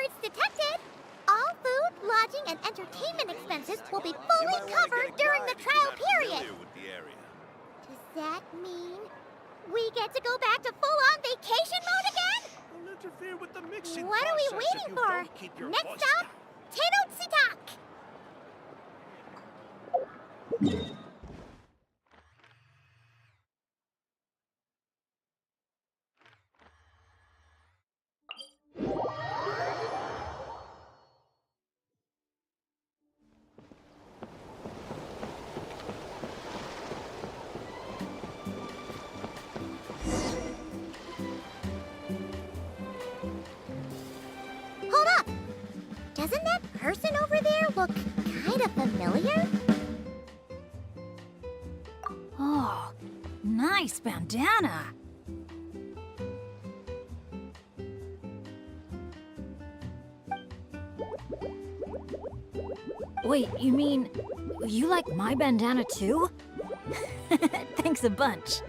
it's detected. All food, lodging, and entertainment expenses will be fully covered during the trial period. Does that mean we get to go back to full-on vacation mode again? I'll interfere with the mixing What are we process if waiting you for? don't keep your Next voice stop, down. Tenochtitlan. Hold up! Doesn't that person over there look kind of familiar? Oh, nice bandana. Wait, you mean you like my bandana too? Thanks a bunch.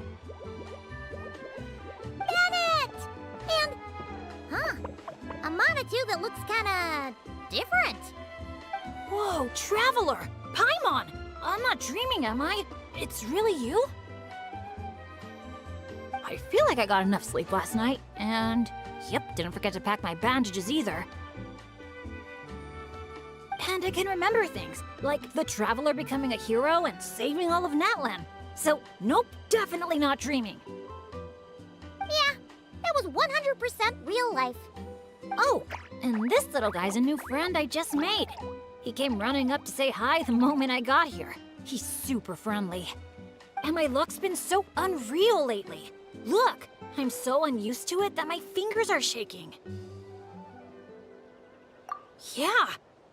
Bennett! And, a Manitou that looks kinda different. Whoa, Traveler! Paimon! I'm not dreaming, am I? It's really you? I feel like I got enough sleep last night, and yep, didn't forget to pack my bandages either. And I can remember things, like the Traveler becoming a hero and saving all of Natlan. So, nope, definitely not dreaming. Yeah, that was 100% real life. Oh, and this little guy's a new friend I just made. He came running up to say hi the moment I got here. He's super friendly. And my luck's been so unreal lately. Look, I'm so unused to it that my fingers are shaking. Yeah,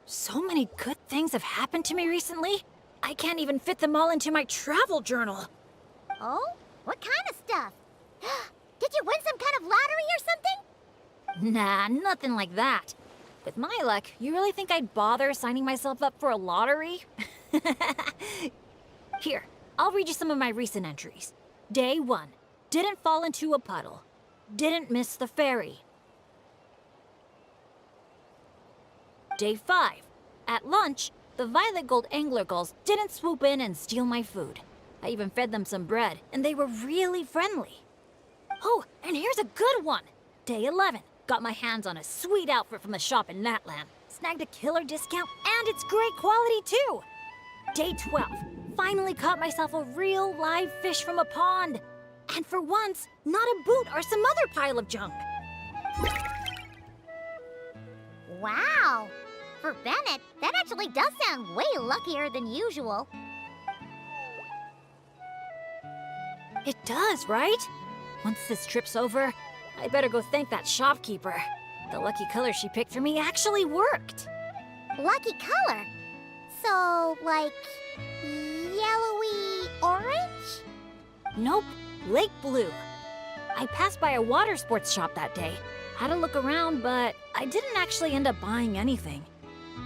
so many good things have happened to me recently. I can't even fit them all into my travel journal. Oh? What kind of stuff? Did you win some kind of lottery or something? Nah, nothing like that. With my luck, you really think I'd bother signing myself up for a lottery? Here, I'll read you some of my recent entries. Day 1. Didn't fall into a puddle. Didn't miss the ferry. Day 5. At lunch, the Violet Gold Angler Gulls didn't swoop in and steal my food. I even fed them some bread, and they were really friendly. Oh, and here's a good one. Day 11. Got my hands on a sweet outfit from the shop in Natlan. Snagged a killer discount, and it's great quality too. Day 12. Finally caught myself a real live fish from a pond. And for once, not a boot or some other pile of junk. Wow! For Bennett, that actually does sound way luckier than usual. It does, right? Once this trip's over, I better go thank that shopkeeper. The lucky color she picked for me actually worked. Lucky color? So, like, yellowy orange? Nope, lake blue. I passed by a water sports shop that day. Had a look around, but I didn't actually end up buying anything.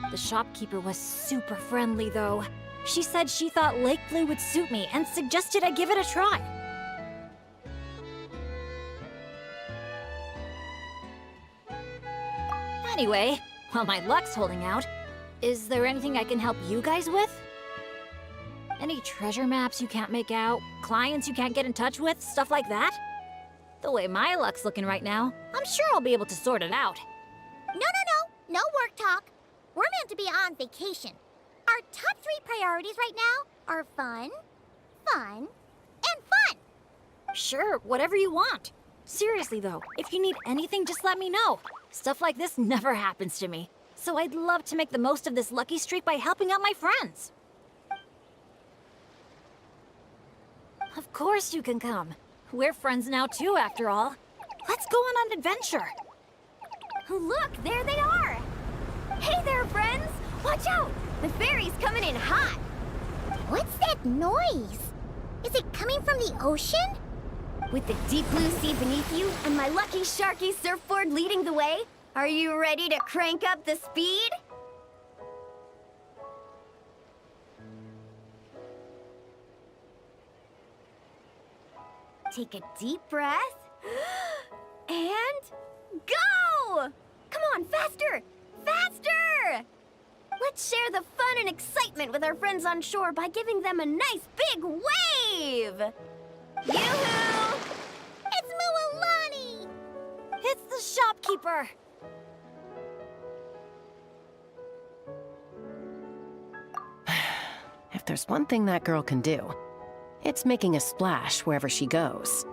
The shopkeeper was super friendly, though. She said she thought lake blue would suit me and suggested I give it a try. Anyway, while my luck's holding out, is there anything I can help you guys with? Any treasure maps you can't make out? Clients you can't get in touch with? Stuff like that? The way my luck's looking right now, I'm sure I'll be able to sort it out. No work talk. We're meant to be on vacation. Our top 3 priorities right now are fun, and fun. Sure, whatever you want. Seriously though, if you need anything, just let me know. Stuff like this never happens to me. So I'd love to make the most of this lucky streak by helping out my friends. Of course you can come. We're friends now too, after all. Let's go on an adventure. Look, there they are. Hey there, friends. Watch out. The ferry's coming in hot. What's that noise? Is it coming from the ocean? With the deep blue sea beneath you and my lucky Sharky surfboard leading the way, are you ready to crank up the speed? Take a deep breath and go! Come on, Faster! Faster! Let's share the fun and excitement with our friends on shore by giving them a nice big wave! Yoo-hoo! It's Mualani! It's the shopkeeper! If there's one thing that girl can do, it's making a splash wherever she goes.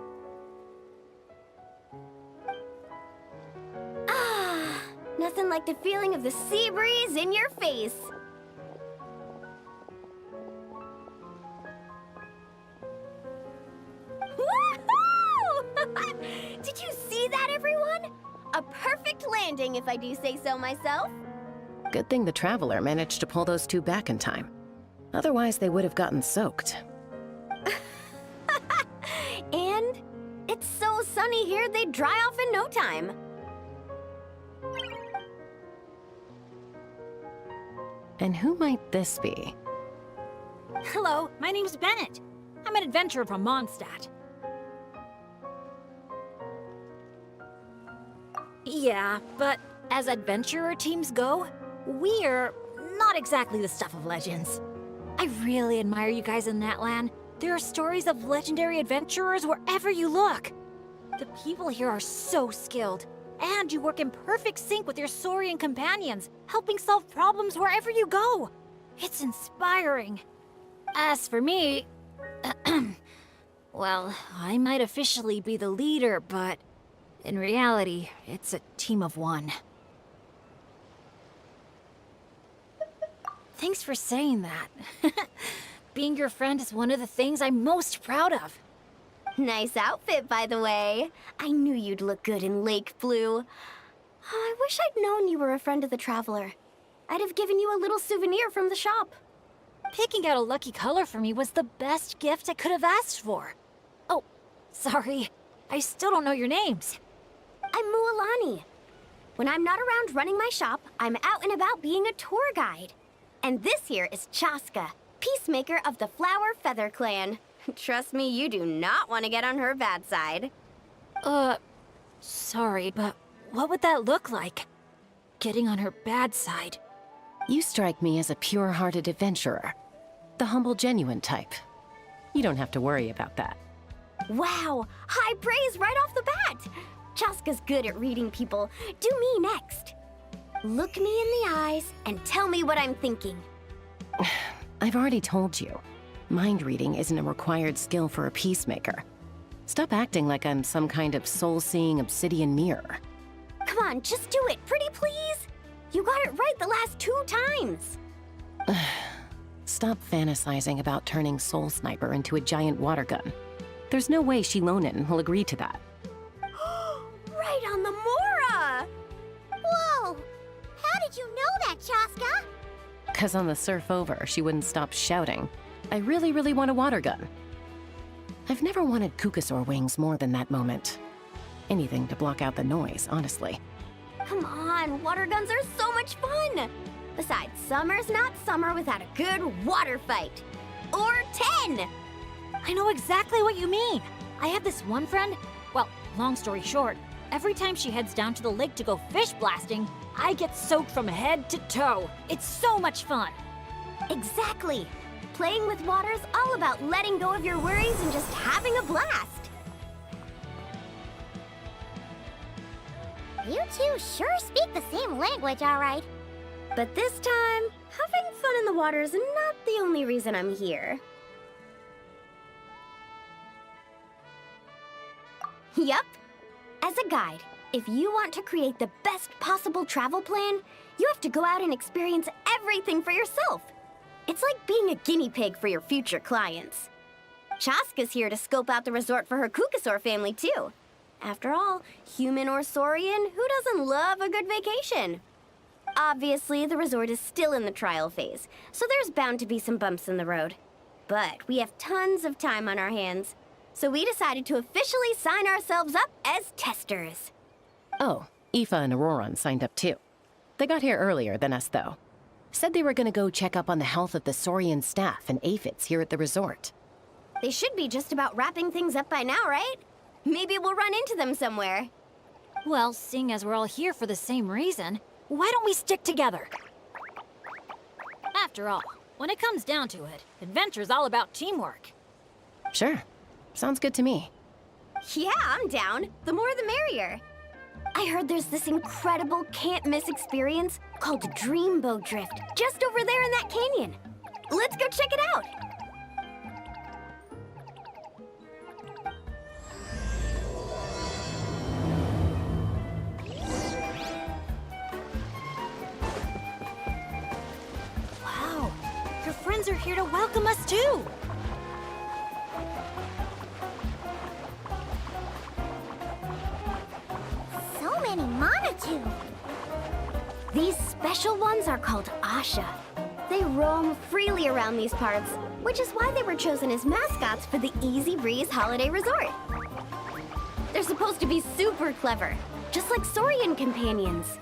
Ah, nothing like the feeling of the sea breeze in your face. Woohoo! Did you see that, everyone? A perfect landing, if I do say so myself. Good thing the Traveler managed to pull those two back in time. Otherwise, they would have gotten soaked. And it's so sunny here, they'd dry off in no time. And who might this be? Hello, my name's Bennett. I'm an adventurer from Mondstadt. Yeah, but as adventurer teams go, we're not exactly the stuff of legends. I really admire you guys in that land. There are stories of legendary adventurers wherever you look. The people here are so skilled, and you work in perfect sync with your Saurian companions, helping solve problems wherever you go. It's inspiring. As for me, well, I might officially be the leader, but in reality, it's a team of one. Thanks for saying that. Being your friend is one of the things I'm most proud of. Nice outfit, by the way. I knew you'd look good in lake blue. I wish I'd known you were a friend of the Traveler. I'd have given you a little souvenir from the shop. Picking out a lucky color for me was the best gift I could have asked for. Oh, sorry. I still don't know your names. I'm Mualani. When I'm not around running my shop, I'm out and about being a tour guide. And this here is Chaska, peacemaker of the Flower Feather Clan. Trust me, you do not want to get on her bad side. Sorry, but what would that look like? Getting on her bad side. You strike me as a pure-hearted adventurer. The humble, genuine type. You don't have to worry about that. Wow, high praise right off the bat. Chaska's good at reading people. Do me next. Look me in the eyes and tell me what I'm thinking. I've already told you. Mind reading isn't a required skill for a peacemaker. Stop acting like I'm some kind of soul-seeing obsidian mirror. Come on, just do it, pretty please. You got it right the last 2 times. Stop fantasizing about turning Soul Sniper into a giant water gun. There's no way Shilonen will agree to that. Right on the Mora! Whoa! How did you know that, Chaska? 'Cause on the surf over, she wouldn't stop shouting, "I really, really want a water gun." I've never wanted Kukasaur wings more than that moment. Anything to block out the noise, honestly. Come on, water guns are so much fun! Besides, summer's not summer without a good water fight. Or 10! I know exactly what you mean. I have this one friend, well, long story short, every time she heads down to the lake to go fish blasting, I get soaked from head to toe. It's so much fun. Exactly. Playing with water's all about letting go of your worries and just having a blast. You two sure speak the same language, all right. But this time, having fun in the water is not the only reason I'm here. Yup. As a guide, if you want to create the best possible travel plan, you have to go out and experience everything for yourself. It's like being a guinea pig for your future clients. Chaska's here to scope out the resort for her Kukasaur family, too. After all, human or Saurian, who doesn't love a good vacation? Obviously, the resort is still in the trial phase, so there's bound to be some bumps in the road. But we have tons of time on our hands, so we decided to officially sign ourselves up as testers. Oh, Aoife and Auroran signed up too. They got here earlier than us, though. Said they were gonna go check up on the health of the Saurian staff and aphids here at the resort. They should be just about wrapping things up by now, right? Maybe we'll run into them somewhere. Well, seeing as we're all here for the same reason, Why don't we stick together? After all, when it comes down to it, adventure's all about teamwork. Sure. Sounds good to me. Yeah, I'm down. The more the merrier. I heard there's this incredible can't-miss experience called Dreamboat Drift just over there in that canyon. Let's go check it out. Wow, your friends are here to welcome us too. So many Monotoo. These special ones are called Asha. They roam freely around these parts, which is why they were chosen as mascots for the Easy Breeze Holiday Resort. They're supposed to be super clever, just like Saurian companions.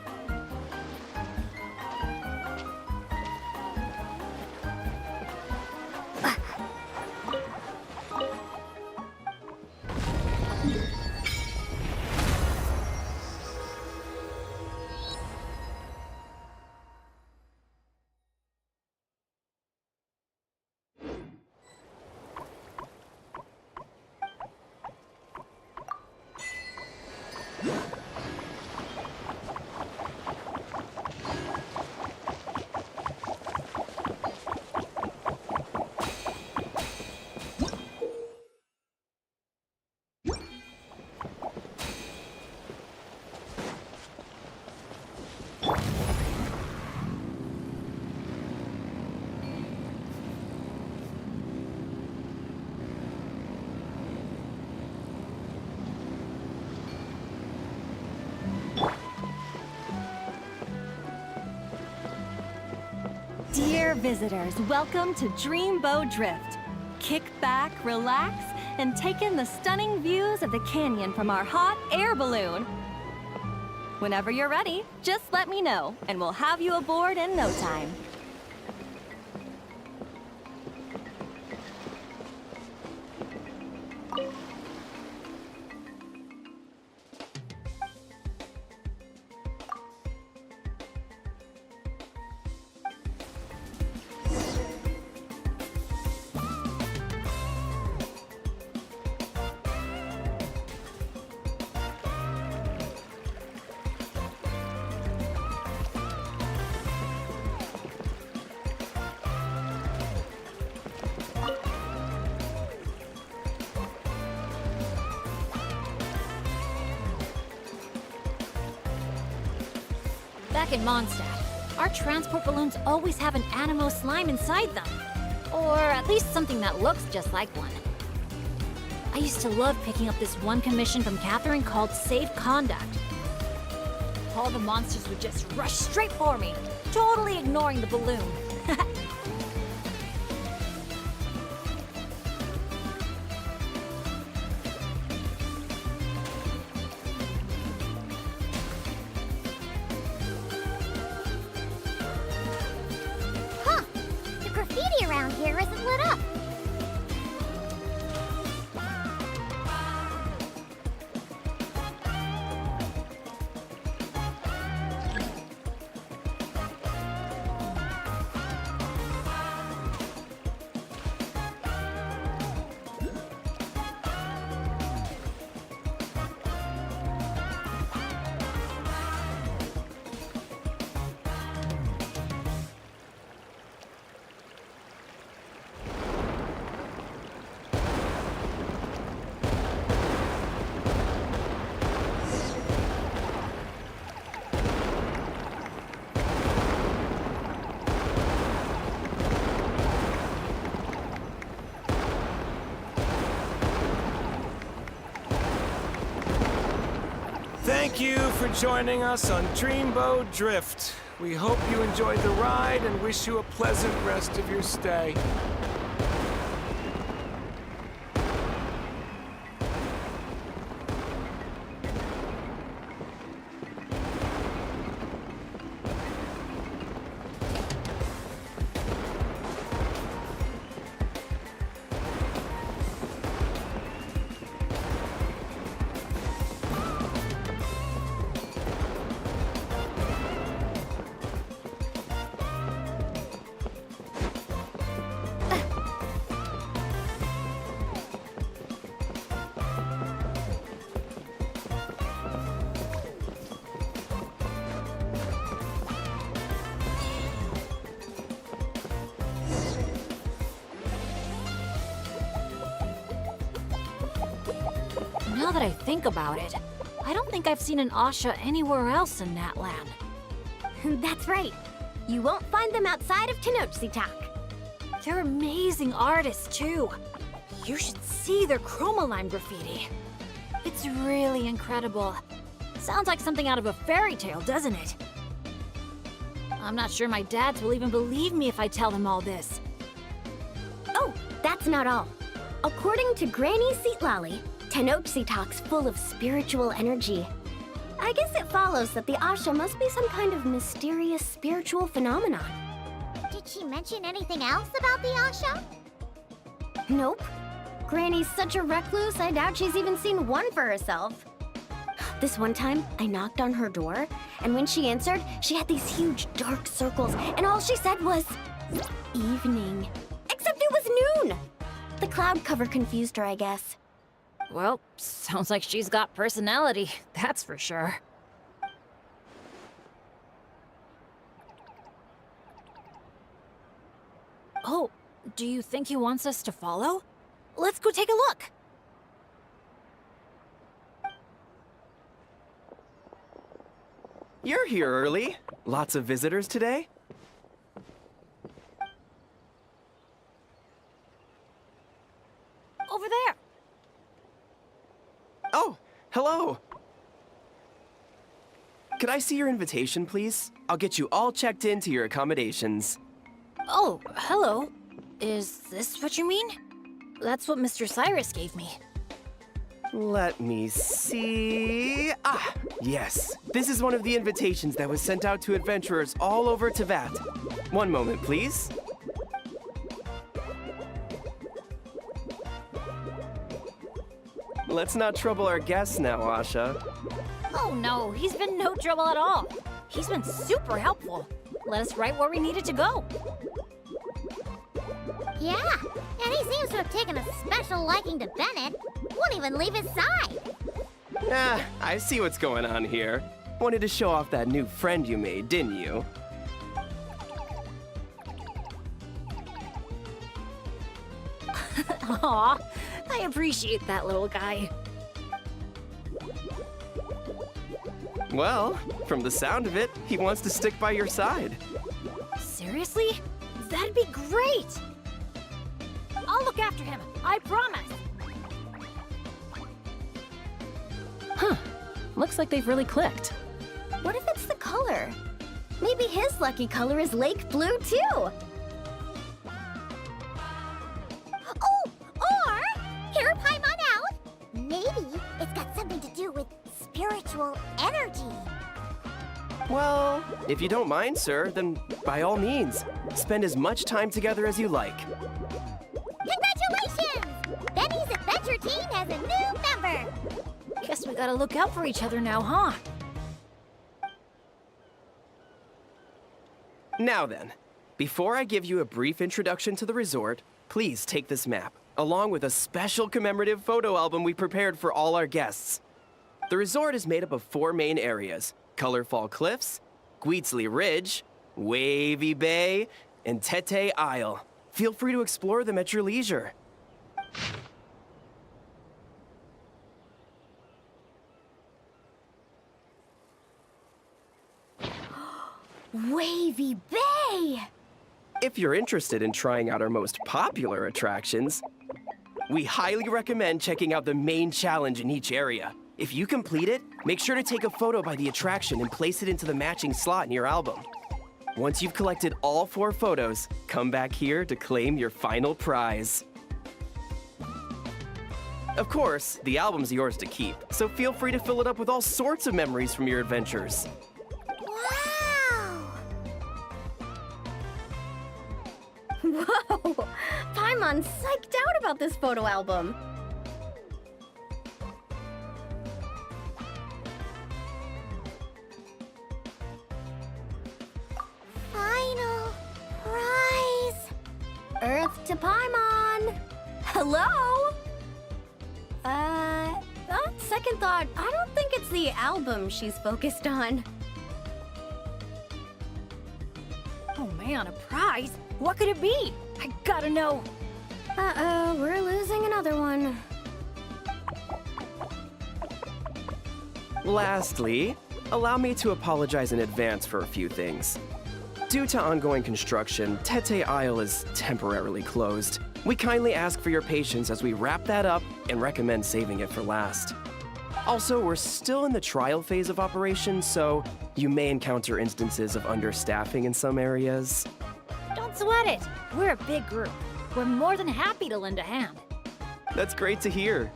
Dear visitors, welcome to Dreamboat Drift. Kick back, relax, and take in the stunning views of the canyon from our hot air balloon. Whenever you're ready, just let me know, and we'll have you aboard in no time. Back in Mondstadt, our transport balloons always have an Animo slime inside them. Or at least something that looks just like one. I used to love picking up this one commission from Catherine called Safe Conduct. All the monsters would just rush straight for me, totally ignoring the balloon. Huh. The graffiti around here isn't lit up. Thank you for joining us on Dreamboat Drift. We hope you enjoyed the ride and wish you a pleasant rest of your stay. Now that I think about it, I don't think I've seen an Asha anywhere else in Natland. That's right. You won't find them outside of Tenochtitlan. They're amazing artists, too. You should see their chromoline graffiti. It's really incredible. Sounds like something out of a fairy tale, doesn't it? I'm not sure my dads will even believe me if I tell them all this. Oh, that's not all. According to Granny Seatlally, Tenochtitlan's full of spiritual energy. I guess it follows that the Asha must be some kind of mysterious spiritual phenomenon. Did she mention anything else about the Asha? Nope. Granny's such a recluse, I doubt she's even seen one for herself. This one time, I knocked on her door, and when she answered, she had these huge dark circles, and all she said was, evening. Except it was noon! The cloud cover confused her, I guess. Well, sounds like she's got personality, that's for sure. Oh, do you think he wants us to follow? Let's go take a look! You're here early. Lots of visitors today? Over there! Oh, hello. Could I see your invitation, please? I'll get you all checked into your accommodations. Oh, hello. Is this what you mean? That's what Mr. Cyrus gave me. Let me see. Ah, yes. This is one of the invitations that was sent out to adventurers all over Teyvat. One moment, please. Let's not trouble our guests now, Asha. Oh no, he's been no trouble at all. He's been super helpful. Let us right where we needed to go. Yeah, and he seems to have taken a special liking to Bennett. Won't even leave his side. Ah, I see what's going on here. Wanted to show off that new friend you made, didn't you? Aw, I appreciate that little guy. Well, from the sound of it, he wants to stick by your side. Seriously? That'd be great! I'll look after him, I promise! Huh. Looks like they've really clicked. What if it's the color? Maybe his lucky color is lake blue, too. Oh, or, hear Paimon out. Maybe it's got something to do with spiritual energy. Well, if you don't mind, sir, then by all means, spend as much time together as you like. Congratulations! Benny's adventure team has a new member. Guess we gotta look out for each other now, huh? Now then, before I give you a brief introduction to the resort, please take this map, along with a special commemorative photo album we prepared for all our guests. The resort is made up of 4 main areas: Colorful Cliffs, Gweetsley Ridge, Wavy Bay, and Tete Isle. Feel free to explore them at your leisure. Wavy Bay! If you're interested in trying out our most popular attractions, we highly recommend checking out the main challenge in each area. If you complete it, make sure to take a photo by the attraction and place it into the matching slot in your album. Once you've collected all 4 photos, come back here to claim your final prize. Of course, the album's yours to keep, so feel free to fill it up with all sorts of memories from your adventures. Wow! Whoa! Paimon's psyched out about this photo album. Final prize! Earth to Paimon! Hello? On second thought, I don't think it's the album she's focused on. Oh man, a prize? What could it be? I gotta know. Uh-oh, we're losing another one. Lastly, allow me to apologize in advance for a few things. Due to ongoing construction, Tete Isle is temporarily closed. We kindly ask for your patience as we wrap that up and recommend saving it for last. Also, we're still in the trial phase of operations, so you may encounter instances of understaffing in some areas. Don't sweat it. We're a big group. We're more than happy to lend a hand. That's great to hear.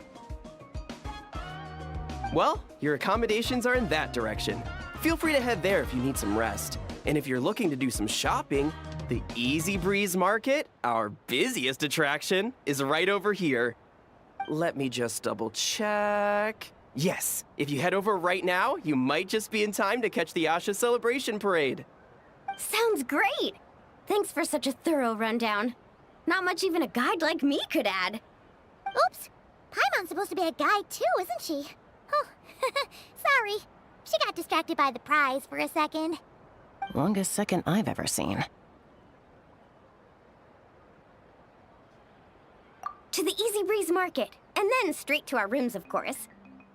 Well, your accommodations are in that direction. Feel free to head there if you need some rest. And if you're looking to do some shopping, the Easy Breeze Market, our busiest attraction, is right over here. Let me just double check. Yes, if you head over right now, you might just be in time to catch the Asha Celebration Parade. Sounds great! Thanks for such a thorough rundown. Not much even a guide like me could add. Oops! Paimon's supposed to be a guide too, isn't she? Oh, sorry. She got distracted by the prize for a second. Longest second I've ever seen. To the Easy Breeze Market, and then straight to our rooms, of course.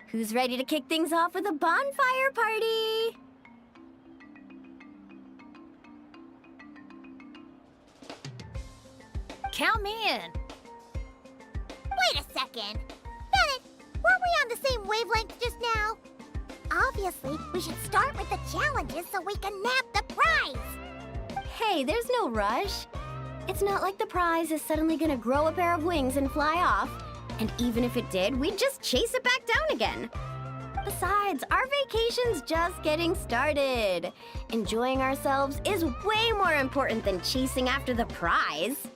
Who's ready to kick things off with a bonfire party? Count me in. Wait a second. Bennett, weren't we on the same wavelength just now? Obviously, we should start with the challenges so we can nab the prize. Hey, there's no rush. It's not like the prize is suddenly gonna grow a pair of wings and fly off. And even if it did, we'd just chase it back down again. Besides, our vacation's just getting started. Enjoying ourselves is way more important than chasing after the prize.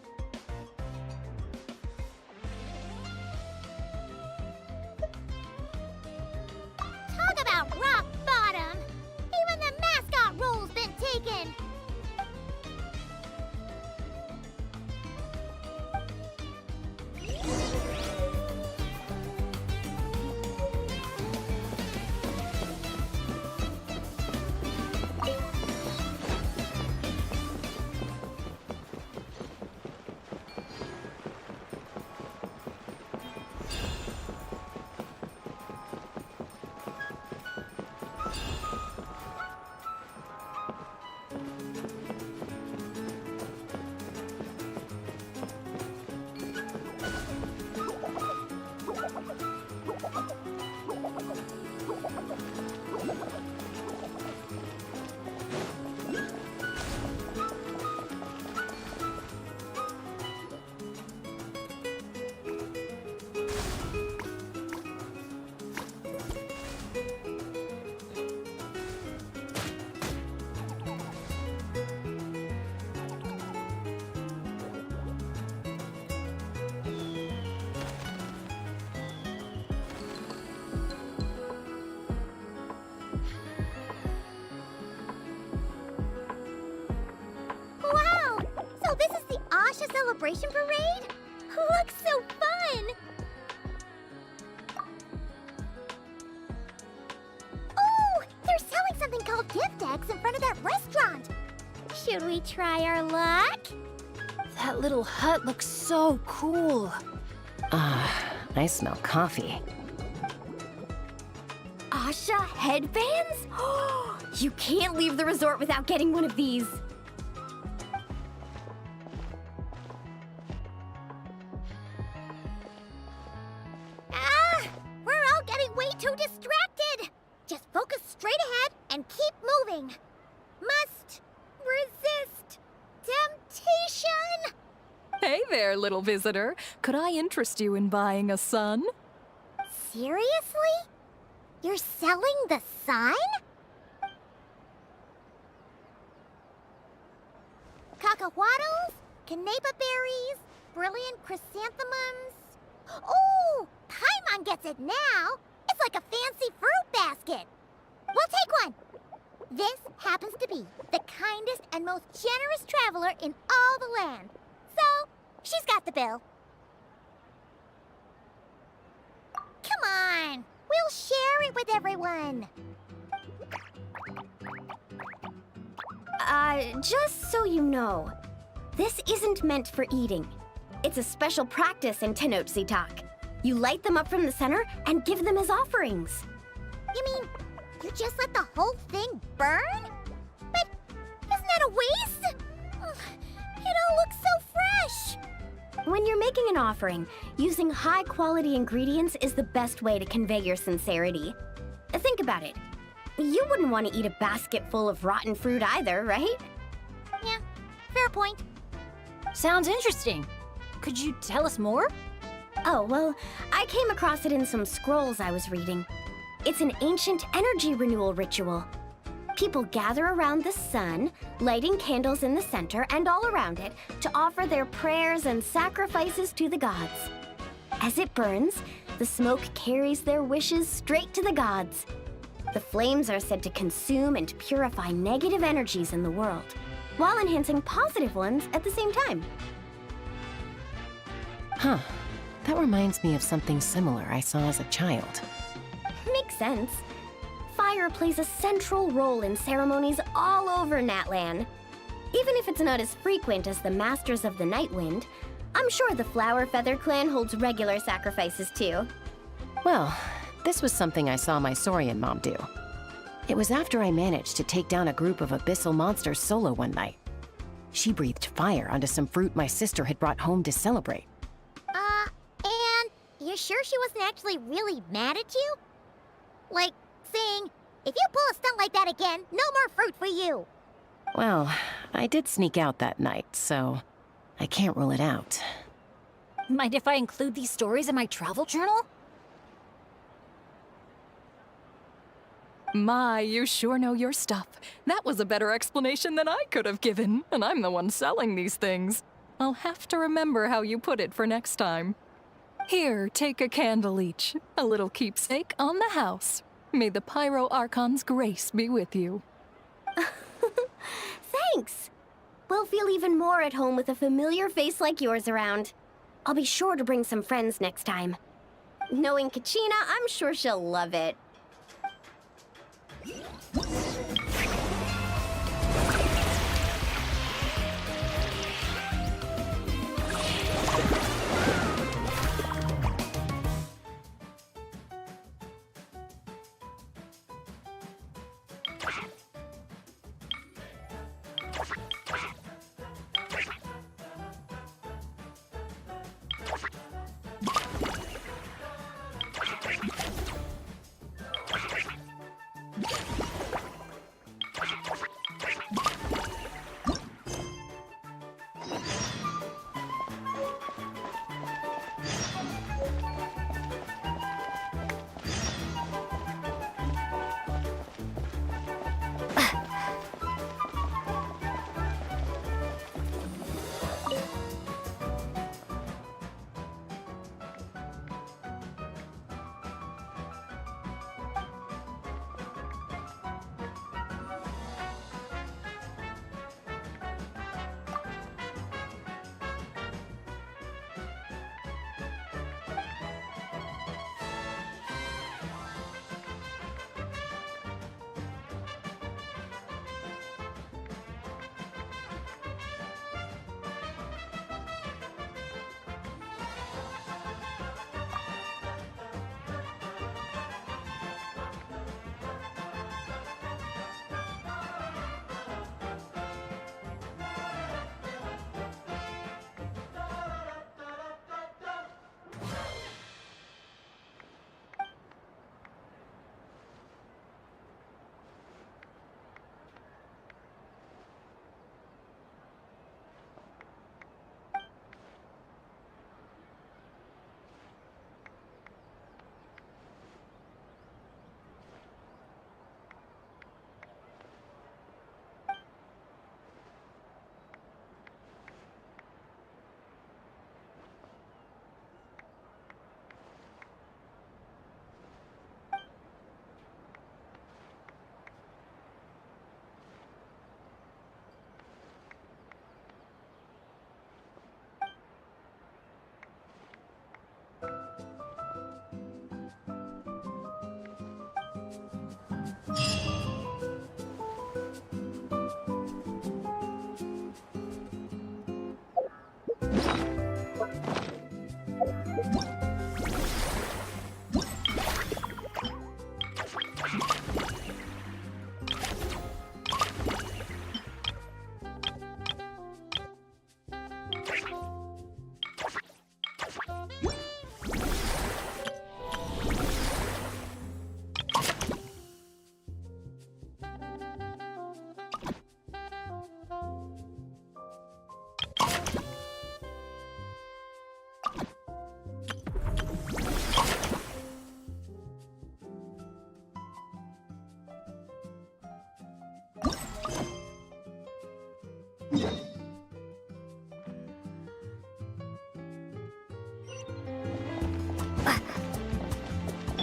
Talk about rock bottom! Even the mascot role's been taken! Celebration parade? Looks so fun! Oh, they're selling something called gift eggs in front of that restaurant. Should we try our luck? That little hut looks so cool. I smell coffee. Asha headbands? You can't leave the resort without getting one of these. We're all getting way too distracted. Just focus straight ahead and keep moving. Must resist temptation. Hey there, little visitor. Could I interest you in buying a sun? Seriously? You're selling the sign? Cacahuatls, canepa berries, brilliant chrysanthemums. Oh, Paimon gets it now. It's like a fancy fruit basket. We'll take one. This happens to be the kindest and most generous traveler in all the land. So, she's got the bill. Come on, we'll share it with everyone. Just so you know, this isn't meant for eating. It's a special practice in Tenochtitlan. You light them up from the center and give them as offerings. You mean You just let the whole thing burn? But isn't that a waste? Ugh, it all looks so fresh. When you're making an offering, using high-quality ingredients is the best way to convey your sincerity. Think about it. You wouldn't want to eat a basket full of rotten fruit either, right? Yeah, fair point. Sounds interesting. Could you tell us more? Oh, well, I came across it in some scrolls I was reading. It's an ancient energy renewal ritual. People gather around the sun, lighting candles in the center and all around it to offer their prayers and sacrifices to the gods. As it burns, the smoke carries their wishes straight to the gods. The flames are said to consume and purify negative energies in the world, while enhancing positive ones at the same time. Huh. That reminds me of something similar I saw as a child. Makes sense. Fire plays a central role in ceremonies all over Natlan. Even if it's not as frequent as the Masters of the Night Wind, I'm sure the Flower Feather clan holds regular sacrifices too. Well, this was something I saw my Saurian mom do. It was after I managed to take down a group of abyssal monsters solo one night. She breathed fire onto some fruit my sister had brought home to celebrate. And you're sure she wasn't actually really mad at you? Like, saying, if you pull a stunt like that again, no more fruit for you. Well, I did sneak out that night, so I can't rule it out. Mind if I include these stories in my travel journal? My, you sure know your stuff. That was a better explanation than I could have given, and I'm the one selling these things. I'll have to remember how you put it for next time. Here, take a candle each, a little keepsake on the house. May the Pyro Archon's grace be with you. Thanks! We'll feel even more at home with a familiar face like yours around. I'll be sure to bring some friends next time. Knowing Kachina, I'm sure she'll love it.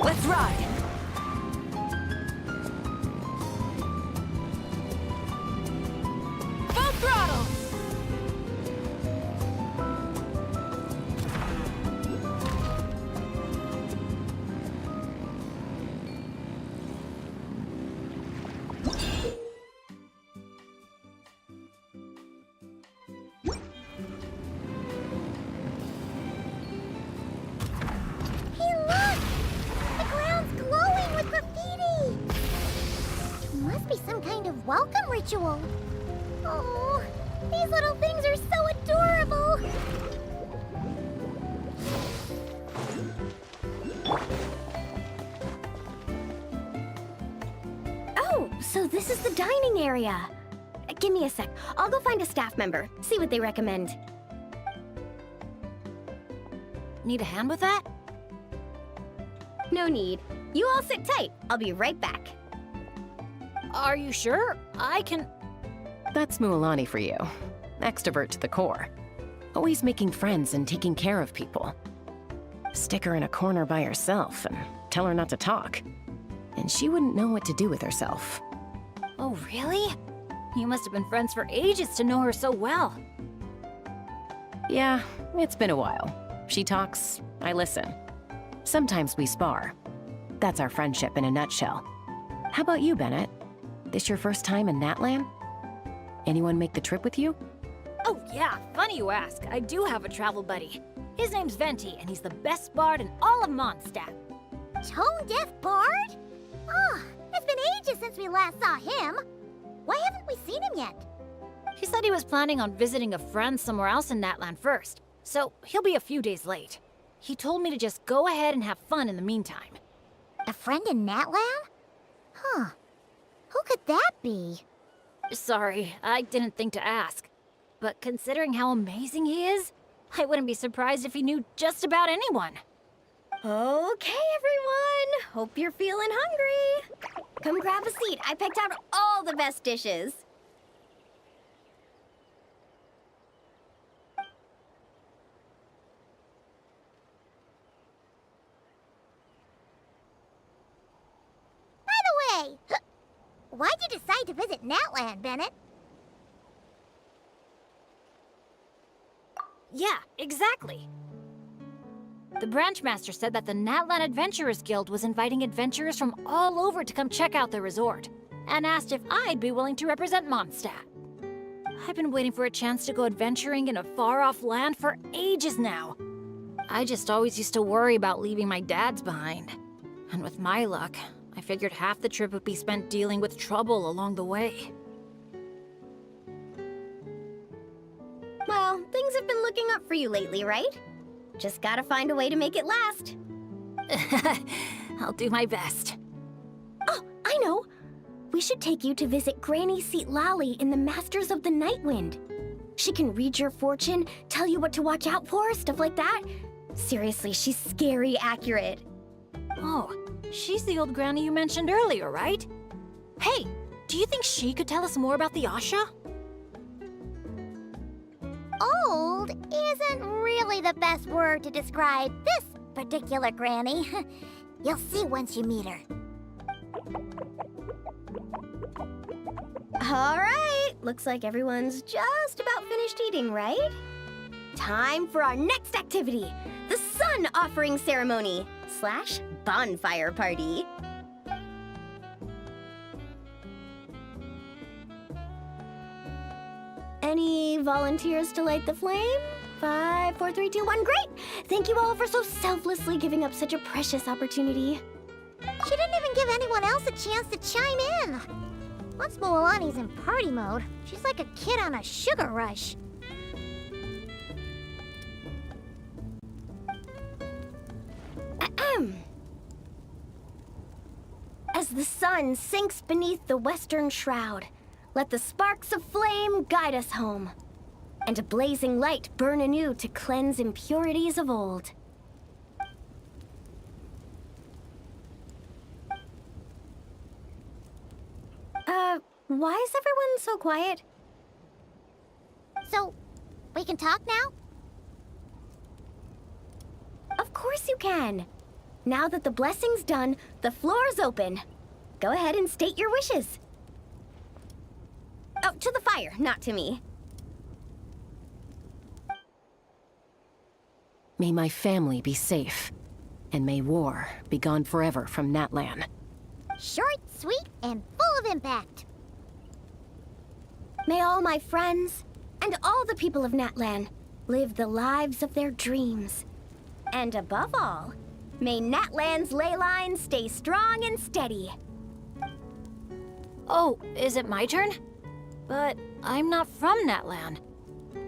Let's ride! Full throttle! Hey, look! The ground's glowing with graffiti! It must be some kind of welcome ritual. Oh, these little things are so adorable! Oh, so this is the dining area. Give me a sec. I'll go find a staff member, see what they recommend. Need a hand with that? No need. You all sit tight. I'll be right back. Are you sure? I can... That's Mualani for you. Extrovert to the core. Always making friends and taking care of people. Stick her in a corner by herself and tell her not to talk. And she wouldn't know what to do with herself. Oh, really? You must have been friends for ages to know her so well. Yeah, it's been a while. She talks, I listen. Sometimes we spar. That's our friendship in a nutshell. How about you, Bennett? This your first time in Natlan? Anyone make the trip with you? Oh, yeah, funny you ask. I do have a travel buddy. His name's Venti, and he's the best bard in all of Mondstadt. Tone-deaf bard? Oh, it's been ages since we last saw him. Why haven't we seen him yet? He said he was planning on visiting a friend somewhere else in Natlan first, so he'll be a few days late. He told me to just go ahead and have fun in the meantime. A friend in Natlan? Huh. Who could that be? Sorry, I didn't think to ask. But considering how amazing he is, I wouldn't be surprised if he knew just about anyone. Okay, everyone. Hope you're feeling hungry. Come grab a seat. I picked out all the best dishes. By the way, why'd you decide to visit Natlan, Bennett? Yeah, exactly. The branch master said that the Natlan Adventurers Guild was inviting adventurers from all over to come check out the resort, and asked if I'd be willing to represent Mondstadt. I've been waiting for a chance to go adventuring in a far-off land for ages now. I just always used to worry about leaving my dad's behind. And with my luck, I figured half the trip would be spent dealing with trouble along the way. Well, things have been looking up for you lately, right? Just gotta find a way to make it last. I'll do my best. Oh, I know! We should take you to visit Granny Seat Lally in the Masters of the Nightwind. She can read your fortune, tell you what to watch out for, stuff like that. Seriously, she's scary accurate. Oh, she's the old granny you mentioned earlier, right? Hey, do you think she could tell us more about the Asha? Old isn't really the best word to describe this particular granny. You'll see once you meet her. All right, looks like everyone's just about finished eating, right? Time for our next activity, the Sun Offering Ceremony / bonfire party. Any volunteers to light the flame? 5, 4, 3, 2, 1, great! Thank you all for so selflessly giving up such a precious opportunity. She didn't even give anyone else a chance to chime in. Once Moalani's in party mode, she's like a kid on a sugar rush. Ahem. As the sun sinks beneath the western shroud, let the sparks of flame guide us home, and a blazing light burn anew to cleanse impurities of old. Why is everyone so quiet? So, we can talk now? Of course course you can. Now that the blessing's done, the floor's open. Go ahead and state your wishes. Oh, to the fire, not to me. May my family be safe, and may war be gone forever from Natlan. Short, sweet, and full of impact. May all my friends and all the people of Natlan live the lives of their dreams. And above all, may Natlan's ley lines stay strong and steady. Oh, is it my turn? But I'm not from Natlan.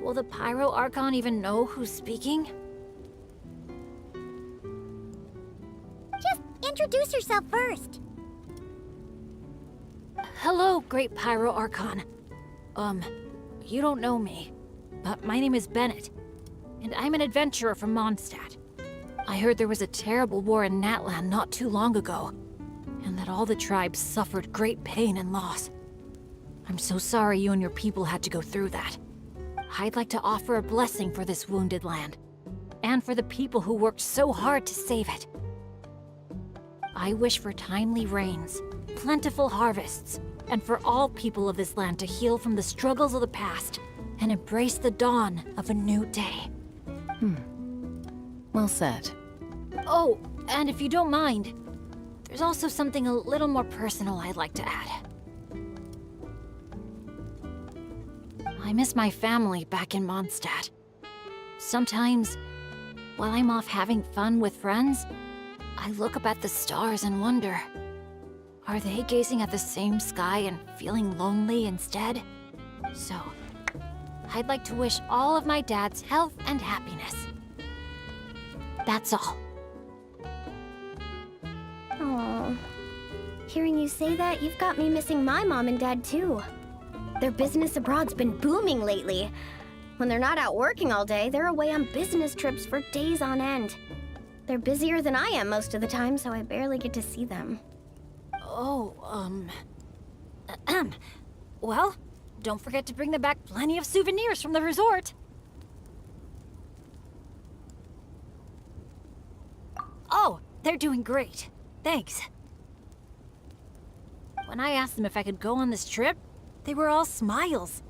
Will the Pyro Archon even know who's speaking? Just introduce yourself first. Hello, Great Pyro Archon. You don't know me, but my name is Bennett, and I'm an adventurer from Mondstadt. I heard there was a terrible war in Natlan not too long ago, and that all the tribes suffered great pain and loss. I'm so sorry you and your people had to go through that. I'd like to offer a blessing for this wounded land, and for the people who worked so hard to save it. I wish for timely rains, plentiful harvests, and for all people of this land to heal from the struggles of the past and embrace the dawn of a new day. Well said. Oh, and if you don't mind, there's also something a little more personal I'd like to add. I miss my family back in Mondstadt. Sometimes, while I'm off having fun with friends, I look up at the stars and wonder, are they gazing at the same sky and feeling lonely instead? So, I'd like to wish all of my dads health and happiness. That's all. Oh, hearing you say that, you've got me missing my mom and dad too. Their business abroad's been booming lately. When they're not out working all day, they're away on business trips for days on end. They're busier than I am most of the time, so I barely get to see them. Oh, well, don't forget to bring them back plenty of souvenirs from the resort. Oh, they're doing great. Thanks. When I asked them if I could go on this trip, they were all smiles.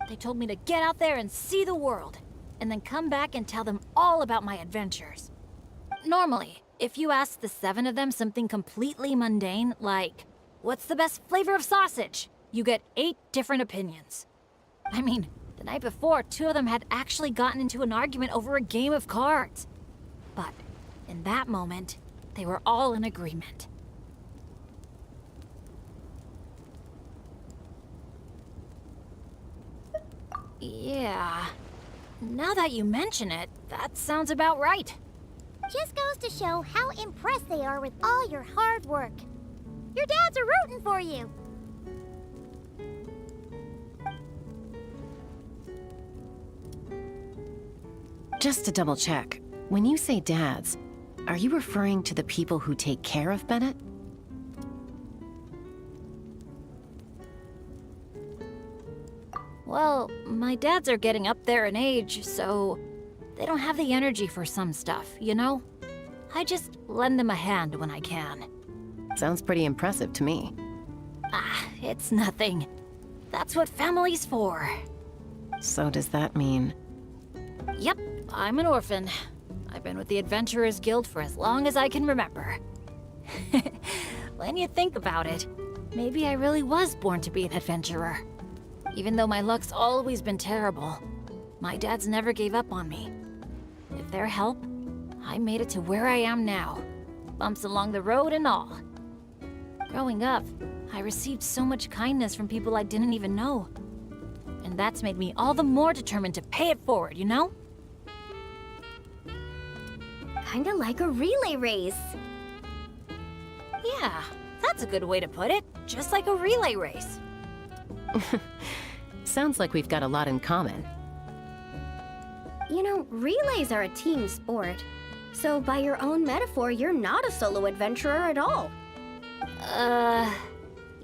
They told me to get out there and see the world, and then come back and tell them all about my adventures. Normally, if you ask the 7 of them something completely mundane, like, what's the best flavor of sausage? You get 8 different opinions. I mean, the night before, 2 of them had actually gotten into an argument over a game of cards. But in that moment, they were all in agreement. Yeah. Now that you mention it, that sounds about right. Just goes to show how impressed they are with all your hard work. Your dads are rooting for you. Just to double check, when you say dads, are you referring to the people who take care of Bennett? Well, my dads are getting up there in age, so they don't have the energy for some stuff, you know? I just lend them a hand when I can. Sounds pretty impressive to me. Ah, it's nothing. That's what family's for. So does that mean... Yep, I'm an orphan. I've been with the Adventurers Guild for as long as I can remember. When you think about it, maybe I really was born to be an adventurer. Even though my luck's always been terrible, my dads never gave up on me. With their help, I made it to where I am now. Bumps along the road and all. Growing up, I received so much kindness from people I didn't even know. And that's made me all the more determined to pay it forward, you know? Kinda like a relay race. Yeah, that's a good way to put it. Just like a relay race. Sounds like we've got a lot in common. You know, relays are a team sport. So by your own metaphor, you're not a solo adventurer at all.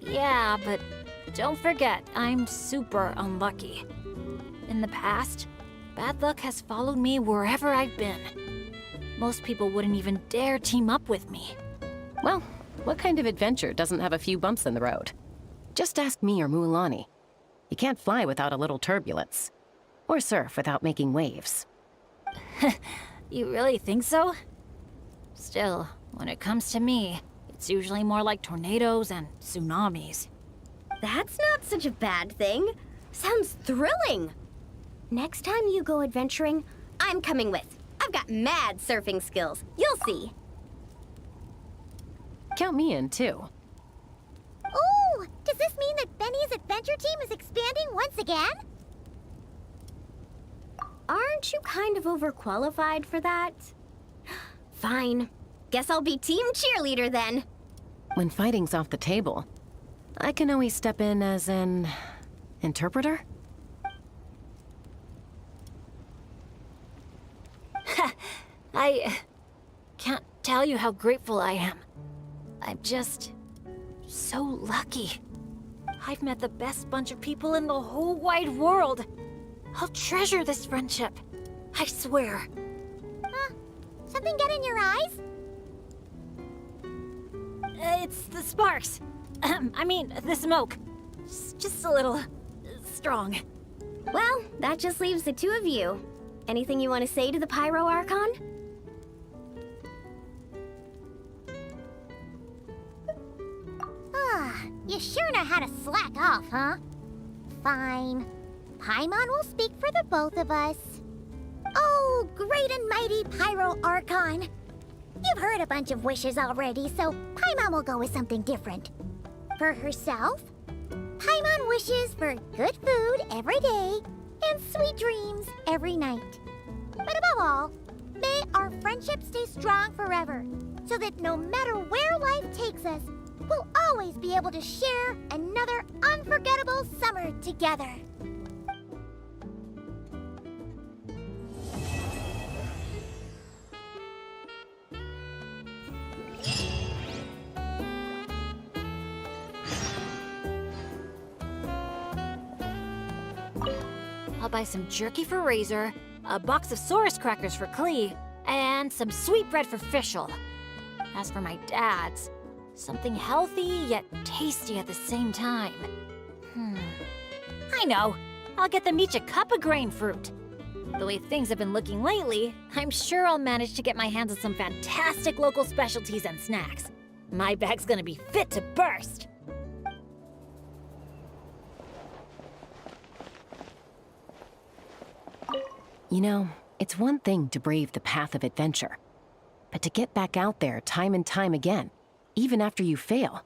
Yeah, but don't forget, I'm super unlucky. In the past, bad luck has followed me wherever I've been. Most people wouldn't even dare team up with me. Well, what kind of adventure doesn't have a few bumps in the road? Just ask me or Mulan. You can't fly without a little turbulence. Or surf without making waves. You really think so? Still, when it comes to me, it's usually more like tornadoes and tsunamis. That's not such a bad thing. Sounds thrilling. Next time you go adventuring, I'm coming with. I've got mad surfing skills. You'll see. Count me in, too. Ooh, does this mean that Benny's adventure team is expanding once again? Aren't you kind of overqualified for that? Fine. Guess I'll be team cheerleader then. When fighting's off the table, I can always step in as an interpreter? I can't tell you how grateful I am. I'm just so lucky. I've met the best bunch of people in the whole wide world. I'll treasure this friendship. I swear. Something get in your eyes? It's the sparks. I mean, the smoke. Just a little strong. Well, that just leaves the two of you. Anything you want to say to the Pyro Archon? You sure know how to slack off, huh? Fine. Paimon will speak for the both of us. Oh, great and mighty Pyro Archon. You've heard a bunch of wishes already, so Paimon will go with something different. For herself, Paimon wishes for good food every day and sweet dreams every night. But above all, may our friendship stay strong forever, so that no matter where life takes us, we'll always be able to share another unforgettable summer together. I'll buy some jerky for Razor, a box of Saurus crackers for Klee, and some sweet bread for Fischl. As for my dad's, something healthy yet tasty at the same time. I know. I'll get them each a cup of grain fruit. The way things have been looking lately, I'm sure I'll manage to get my hands on some fantastic local specialties and snacks. My bag's gonna be fit to burst. You know, it's one thing to brave the path of adventure, but to get back out there time and time again, even after you fail.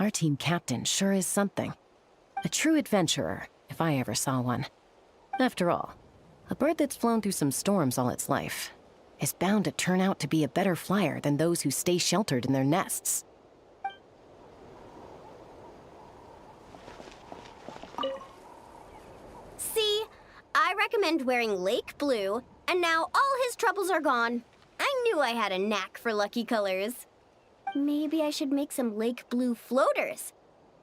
Our team captain sure is something. A true adventurer, if I ever saw one. After all, a bird that's flown through some storms all its life is bound to turn out to be a better flyer than those who stay sheltered in their nests. See, I recommend wearing lake blue, and now all his troubles are gone. I knew I had a knack for lucky colors. Maybe I should make some lake blue floaters.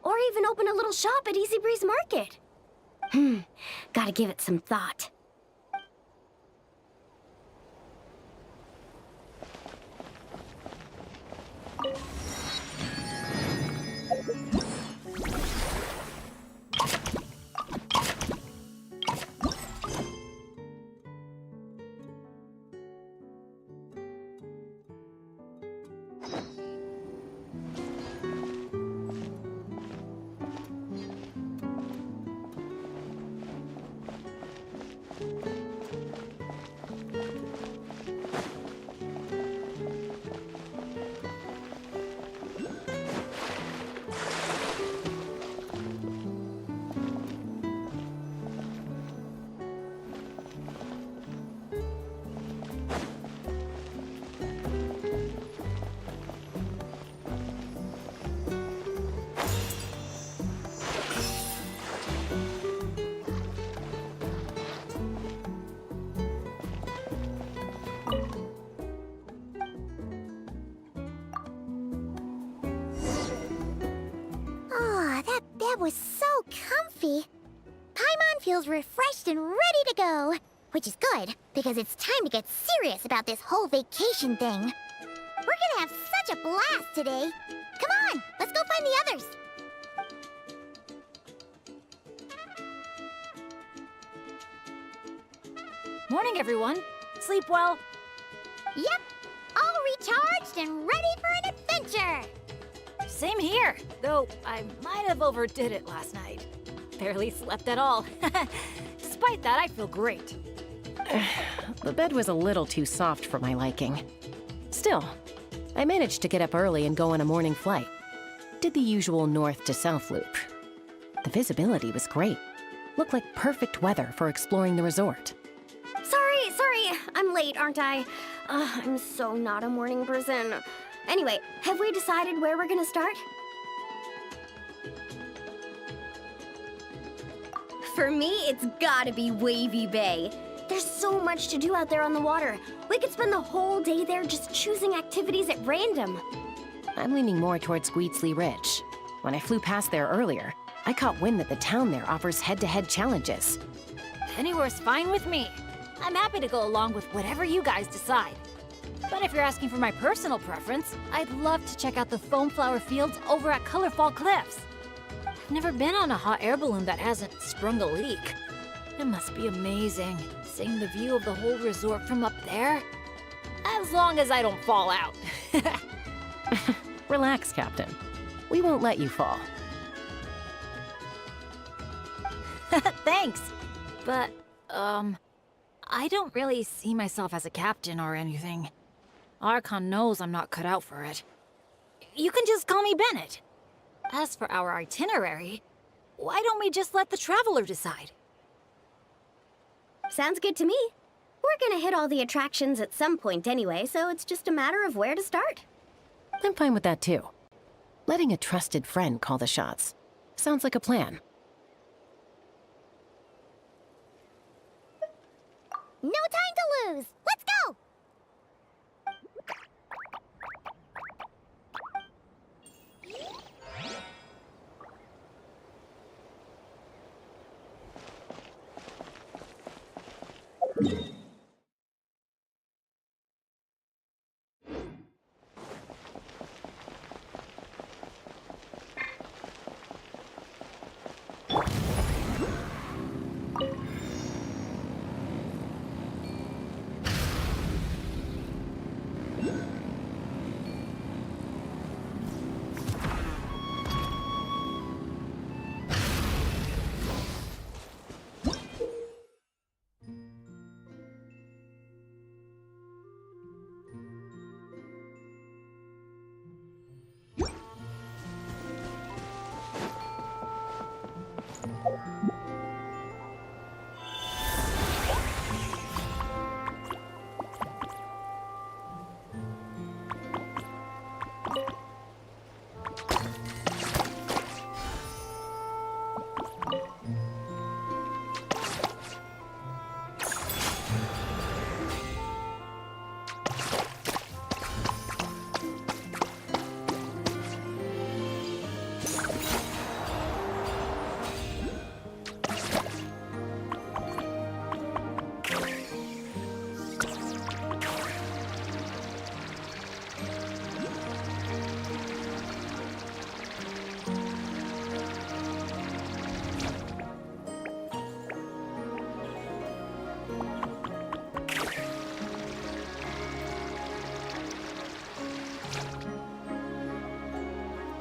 Or even open a little shop at Easy Breeze Market. Gotta give it some thought. That was so comfy. Paimon feels refreshed and ready to go. Which is good, because it's time to get serious about this whole vacation thing. We're gonna have such a blast today. Come on, let's go find the others. Morning, everyone. Sleep well? Yep, all recharged and ready for an adventure. Same here, though I might have overdid it last night. Barely slept at all. Despite that, I feel great. The bed was a little too soft for my liking. Still, I managed to get up early and go on a morning flight. Did the usual north to south loop. The visibility was great. Looked like perfect weather for exploring the resort. Sorry, I'm late, aren't I? I'm so not a morning person. Anyway, have we decided where we're gonna start? For me, it's gotta be Wavy Bay. There's so much to do out there on the water. We could spend the whole day there just choosing activities at random. I'm leaning more towards Squeetsley Ridge. When I flew past there earlier, I caught wind that the town there offers head-to-head challenges. Anywhere's fine with me. I'm happy to go along with whatever you guys decide. But if you're asking for my personal preference, I'd love to check out the foam flower fields over at Colorfall Cliffs. I've never been on a hot air balloon that hasn't sprung a leak. It must be amazing, seeing the view of the whole resort from up there. As long as I don't fall out. Relax, Captain. We won't let you fall. Thanks. But, I don't really see myself as a captain or anything. Archon knows I'm not cut out for it. You can just call me Bennett. As for our itinerary, why don't we just let the traveler decide? Sounds good to me. We're gonna hit all the attractions at some point anyway, so it's just a matter of where to start. I'm fine with that too. Letting a trusted friend call the shots. Sounds like a plan. No time to lose. Let's go.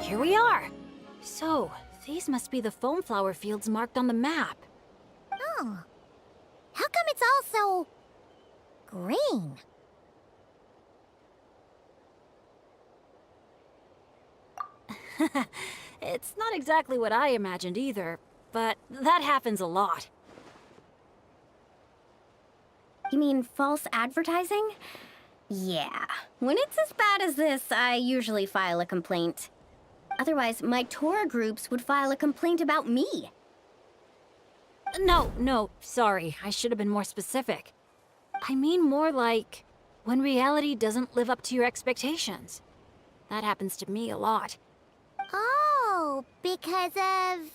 Here we are. So, these must be the foam flower fields marked on the map. Oh. How come it's all so green? It's not exactly what I imagined either, but that happens a lot. You mean false advertising? Yeah. When it's as bad as this, I usually file a complaint. Otherwise, my tour groups would file a complaint about me. No, sorry. I should have been more specific. I mean more like when reality doesn't live up to your expectations. That happens to me a lot. Oh, because of...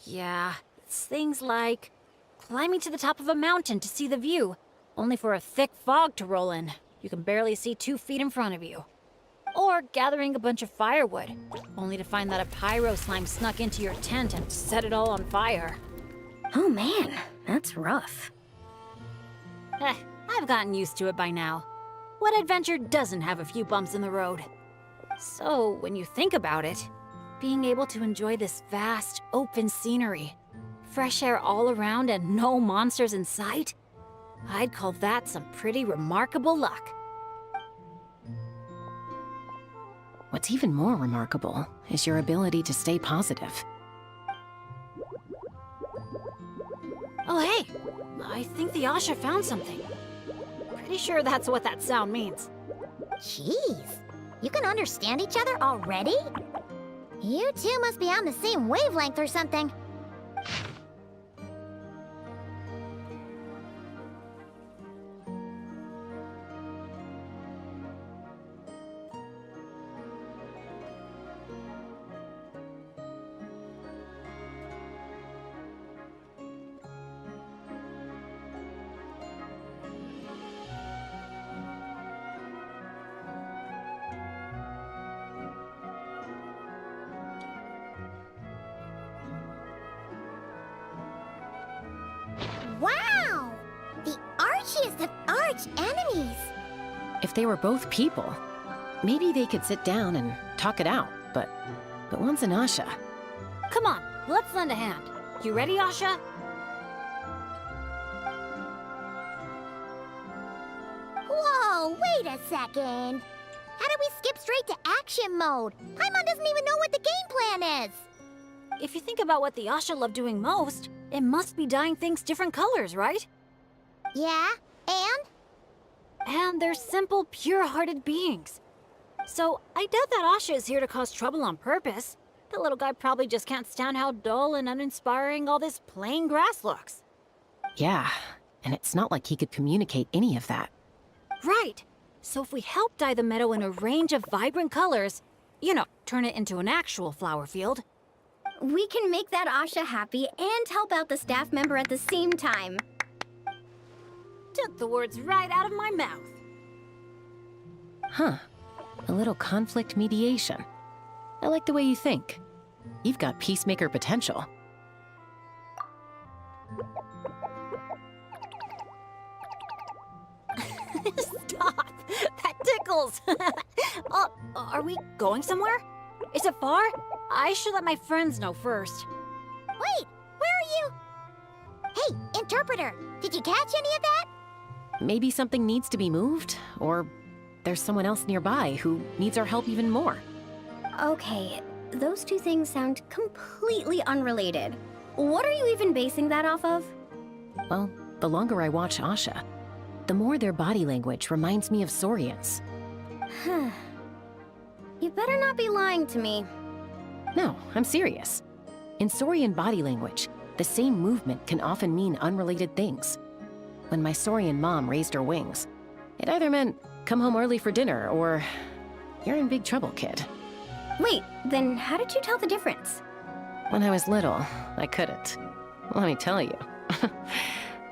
Yeah, it's things like climbing to the top of a mountain to see the view, only for a thick fog to roll in. You can barely see 2 feet in front of you. Or gathering a bunch of firewood, only to find that a pyro slime snuck into your tent and set it all on fire. Oh man, that's rough. I've gotten used to it by now. What adventure doesn't have a few bumps in the road? So, when you think about it, being able to enjoy this vast, open scenery, fresh air all around and no monsters in sight, I'd call that some pretty remarkable luck. What's even more remarkable is your ability to stay positive. Oh hey, I think the Asha found something. Pretty sure that's what that sound means. Jeez, you can understand each other already? You two must be on the same wavelength or something. Wow! The archiest of arch enemies! If they were both people, maybe they could sit down and talk it out, but one's an Asha. Come on, let's lend a hand. You ready, Asha? Whoa, wait a second! How did we skip straight to action mode? Paimon doesn't even know what the game plan is! If you think about what the Asha love doing most, it must be dyeing things different colors, right? Yeah, and? And they're simple, pure-hearted beings. So I doubt that Asha is here to cause trouble on purpose. The little guy probably just can't stand how dull and uninspiring all this plain grass looks. Yeah, and it's not like he could communicate any of that. Right. So if we help dye the meadow in a range of vibrant colors, you know, turn it into an actual flower field, We can make that Asha happy and help out the staff member at the same time. took the words right out of my mouth. Huh. A little conflict mediation. I like the way you think. You've got peacemaker potential. Stop! That tickles! Oh, are we going somewhere? Is it far? I should let my friends know first. Wait, where are you? Hey, interpreter, did you catch any of that? Maybe something needs to be moved, or there's someone else nearby who needs our help even more. Okay, those two things sound completely unrelated. What are you even basing that off of? Well, the longer I watch Asha, the more their body language reminds me of Saurians. You better not be lying to me. No, I'm serious. In Saurian body language, the same movement can often mean unrelated things. When my Saurian mom raised her wings, it either meant, come home early for dinner, or, you're in big trouble, kid. Wait, then how did you tell the difference? When I was little, I couldn't. Let me tell you.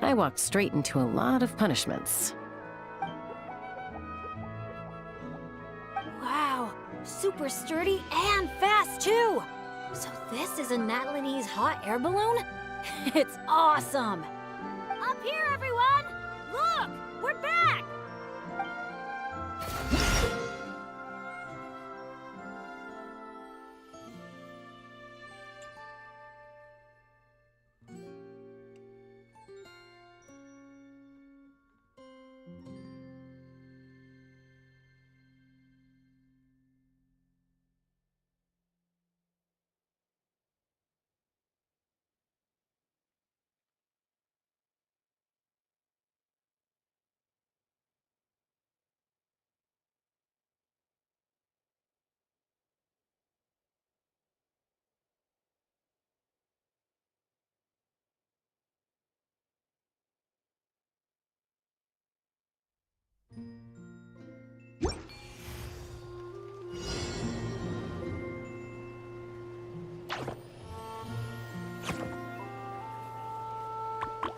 I walked straight into a lot of punishments. Wow, super sturdy and fast too! So this is a Natlanese hot air balloon? It's awesome! Up here, everyone! Look! We're back!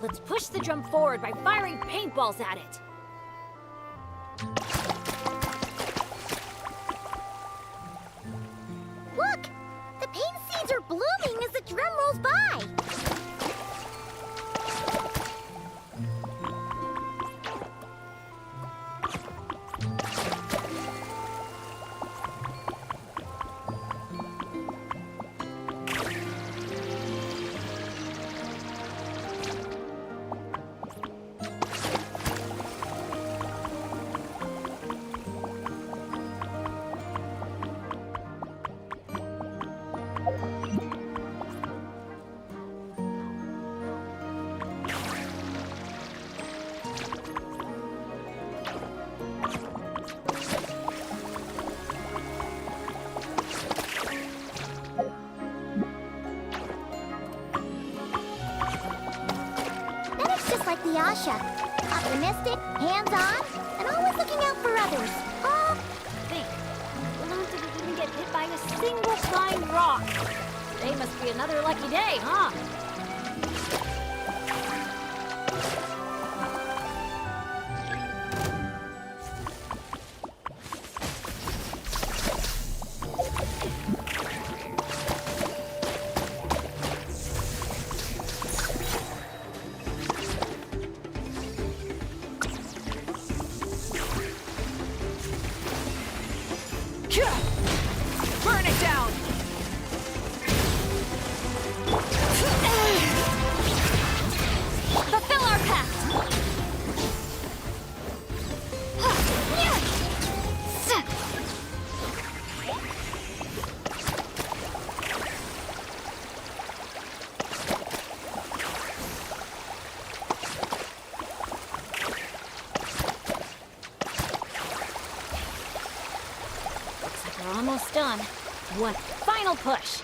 Let's push the drum forward by firing paintballs at it. Look! The paint seeds are blooming as the drum rolls by! Just like the Asha. Optimistic, hands-on, and always looking out for others. Oh, Think. Balloon didn't even get hit by a single flying rock. Today must be another lucky day, huh? Burn it down! Fulfill our pact! Looks like we're almost done. One final push.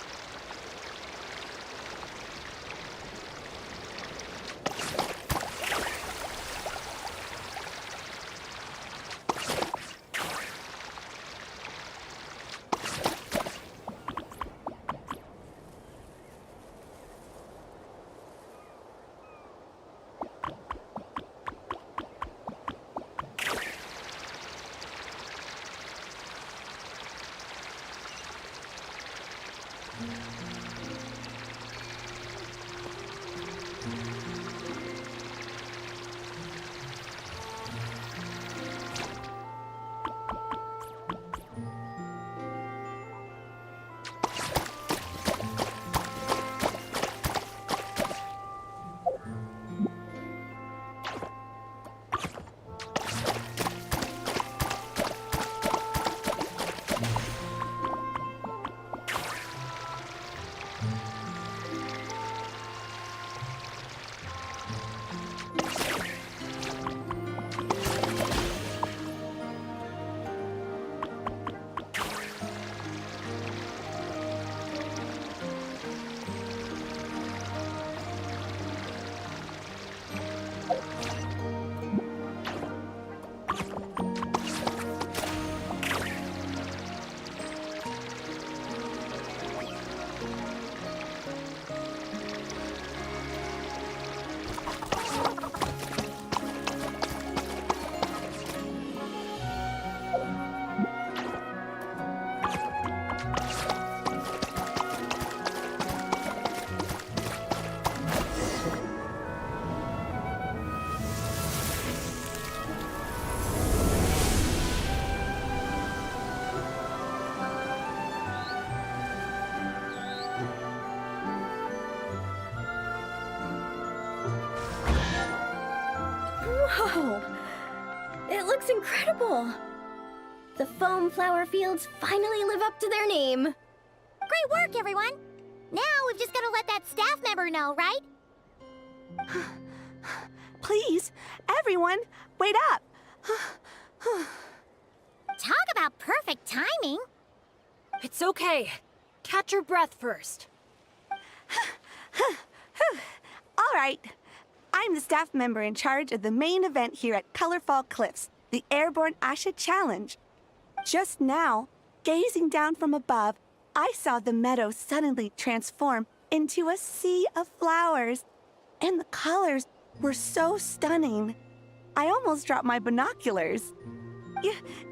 Whoa! It looks incredible! The foam flower fields finally live up to their name. great work, everyone! Now we've just got to let that staff member know, right? Please, everyone, wait up! Talk about perfect timing! It's okay. Catch your breath first. All right. I'm the staff member in charge of the main event here at Colorfall Cliffs, the Airborne Asha Challenge. Just now, gazing down from above, I saw the meadow suddenly transform into a sea of flowers. And the colors were so stunning. I almost dropped my binoculars.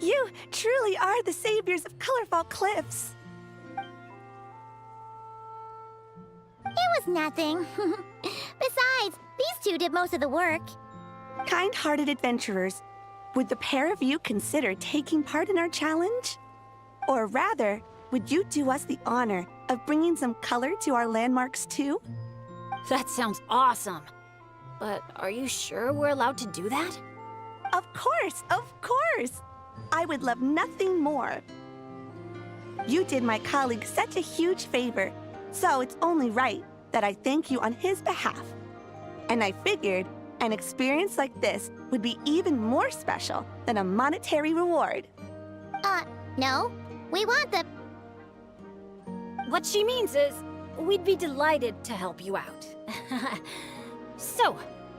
You truly are the saviors of Colorful Cliffs. It was nothing. Besides, these two did most of the work. Kind-hearted adventurers, would the pair of you consider taking part in our challenge? Or rather, would you do us the honor of bringing some color to our landmarks too? That sounds awesome. But are you sure we're allowed to do that? Of course, of course! I would love nothing more. You did my colleague such a huge favor, so it's only right that I thank you on his behalf. And I figured an experience like this would be even more special than a monetary reward. No. We want the... What she means is, we'd be delighted to help you out. So,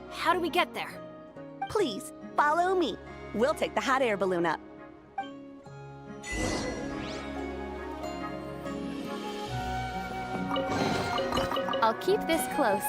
how do we get there? Please, follow me. We'll take the hot air balloon up. I'll keep this close.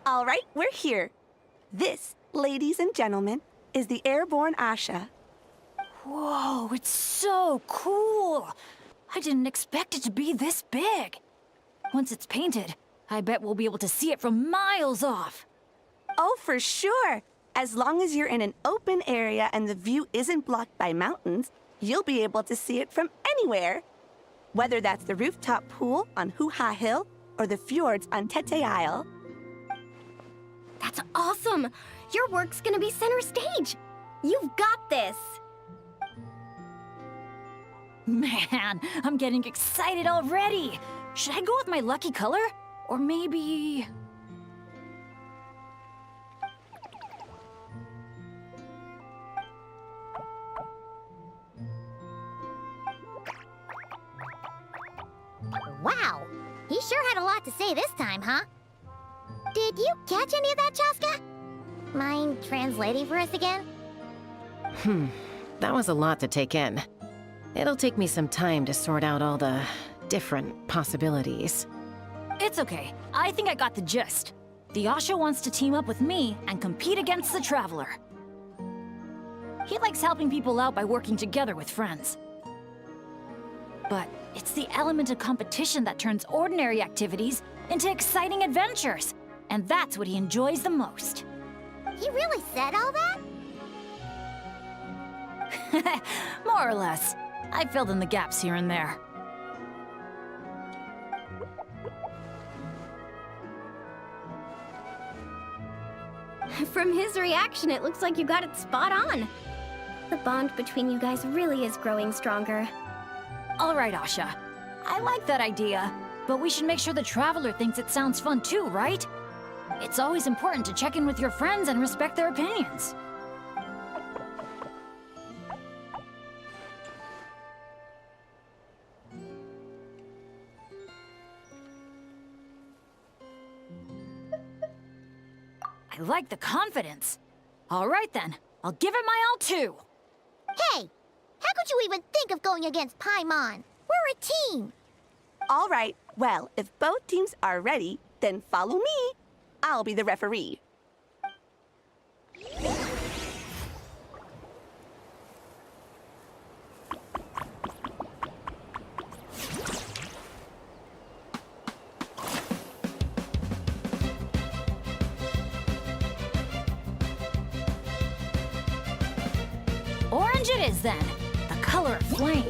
All right, we're here. This, ladies and gentlemen, is the airborne Asha. Whoa, it's so cool! I didn't expect it to be this big. Once it's painted, I bet we'll be able to see it from miles off. Oh, for sure. As long as you're in an open area and the view isn't blocked by mountains, you'll be able to see it from anywhere. Whether that's the rooftop pool on Hoo-Ha Hill or the fjords on Tete Isle. That's awesome! Your work's gonna be center stage! You've got this! Man, I'm getting excited already! Should I go with my lucky color? Or maybe... Wow. He sure had a lot to say this time, huh? Did you catch any of that, Chaska? Mind translating for us again? That was a lot to take in. It'll take me some time to sort out all the different possibilities. It's okay. I think I got the gist. The Asha wants to team up with me and compete against the Traveler. He likes helping people out by working together with friends. But it's the element of competition that turns ordinary activities into exciting adventures. And that's what he enjoys the most. He really said all that? More or less. I filled in the gaps here and there. From his reaction, it looks like you got it spot on. The bond between you guys really is growing stronger. All right, Asha. I like that idea, but we should make sure the Traveler thinks it sounds fun too, right? It's always important to check in with your friends and respect their opinions. I like the confidence. All right then, I'll give it my all too. Hey! How could you even think of going against Paimon? We're a team! All right, well, if both teams are ready, then follow me. I'll be the referee. Orange it is then, the color of flame.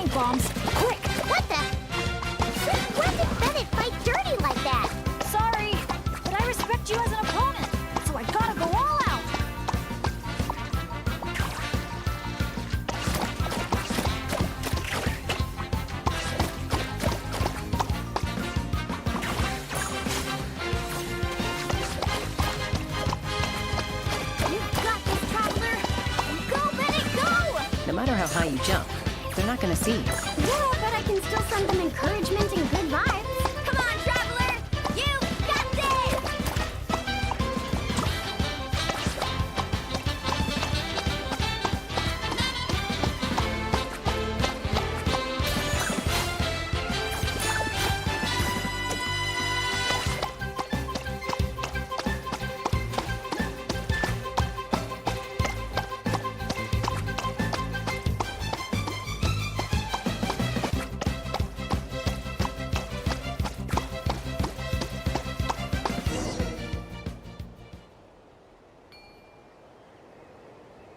stink bombs. Quick! What the? Why did Bennett fight dirty like that? Sorry, but I respect you as an opponent, so I gotta go all out. You've got this, Traveler! Go, Bennett, go! No matter how high you jump, they're not gonna see you. Yeah, but I can still send them encouragement and good vibes. Come on, Traveler! You got this!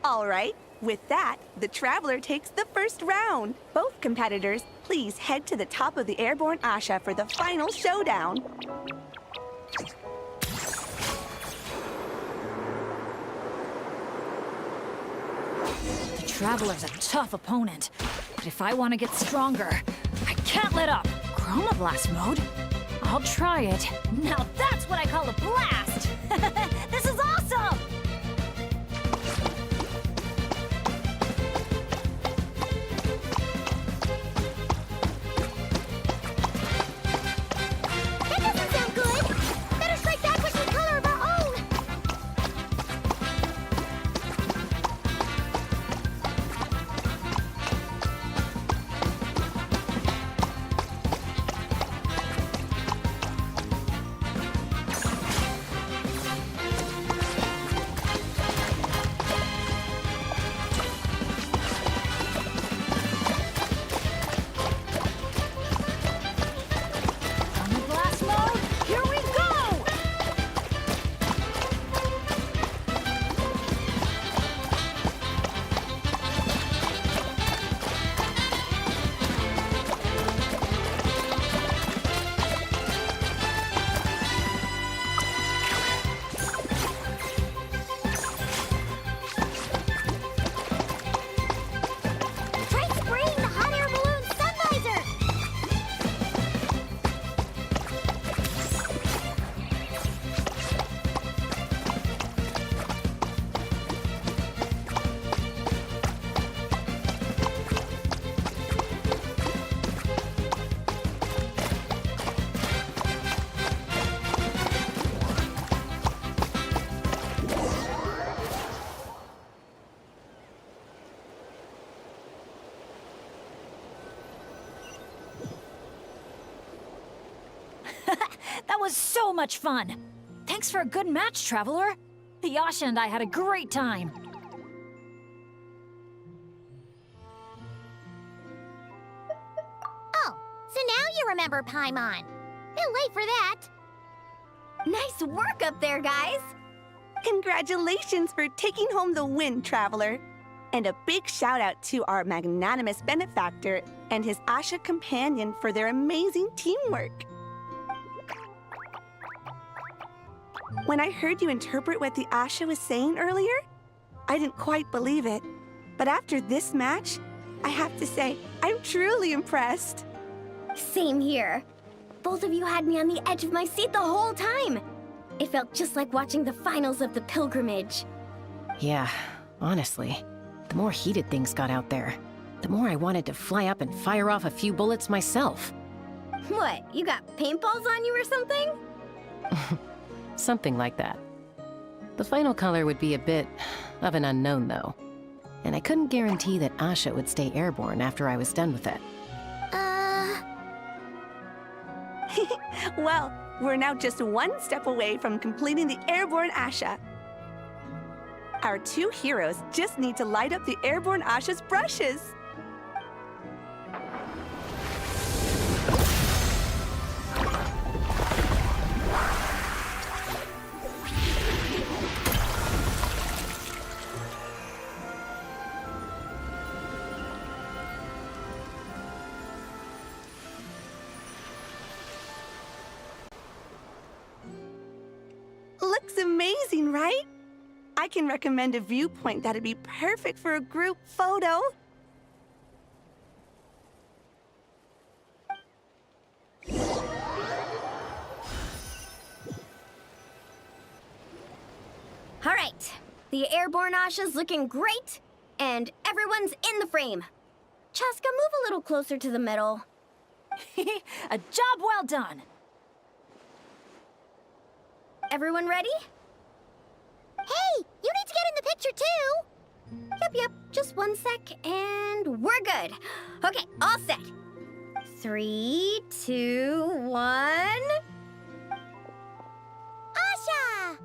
All right, with that, the Traveler takes the first round. Both competitors, please head to the top of the airborne Asha for the final showdown. The Traveler's a tough opponent, but if I want to get stronger, I can't let up. Chroma Blast mode? I'll try it. Now that's what I call a blast! This is awesome! That doesn't sound good! Better strike back with some color of our own! Chroma Blast mode? Here we go! Try spraying the hot air balloon sun visor! That was so much fun! Thanks for a good match, Traveler. The Asha and I had a great time. Oh, so now you remember Paimon. Bit late for that. Nice work up there, guys. Congratulations for taking home the win, Traveler. And a big shout out to our magnanimous benefactor and his Asha companion for their amazing teamwork. When I heard you interpret what the Asha was saying earlier, I didn't quite believe it. But after this match, I have to say, I'm truly impressed. Same here. Both of you had me on the edge of my seat the whole time. It felt just like watching the finals of the pilgrimage. Yeah, honestly, the more heated things got out there, the more I wanted to fly up and fire off a few bullets myself. What, you got paintballs on you or something? Something like that. The final color would be a bit of an unknown, though. And I couldn't guarantee that Asha would stay airborne after I was done with it. Well, we're now just one step away from completing the airborne Asha. Our two heroes just need to light up the airborne Asha's brushes. looks amazing, right? I can recommend a viewpoint that'd be perfect for a group photo. All right, the airborne Asha's looking great, and everyone's in the frame. Chaska, move a little closer to the middle. A job well done. Everyone ready? Hey, you need to get in the picture too. Yep, just 1 sec, and we're good. Okay, all set. 3, 2, 1. Asha!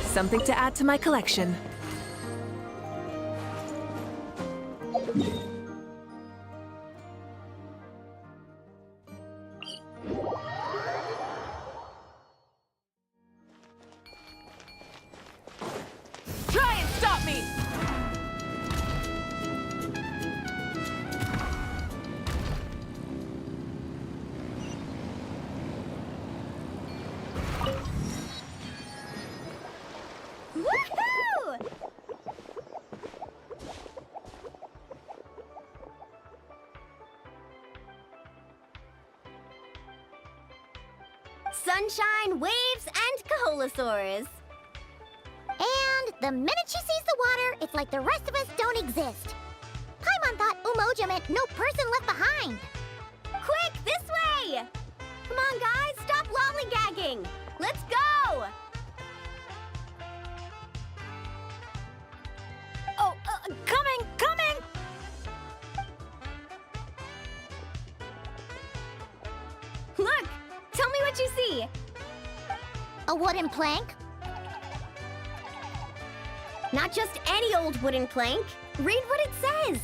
Something to add to my collection. Try and stop me! Woohoo! Sunshine, waves, and kaholosaurs. And the minute she sees the water, it's like the rest of us don't exist. Paimon thought Umoja meant no person left behind. Quick, this way! Come on, guys, stop lollygagging. Let's go! Oh, coming, coming! Look, tell me what you see. A wooden plank? Not just any old wooden plank. Read what it says.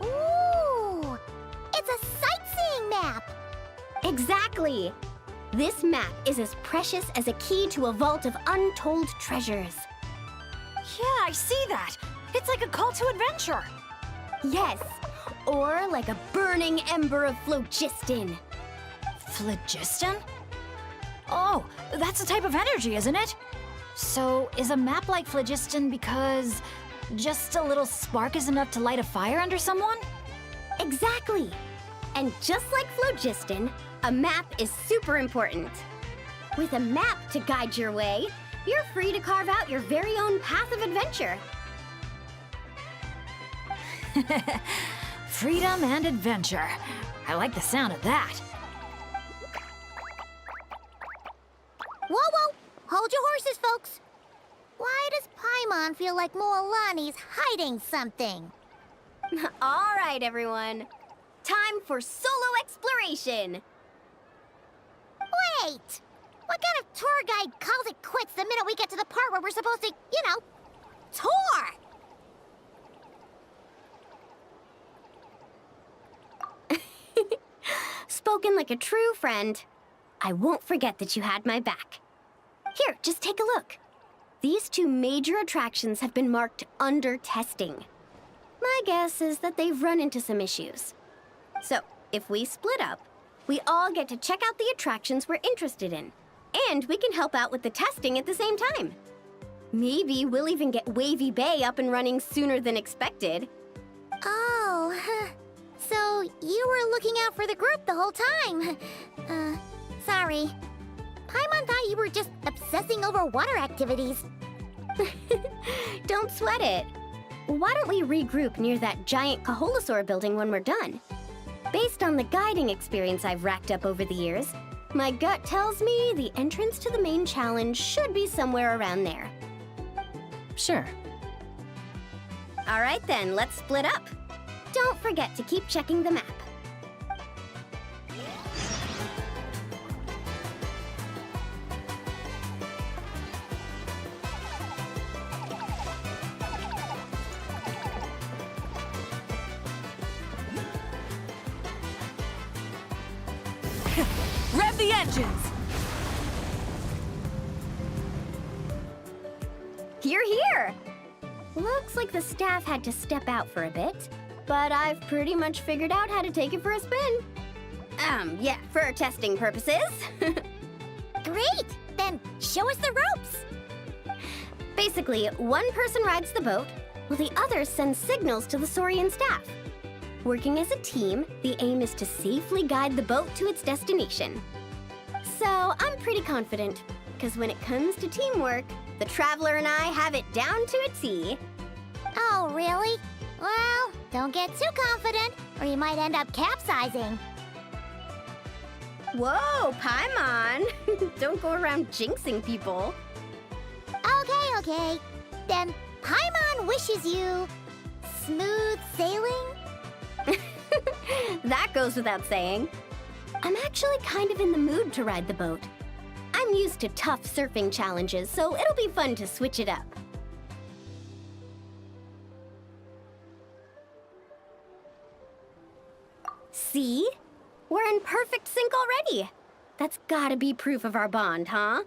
Ooh! It's a sightseeing map! Exactly. This map is as precious as a key to a vault of untold treasures. Yeah, I see that. It's like a call to adventure. Yes, or like a burning ember of phlogiston. Phlogiston? Oh, that's a type of energy, isn't it? So, is a map like phlogiston because just a little spark is enough to light a fire under someone? Exactly. And just like phlogiston, a map is super important. With a map to guide your way, you're free to carve out your very own path of adventure. Freedom and adventure. I like the sound of that. Whoa, whoa! Hold your horses, folks. Why does Paimon feel like Moalani's hiding something? All right, everyone. Time for solo exploration. Wait! What kind of tour guide calls it quits the minute we get to the part where we're supposed to, tour? Spoken like a true friend. I won't forget that you had my back. Here, just take a look. These two major attractions have been marked under testing. My guess is that they've run into some issues. So, if we split up, we all get to check out the attractions we're interested in. And we can help out with the testing at the same time. Maybe we'll even get Wavy Bay up and running sooner than expected. Oh, so you were looking out for the group the whole time. Sorry. Paimon thought you were just obsessing over water activities. Don't sweat it. Why don't we regroup near that giant Kaholosaur building when we're done? Based on the guiding experience I've racked up over the years, my gut tells me the entrance to the main challenge should be somewhere around there. Sure. All right then, let's split up. Don't forget to keep checking the map. engines! You're here! Looks like the staff had to step out for a bit, but I've pretty much figured out how to take it for a spin. Yeah, for testing purposes. Great! Then show us the ropes! Basically, one person rides the boat, while the others send signals to the Saurian staff. Working as a team, the aim is to safely guide the boat to its destination. So I'm pretty confident, because when it comes to teamwork, the Traveler and I have it down to a T. Oh, really? Well, don't get too confident, or you might end up capsizing. Whoa, Paimon! Don't go around jinxing people. Okay. Then Paimon wishes you smooth sailing? That goes without saying. I'm actually kind of in the mood to ride the boat. I'm used to tough surfing challenges, so it'll be fun to switch it up. See? We're in perfect sync already. That's gotta be proof of our bond, huh?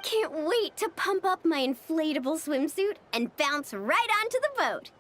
Can't wait to pump up my inflatable swimsuit and bounce right onto the boat.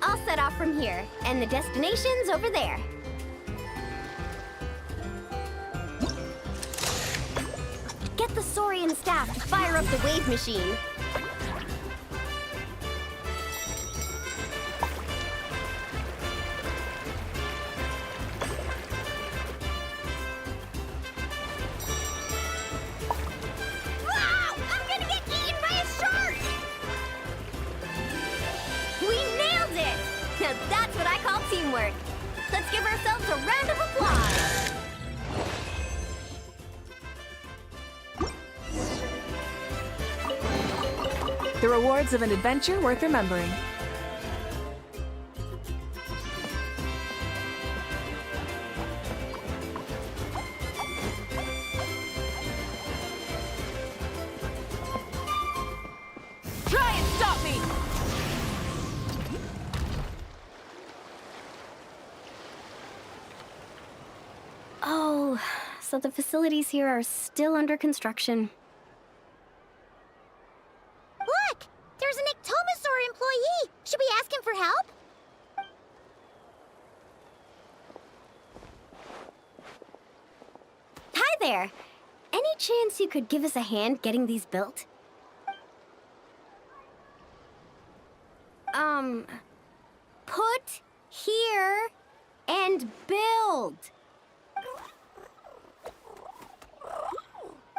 I'll set off from here, and the destination's over there. Get the Saurian staff to fire up the wave machine. Wow! I'm gonna get eaten by a shark! We nailed it! Now that's what I call teamwork. Let's give ourselves a round of applause. The rewards of an adventure worth remembering. Try and stop me! Oh, so the facilities here are still under construction. Look! There's an Ectomosaur employee! Should we ask him for help? Hi there! Any chance you could give us a hand getting these built? Put here and build.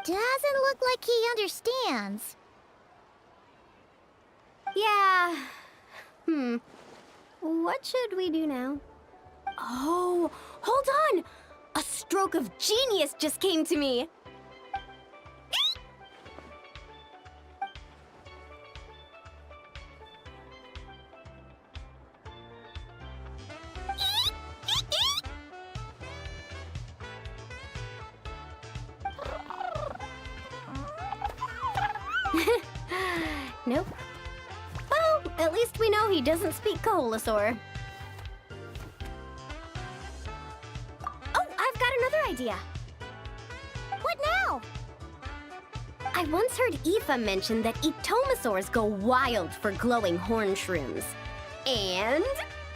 Doesn't look like he understands. Yeah. What should we do now? Oh, hold on! A stroke of genius just came to me. Nope. Well, at least we know he doesn't speak Koholosaur. Oh, I've got another idea. What now? I once heard Aoife mention that ectomosaurs go wild for glowing horn shrooms. And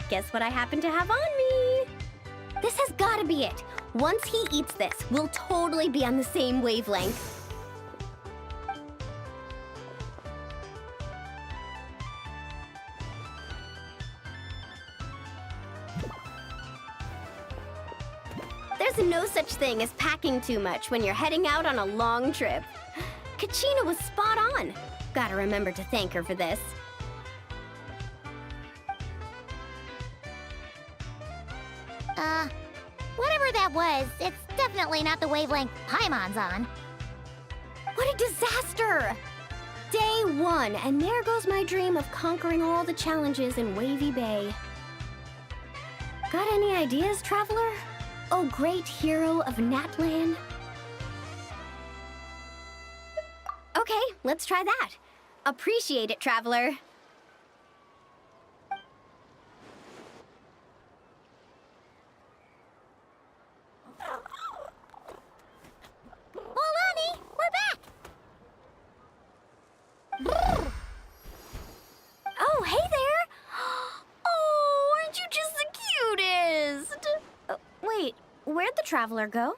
guess what I happen to have on me? This has gotta be it. Once he eats this, we'll totally be on the same wavelength. There's no such thing as packing too much when you're heading out on a long trip. Kachina was spot on. Gotta remember to thank her for this. Whatever that was, it's definitely not the wavelength Paimon's on. What a disaster! Day 1, and there goes my dream of conquering all the challenges in Wavy Bay. Got any ideas, traveler? Oh, great hero of Natland? Okay, let's try that. Appreciate it, traveler. Olani, we're back! Oh, hey there! Oh, aren't you just the cutest? Wait, where'd the traveler go?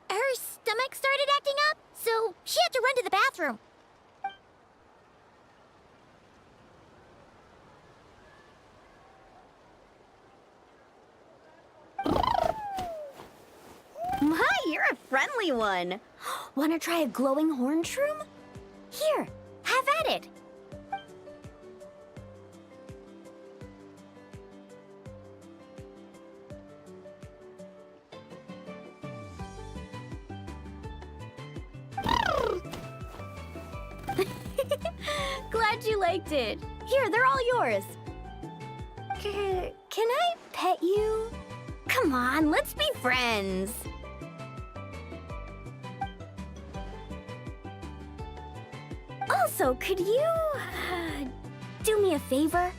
Her stomach started acting up, so she had to run to the bathroom. My, you're a friendly one. Wanna try a glowing horn shroom? Here, have at it. Glad you liked it. Here, they're all yours. Can I pet you? Come on, let's be friends. Also, could you do me a favor?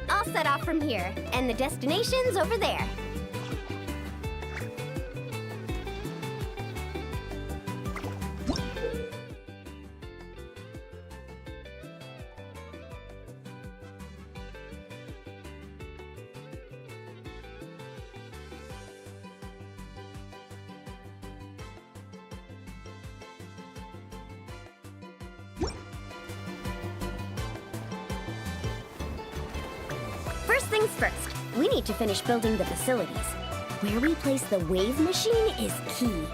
I'll set off from here, and the destination's over there. First things first, we need to finish building the facilities. Where we place the wave machine is key.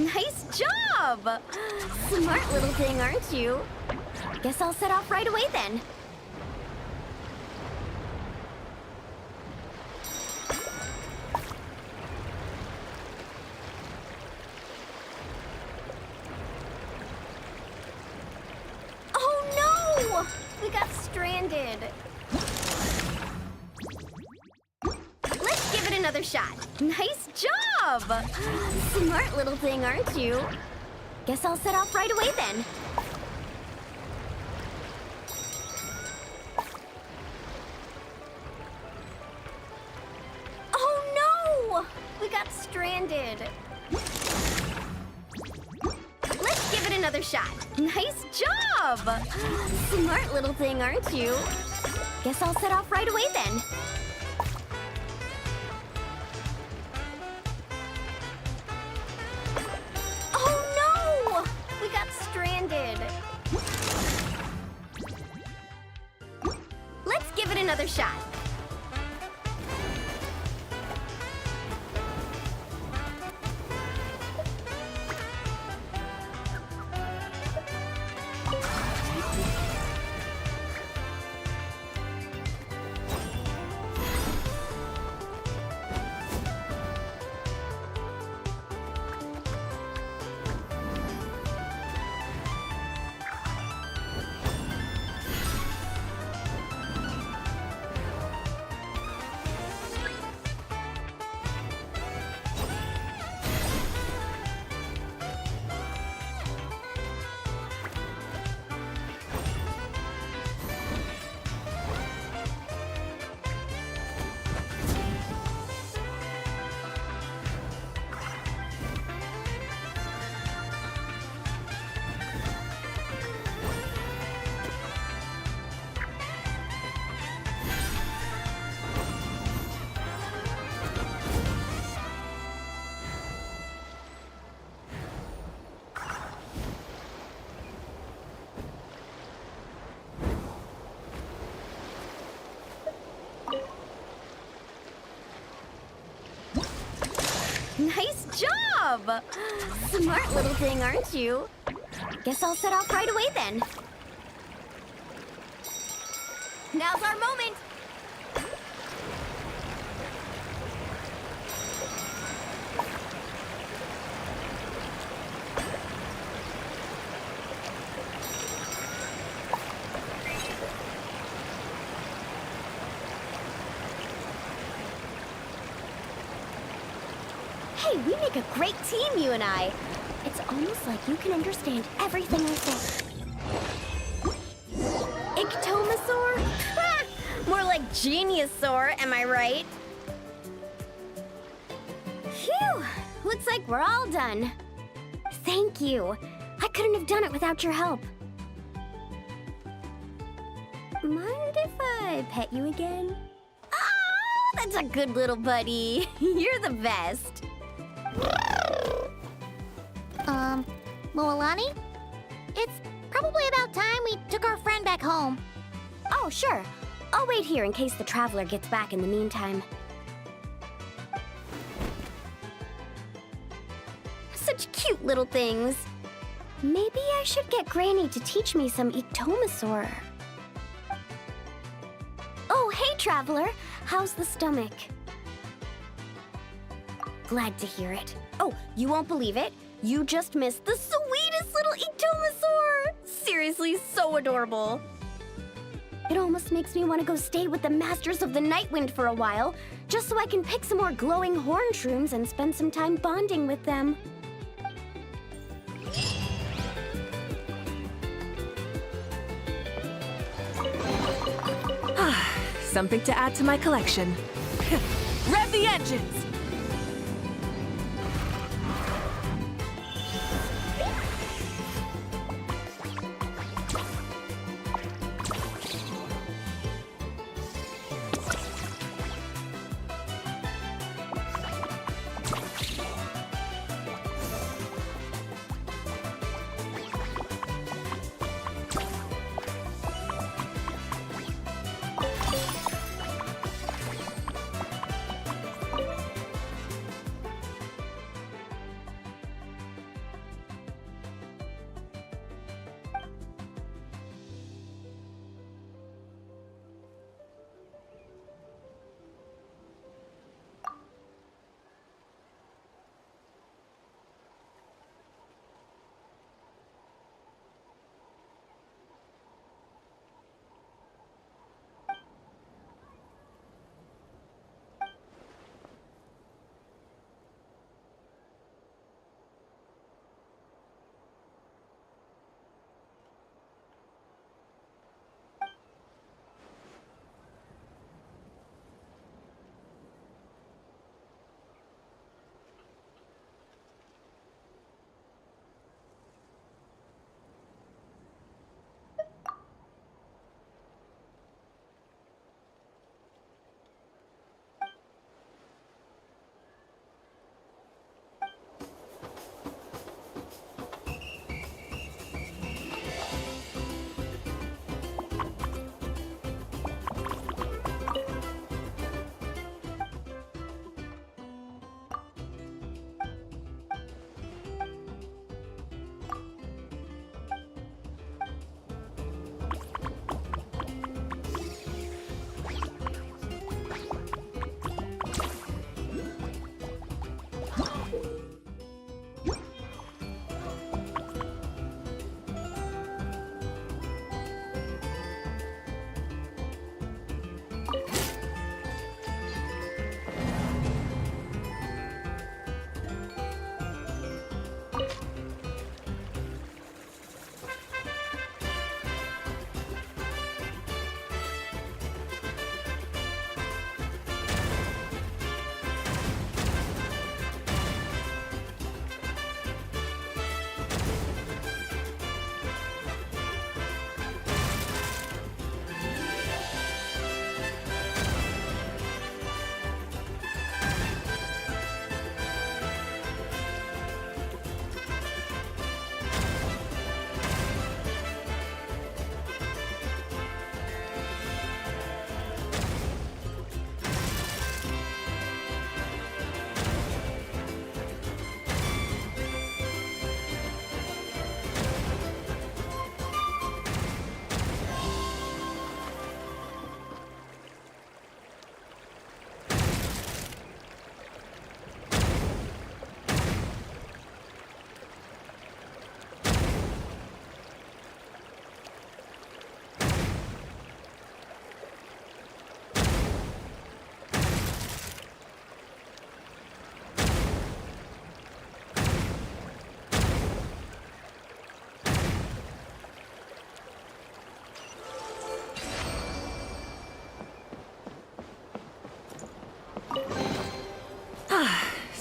Nice job! Smart little thing, aren't you? Guess I'll set off right away then. Oh no! We got stranded. Let's give it another shot. Nice job! Smart little thing, aren't you? Guess I'll set off right away then. Oh no! We got stranded. Let's give it another shot. Nice job! Smart little thing, aren't you? Guess I'll set off right away then. Let's give it another shot. Nice job! Smart little thing, aren't you? Guess I'll set off right away then. Now's our moment! Hey, we make a great team, you and I. It's almost like you can understand everything I say. Ictomosaur? Ha! More like Geniusaur, am I right? Phew! Looks like we're all done. Thank you. I couldn't have done it without your help. Mind if I pet you again? Oh, that's a good little buddy. You're the best. Moalani? It's probably about time we took our friend back home. Oh, sure. I'll wait here in case the traveler gets back in the meantime. Such cute little things. Maybe I should get Granny to teach me some Ictomosaur. Oh, hey, traveler. How's the stomach? Glad to hear it. Oh, you won't believe it. You just missed the sweetest little Ictomosaur! Seriously, so adorable. It almost makes me want to go stay with the Masters of the Nightwind for a while, just so I can pick some more glowing horn shrooms and spend some time bonding with them. Something to add to my collection. Rev the engines!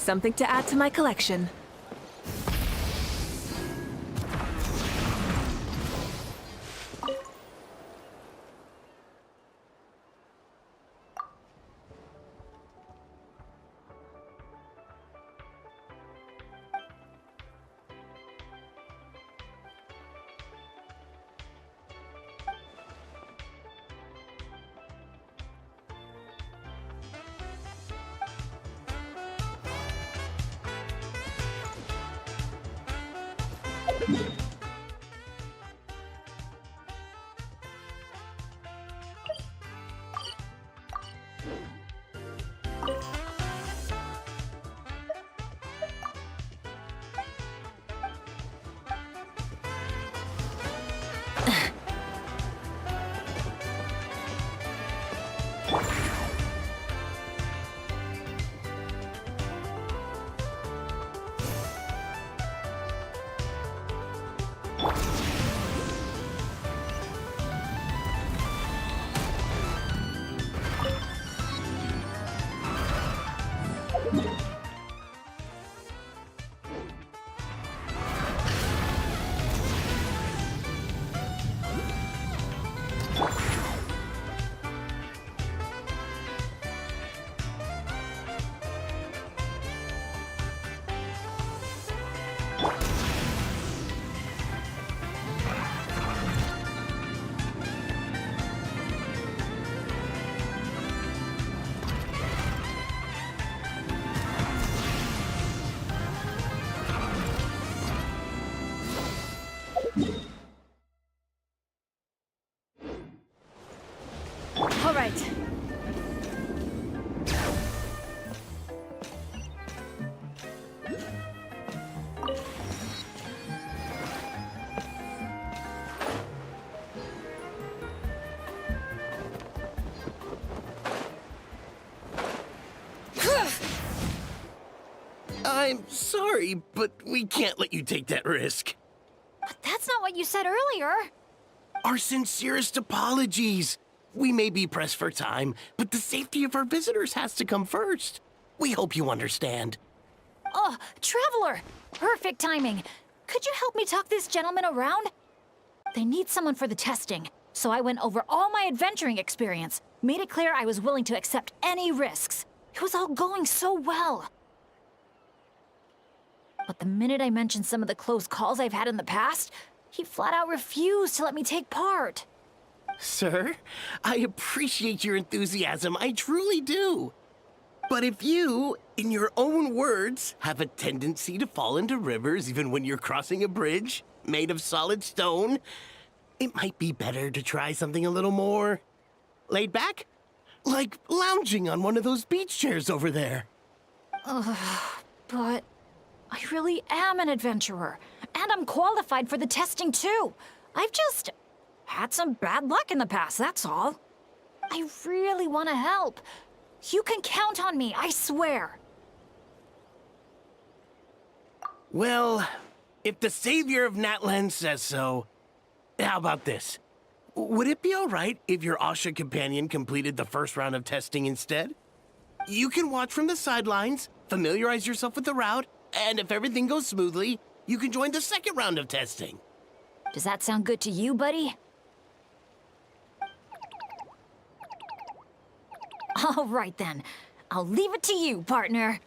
Something to add to my collection. All right. I'm sorry, but we can't let you take that risk. But that's not what you said earlier. Our sincerest apologies. We may be pressed for time, but the safety of our visitors has to come first. We hope you understand. Oh, Traveler! Perfect timing. Could you help me talk this gentleman around? They need someone for the testing, so I went over all my adventuring experience, made it clear I was willing to accept any risks. It was all going so well. But the minute I mentioned some of the close calls I've had in the past, he flat out refused to let me take part. Sir, I appreciate your enthusiasm, I truly do. But if you, in your own words, have a tendency to fall into rivers even when you're crossing a bridge made of solid stone, it might be better to try something a little more laid back? Like lounging on one of those beach chairs over there. But I really am an adventurer, and I'm qualified for the testing too. I've just had some bad luck in the past, that's all. I really want to help. You can count on me, I swear. Well, if the savior of Natlan says so, how about this? Would it be all right if your Asha companion completed the first round of testing instead? You can watch from the sidelines, familiarize yourself with the route, and if everything goes smoothly, you can join the second round of testing. Does that sound good to you, buddy? All right then. I'll leave it to you, partner.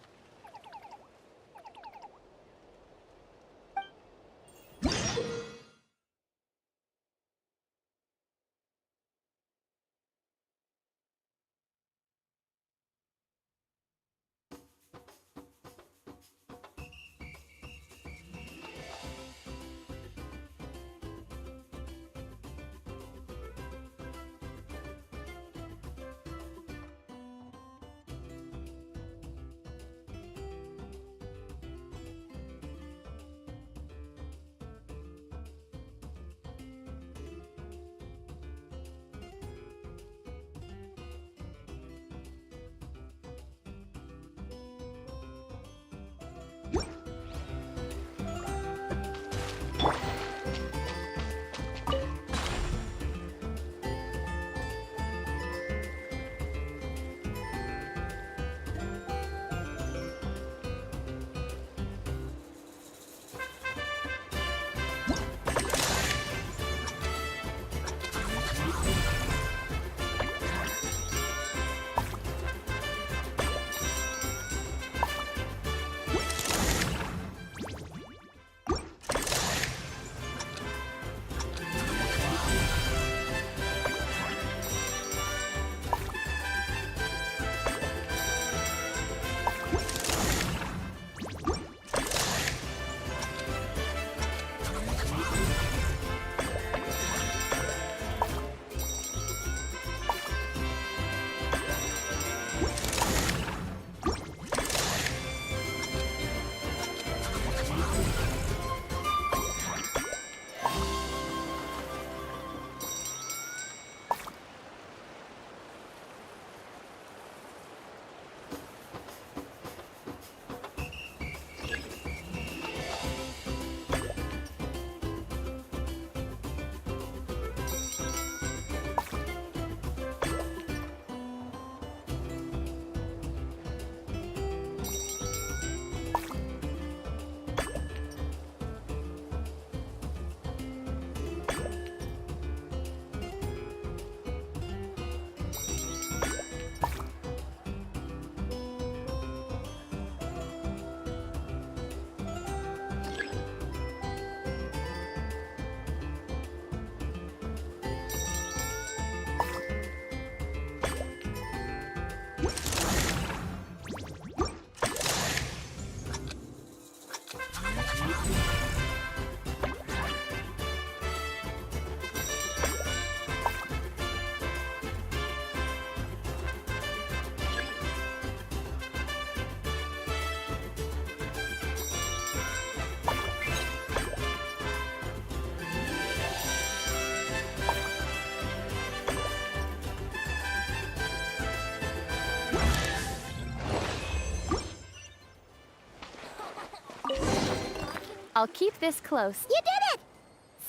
I'll keep this close. You did it!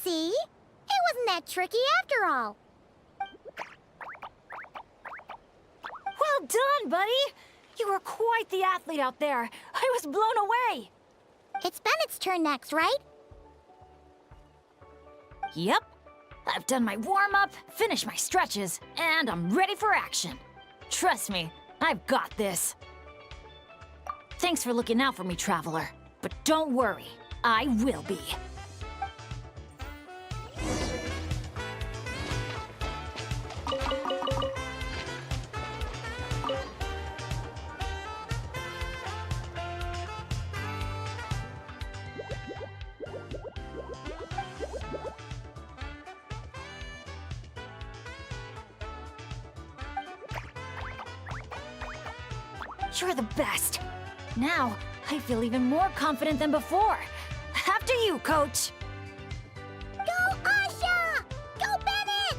See? It wasn't that tricky after all. Well done, buddy! You were quite the athlete out there. I was blown away. It's Bennett's turn next, right? Yep. I've done my warm-up, finished my stretches, and I'm ready for action. Trust me, I've got this. Thanks for looking out for me, Traveler. But don't worry, I will be. You're the best. Now, I feel even more confident than before. After you, Coach. Go, Asha! Go, Bennett!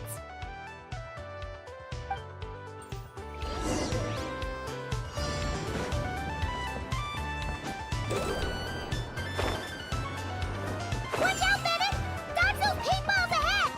Watch out, Bennett! Dodge those paintballs ahead!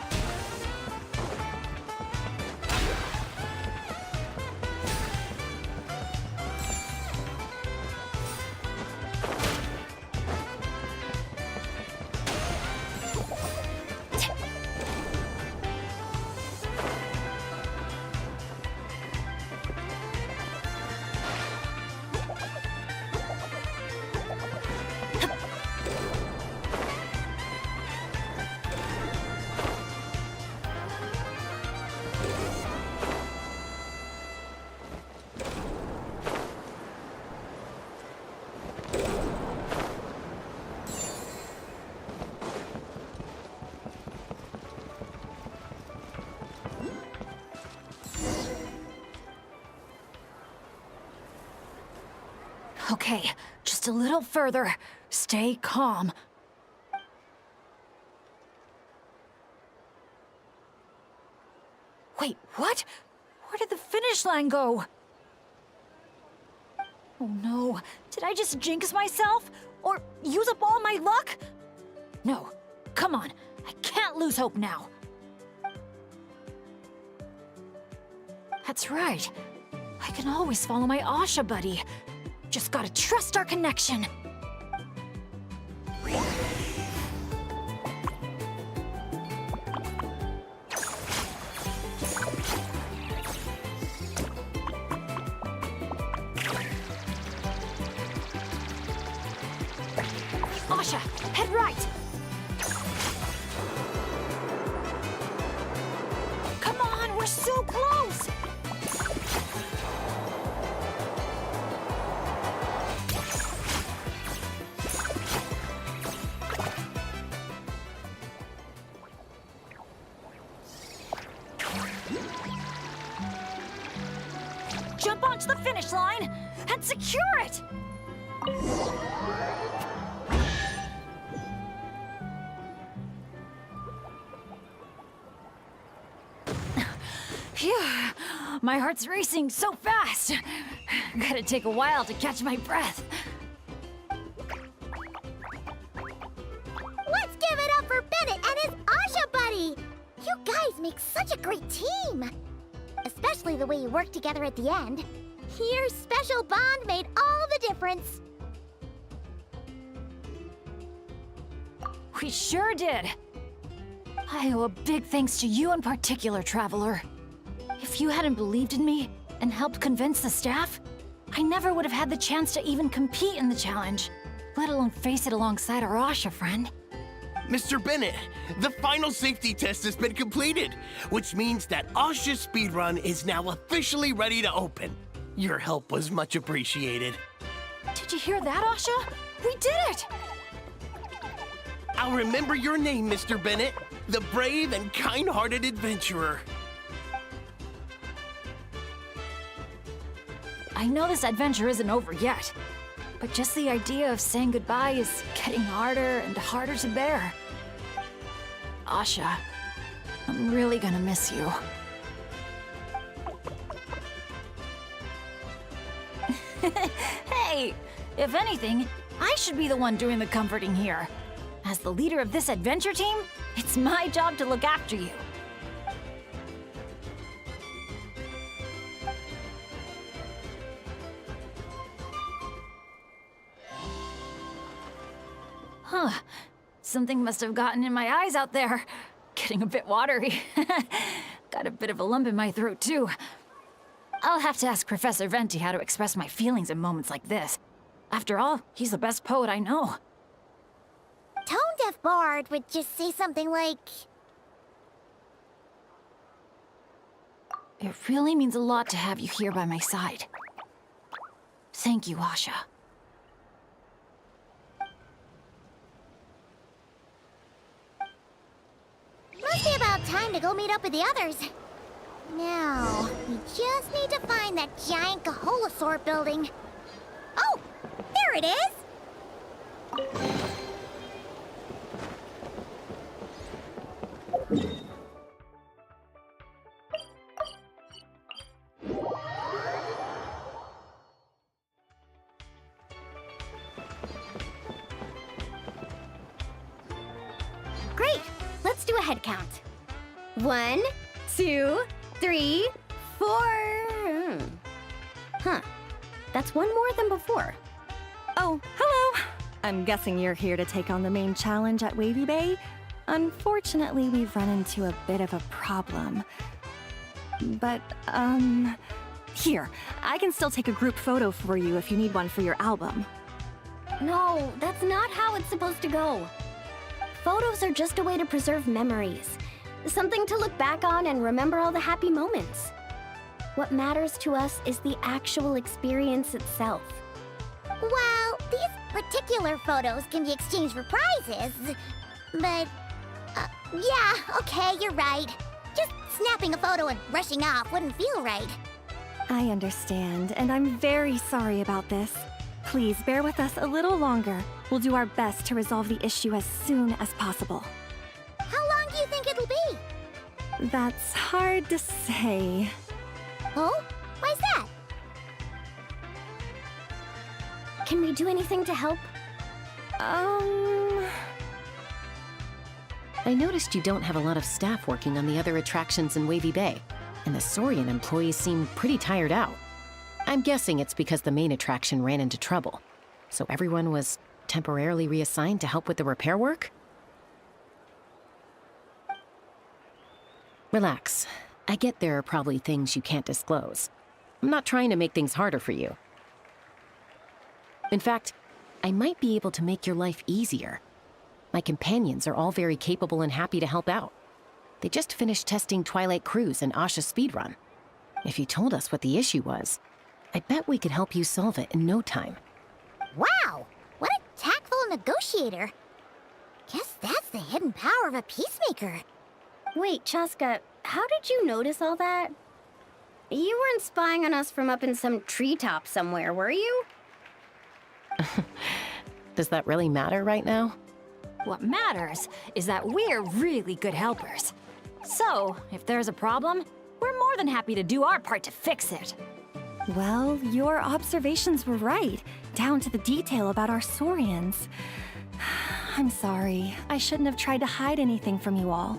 Okay, just a little further. Stay calm. Wait, what? Where did the finish line go? Oh no, did I just jinx myself? Or use up all my luck? No, come on, I can't lose hope now. That's right. I can always follow my Asha buddy. Just gotta trust our connection. Asha, head right. Come on, we're so close. Jump onto the finish line and secure it! Phew, my heart's racing so fast. Gotta take a while to catch my breath. Let's give it up for Bennett and his Asha buddy! You guys make such a great team! Especially the way you work together at the end. Your special bond made all the difference. We sure did. I owe a big thanks to you in particular, Traveler. If you hadn't believed in me and helped convince the staff, I never would have had the chance to even compete in the challenge, let alone face it alongside our Asha friend. Mr. Bennett, the final safety test has been completed, which means that Asha's speedrun is now officially ready to open. Your help was much appreciated. Did you hear that, Asha? We did it! I'll remember your name, Mr. Bennett, the brave and kind-hearted adventurer. I know this adventure isn't over yet, but just the idea of saying goodbye is getting harder and harder to bear. Asha, I'm really gonna miss you. Hey, if anything, I should be the one doing the comforting here. As the leader of this adventure team, it's my job to look after you. Huh. Something must have gotten in my eyes out there. Getting a bit watery. Got a bit of a lump in my throat, too. I'll have to ask Professor Venti how to express my feelings in moments like this. After all, he's the best poet I know. Tone-deaf Bard would just say something like... It really means a lot to have you here by my side. Thank you, Asha. Must be about time to go meet up with the others. Now, we just need to find that giant Kaholosaur building. Oh, there it is! Great! Let's do a head count. 1, 2, 3, 4. Huh. That's one more than before. Oh, hello! I'm guessing you're here to take on the main challenge at Wavy Bay? Unfortunately, we've run into a bit of a problem. But, here, I can still take a group photo for you if you need one for your album. No, that's not how it's supposed to go. Photos are just a way to preserve memories. Something to look back on and remember all the happy moments. What matters to us is the actual experience itself. Well, these particular photos can be exchanged for prizes. But, yeah, okay, you're right. Just snapping a photo and rushing off wouldn't feel right. I understand, and I'm very sorry about this. Please bear with us a little longer. We'll do our best to resolve the issue as soon as possible. How long do you think it'll be? That's hard to say. Oh? Why's that? Can we do anything to help? I noticed you don't have a lot of staff working on the other attractions in Wavy Bay, and the Saurian employees seem pretty tired out. I'm guessing it's because the main attraction ran into trouble, so everyone was temporarily reassigned to help with the repair work? Relax. I get there are probably things you can't disclose. I'm not trying to make things harder for you. In fact, I might be able to make your life easier. My companions are all very capable and happy to help out. They just finished testing Twilight Cruise and Asha Speedrun. If you told us what the issue was, I bet we could help you solve it in no time. Wow! What a tactful negotiator. Guess that's the hidden power of a peacemaker. Wait, Chaska, how did you notice all that? You weren't spying on us from up in some treetop somewhere, were you? Does that really matter right now? What matters is that we're really good helpers. So, if there's a problem, we're more than happy to do our part to fix it. Well, your observations were right, down to the detail about our Saurians. I'm sorry, I shouldn't have tried to hide anything from you all.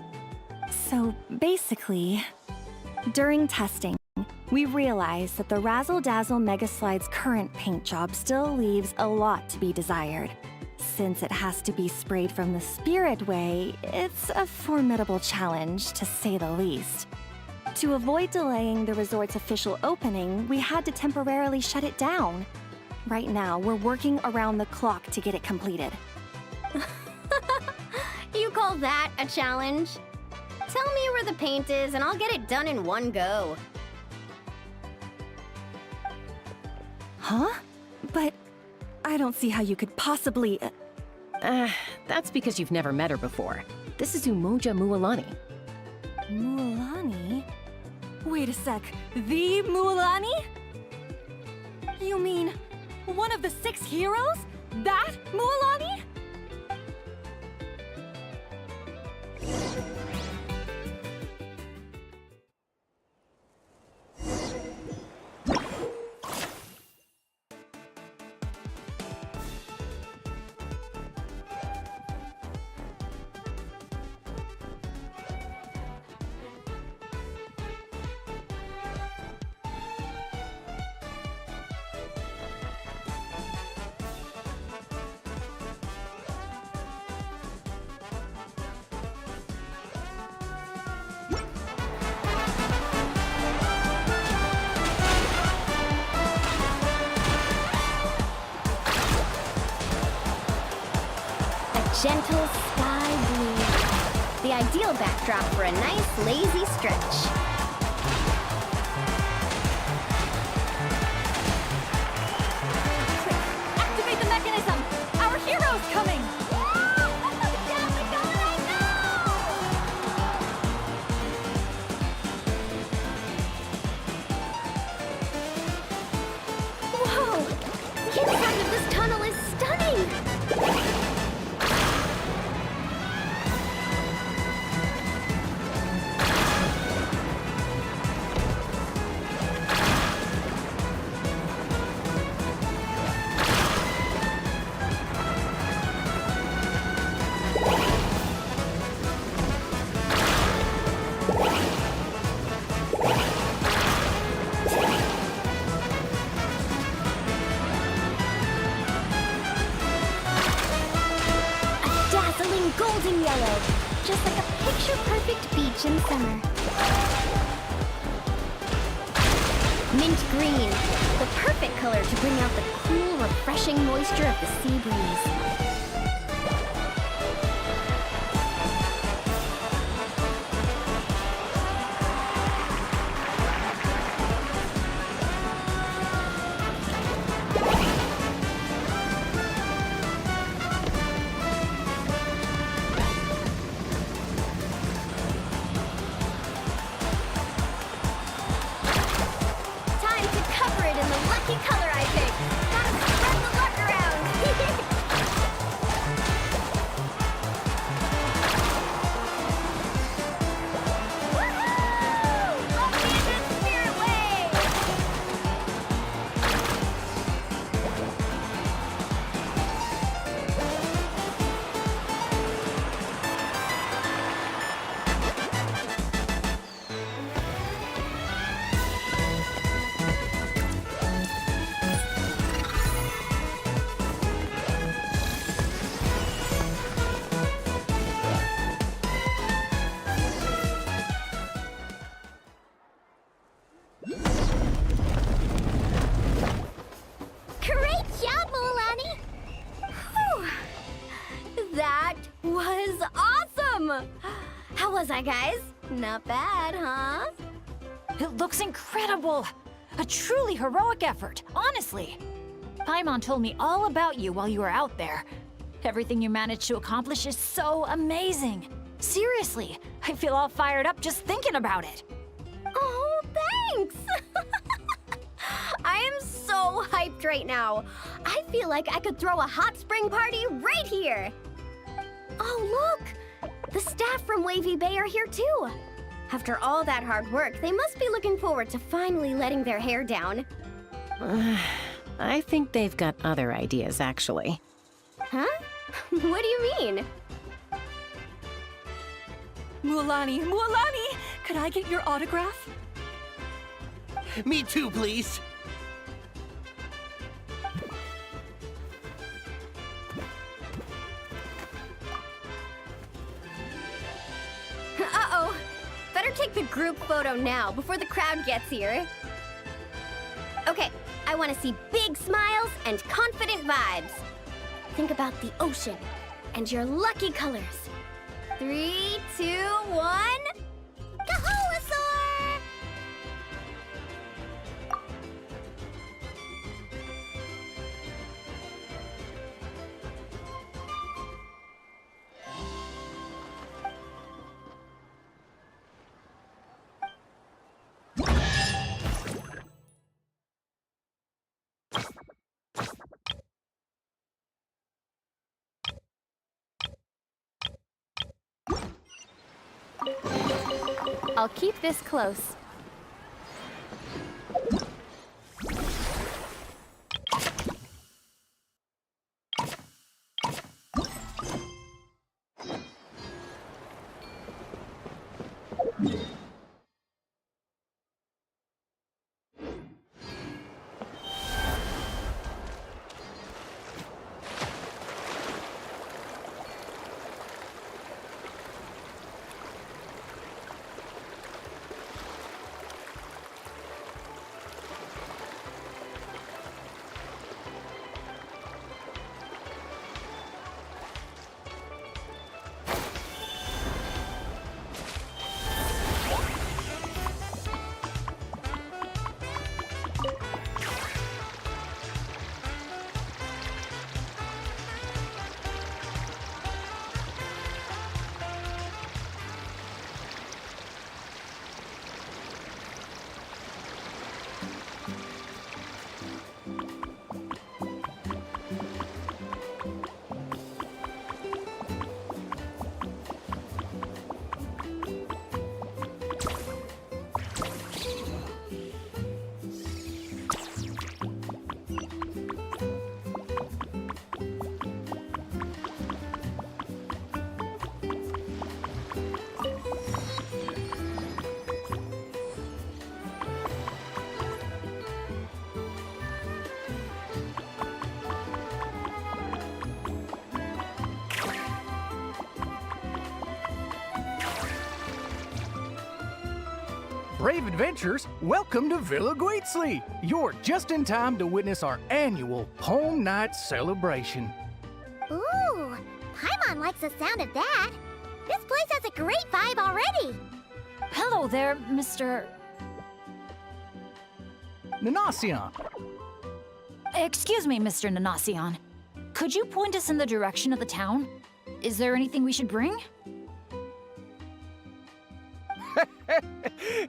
So, basically, during testing, we realized that the Razzle Dazzle Mega Slide's current paint job still leaves a lot to be desired. Since it has to be sprayed from the Spirit Way, it's a formidable challenge, to say the least. To avoid delaying the resort's official opening, we had to temporarily shut it down. Right now, we're working around the clock to get it completed. You call that a challenge? Tell me where the paint is and I'll get it done in one go. Huh? But I don't see how you could possibly... That's because you've never met her before. This is Umoja Mualani. Mualani? Wait a sec. The Mualani? You mean one of the 6 heroes? That Mualani? gentle sky blue. The ideal backdrop for a nice, lazy stretch. Activate the mechanism! Our hero's coming! Whoa! The inside of this tunnel is stunning! Golden yellow, just like a picture-perfect beach in summer. Mint green, the perfect color to bring out the cool, refreshing moisture of the sea breeze. Color I picked. Gotta spread the luck around. Woohoo! Love me in that spirit way. Great job, Milani! That was awesome! How was I, guys? Not bad, huh? It looks incredible! A truly heroic effort, honestly. Paimon told me all about you while you were out there. Everything you managed to accomplish is so amazing. Seriously, I feel all fired up just thinking about it. Oh, thanks! I am so hyped right now. I feel like I could throw a hot spring party right here. Oh, look! The staff from Wavy Bay are here too. After all that hard work, they must be looking forward to finally letting their hair down. I think they've got other ideas, actually. Huh? What do you mean? Mualani, could I get your autograph? Me too, please. Uh-oh. Better take the group photo now before the crowd gets here. Okay, I want to see big smiles and confident vibes. Think about the ocean and your lucky colors. 3, 2, 1... Kaholasaur! I'll keep this close. Brave adventurers, welcome to Villa Guitzley. You're just in time to witness our annual home night celebration. Ooh, Paimon likes the sound of that. This place has a great vibe already. Hello there, Mr. Nanasion, Excuse me, Mr. Nanasion. Could you point us in the direction of the town? Is there anything we should bring?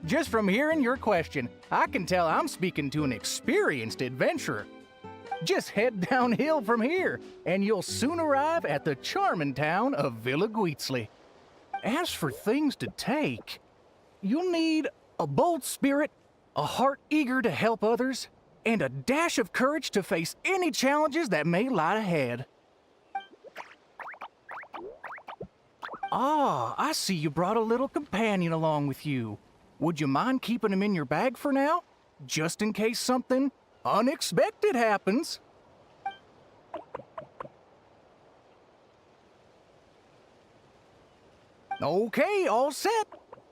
just from hearing your question, I can tell I'm speaking to an experienced adventurer. Just head downhill from here, and you'll soon arrive at the charming town of Villa Guitzley. As for things to take, you'll need a bold spirit, a heart eager to help others, and a dash of courage to face any challenges that may lie ahead. Ah, I see you brought a little companion along with you. Would you mind keeping him in your bag for now? Just in case something unexpected happens. Okay, all set.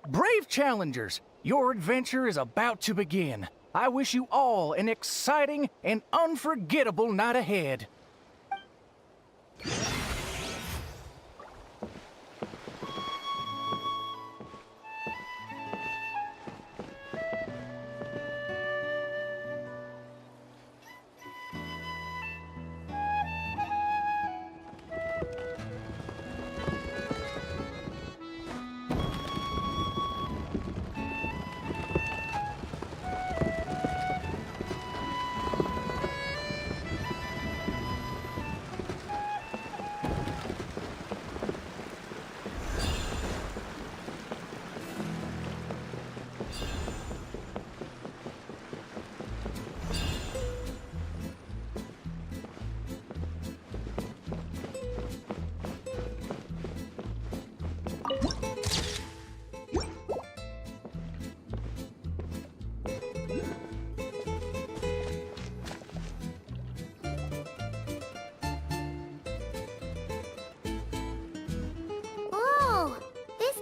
Brave challengers, your adventure is about to begin. I wish you all an exciting and unforgettable night ahead.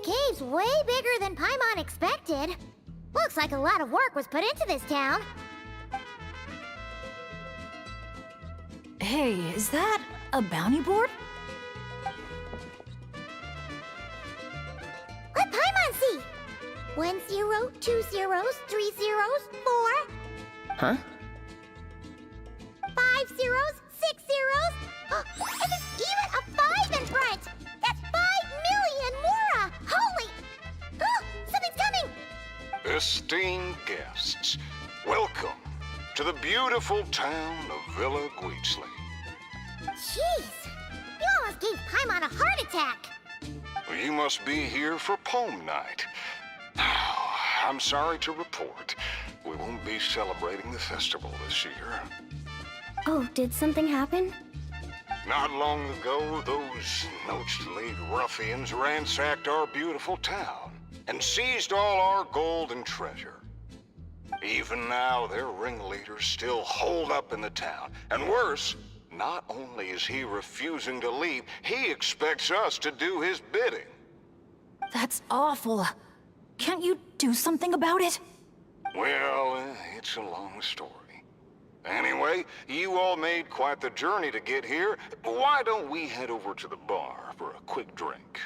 Cave's way bigger than Paimon expected. Looks like a lot of work was put into this town. Hey, is that a bounty board? Let Paimon see. 1 0, 2 zeros, 3 zeros, 4. Huh? 5 zeros, 6 zeros. And there's even a 5 in front. That's 5 million Mora. Holy! Oh, something's coming. Esteemed guests, welcome to the beautiful town of Villa Guitzley. Jeez, you almost gave Paimon a heart attack. You must be here for Poem Night. I'm sorry to report, we won't be celebrating the festival this year. Oh, did something happen? Not long ago, those Noach League ruffians ransacked our beautiful town and seized all our gold and treasure. Even now, their ringleader's still holed up in the town. And worse, not only is he refusing to leave, he expects us to do his bidding. That's awful. Can't you do something about it? Well, it's a long story. Anyway, you all made quite the journey to get here. Why don't we head over to the bar for a quick drink?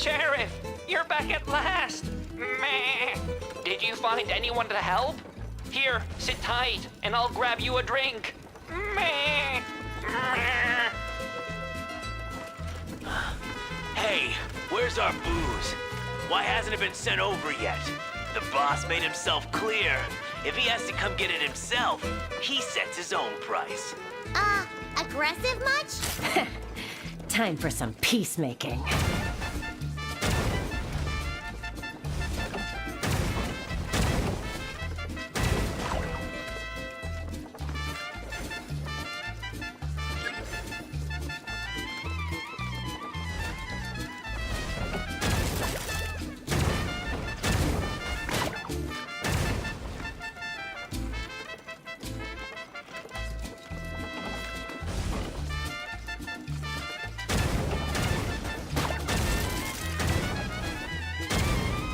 Sheriff, you're back at last! Meh. Did you find anyone to help? Here, sit tight, and I'll grab you a drink. Meh. Meh. Hey, where's our booze? Why hasn't it been sent over yet? The boss made himself clear. If he has to come get it himself, he sets his own price. Aggressive much? Time for some peacemaking.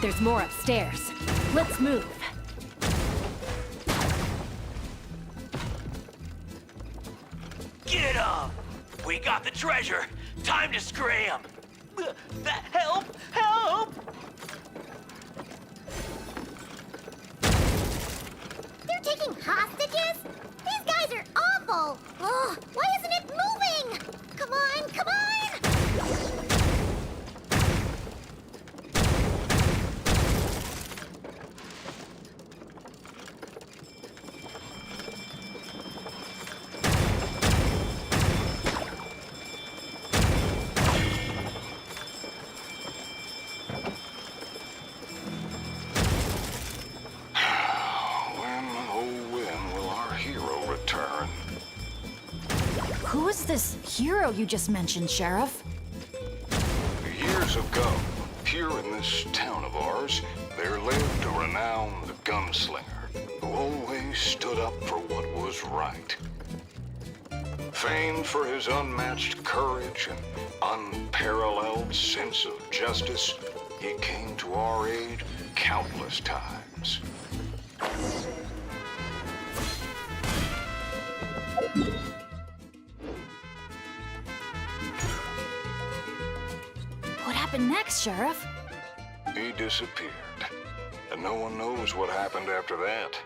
There's more upstairs. Let's move. Get up! We got the treasure. Time to scram. Help! Help! They're taking hostages? These guys are awful! Ugh, why isn't it moving? Come on, come on! Who is this hero you just mentioned, Sheriff? Years ago, here in this town of ours, there lived a renowned gunslinger who always stood up for what was right. Famed for his unmatched courage and unparalleled sense of justice, he came to our aid countless times. What happened next, Sheriff? He disappeared, and no one knows what happened after that.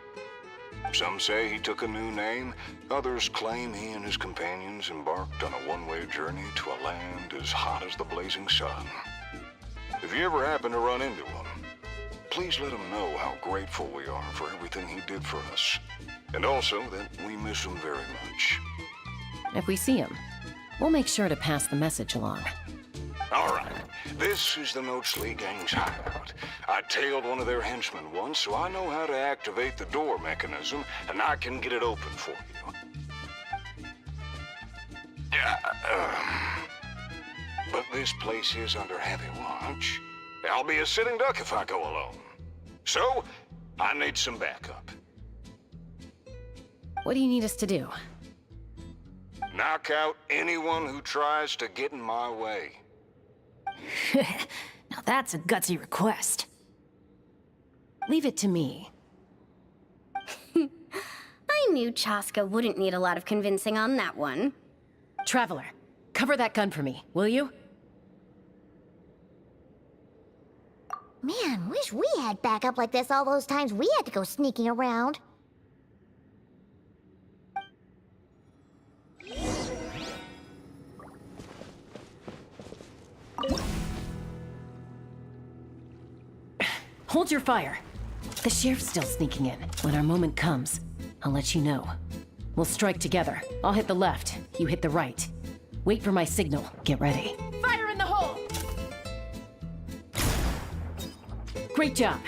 Some say he took a new name, others claim he and his companions embarked on a one-way journey to a land as hot as the blazing sun. If you ever happen to run into him, please let him know how grateful we are for everything he did for us, and also that we miss him very much. If we see him, we'll make sure to pass the message along. All right, this is the Noachly Gang's hideout. I tailed one of their henchmen once, so I know how to activate the door mechanism, and I can get it open for you. But this place is under heavy watch. I'll be a sitting duck if I go alone. So, I need some backup. What do you need us to do? Knock out anyone who tries to get in my way. Now that's a gutsy request. Leave it to me. I knew Chaska wouldn't need a lot of convincing on that one. Traveler, cover that gun for me, will you? Man, wish we had backup like this all those times we had to go sneaking around. Hold your fire. The sheriff's still sneaking in. When our moment comes, I'll let you know. We'll strike together. I'll hit the left, you hit the right. Wait for my signal. Get ready. Fire in the hole! Great job.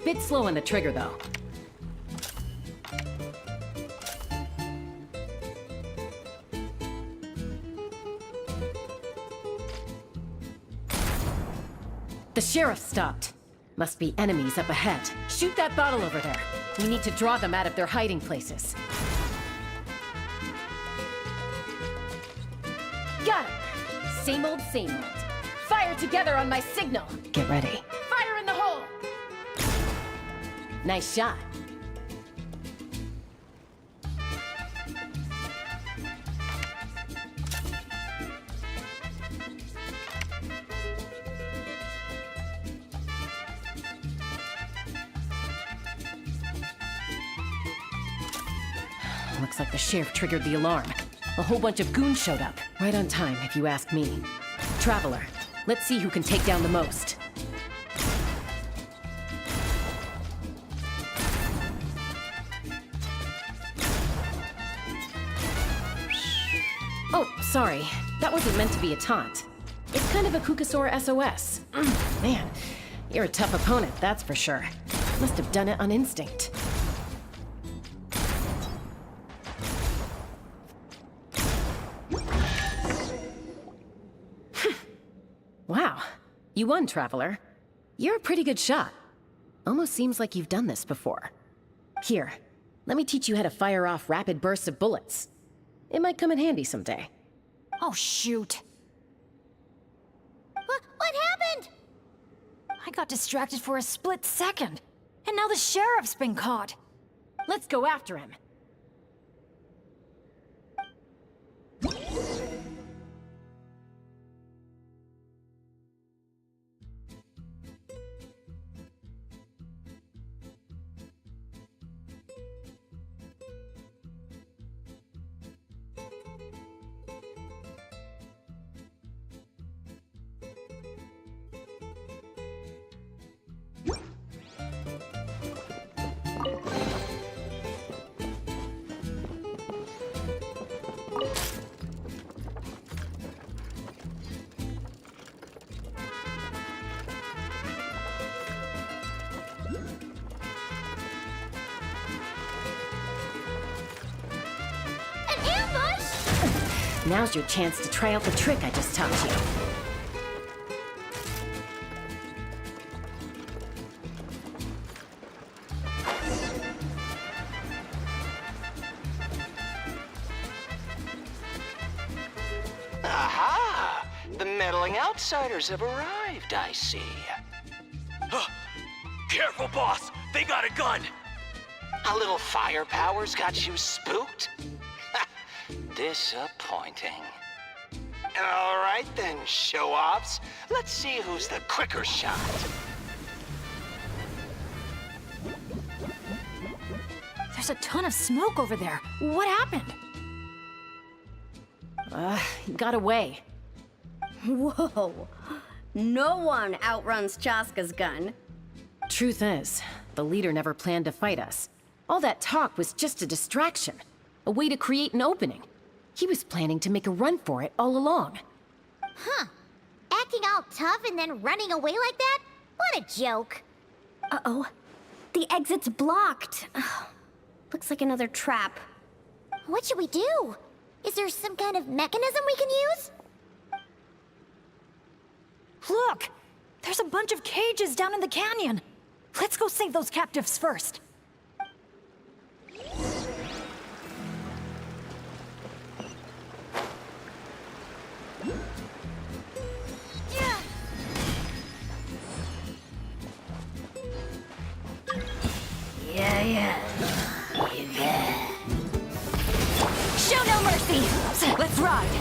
Bit slow on the trigger, though. The sheriff stopped. Must be enemies up ahead. Shoot that bottle over there. We need to draw them out of their hiding places. Got him! Same old, same old. Fire together on my signal. Get ready. Fire in the hole! Nice shot. Looks like the sheriff triggered the alarm. A whole bunch of goons showed up. Right on time, if you ask me. Traveler, let's see who can take down the most. Oh, sorry. That wasn't meant to be a taunt. It's kind of a Kukasaur SOS. Man, you're a tough opponent, that's for sure. Must have done it on instinct. Wow, you won, Traveler. You're a pretty good shot. Almost seems like you've done this before. Here, let me teach you how to fire off rapid bursts of bullets. It might come in handy someday. Oh, shoot. What happened? I got distracted for a split second. And now the sheriff's been caught. Let's go after him. Now's your chance to try out the trick I just taught you. Aha! The meddling outsiders have arrived, I see. Careful, boss! They got a gun! A little firepower's got you spooked? Disappointing. All right then, show-offs. Let's see who's the quicker shot. There's a ton of smoke over there. What happened? He got away. Whoa. No one outruns Chaska's gun. Truth is, the leader never planned to fight us. All that talk was just a distraction. A way to create an opening. He was planning to make a run for it all along. Huh. Acting all tough and then running away like that? What a joke. Uh-oh. The exit's blocked. Looks like another trap. What should we do? Is there some kind of mechanism we can use? Look! There's a bunch of cages down in the canyon. Let's go save those captives first. Yeah. You bet. Show no mercy! Let's ride!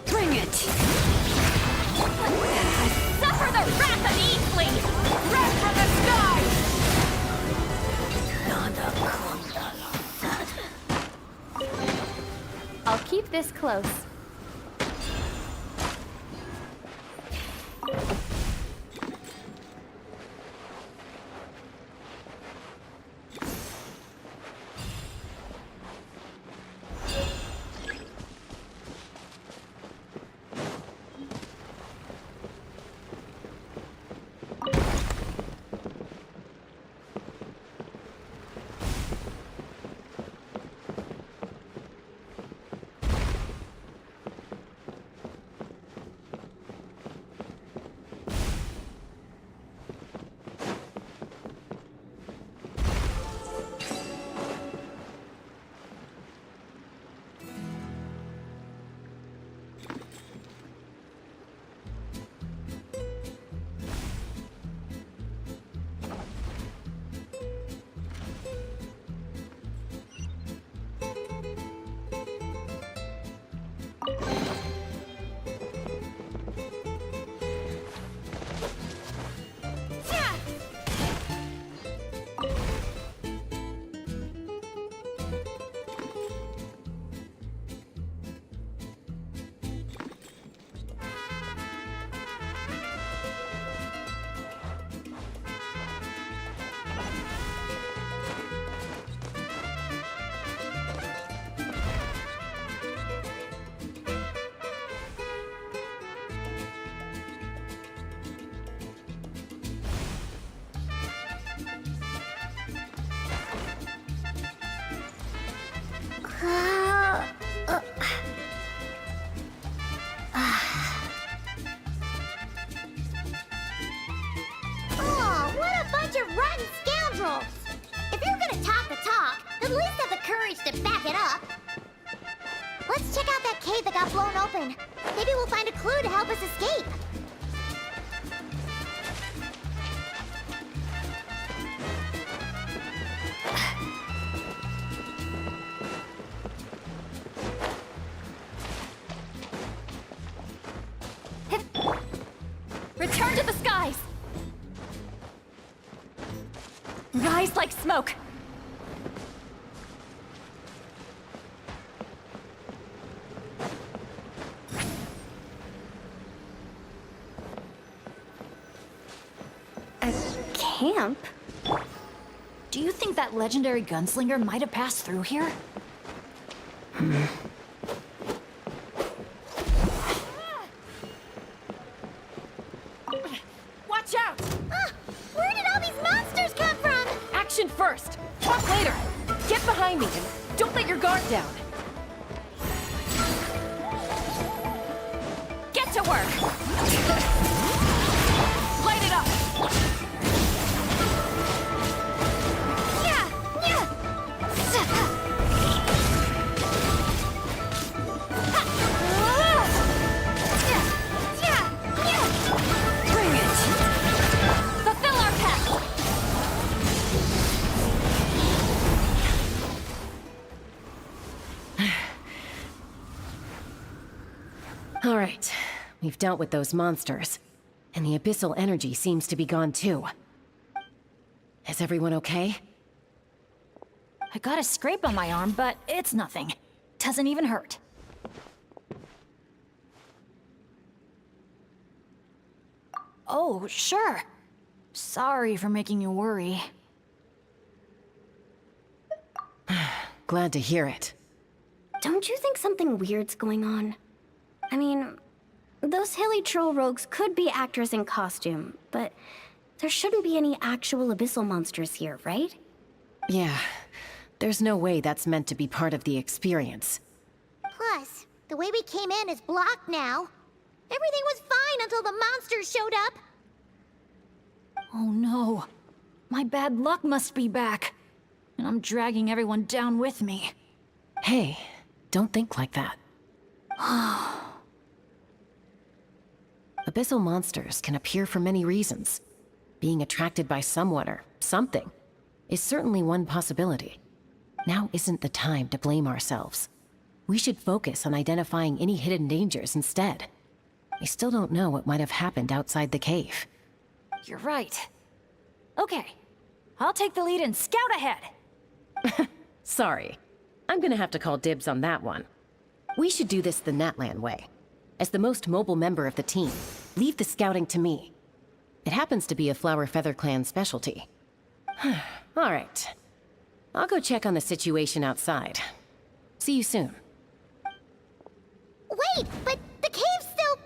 Bring it! Suffer the wrath of Eastling! Wrath from the sky! I'll keep this close. at least have the courage to back it up. Let's check out that cave that got blown open. Maybe we'll find a clue to help us escape. Return to the skies! Rise like smoke! A camp? Do you think that legendary gunslinger might have passed through here? Watch out! Where did all these monsters come from? Action first! Talk later! Get behind me and don't let your guard down! Get to work! Light it up! Bring it! Fulfill our pact! All right, we've dealt with those monsters, and the abyssal energy seems to be gone too. Is everyone okay? I got a scrape on my arm, but it's nothing. Doesn't even hurt. Oh, sure. Sorry for making you worry. Glad to hear it. Don't you think something weird's going on? I mean, those hilly troll rogues could be actors in costume, but there shouldn't be any actual abyssal monsters here, right? Yeah, there's no way that's meant to be part of the experience. Plus, the way we came in is blocked now. Everything was fine until the monsters showed up. Oh no. My bad luck must be back. And I'm dragging everyone down with me. Hey, don't think like that. Abyssal monsters can appear for many reasons. Being attracted by someone or something is certainly one possibility. Now isn't the time to blame ourselves. We should focus on identifying any hidden dangers instead. We still don't know what might have happened outside the cave. You're right. Okay. I'll take the lead and scout ahead. Sorry. I'm gonna have to call dibs on that one. We should do this the Natlan way. As the most mobile member of the team, leave the scouting to me. It happens to be a Flower Feather Clan specialty. All right. I'll go check on the situation outside. See you soon. Wait, but the cave's still...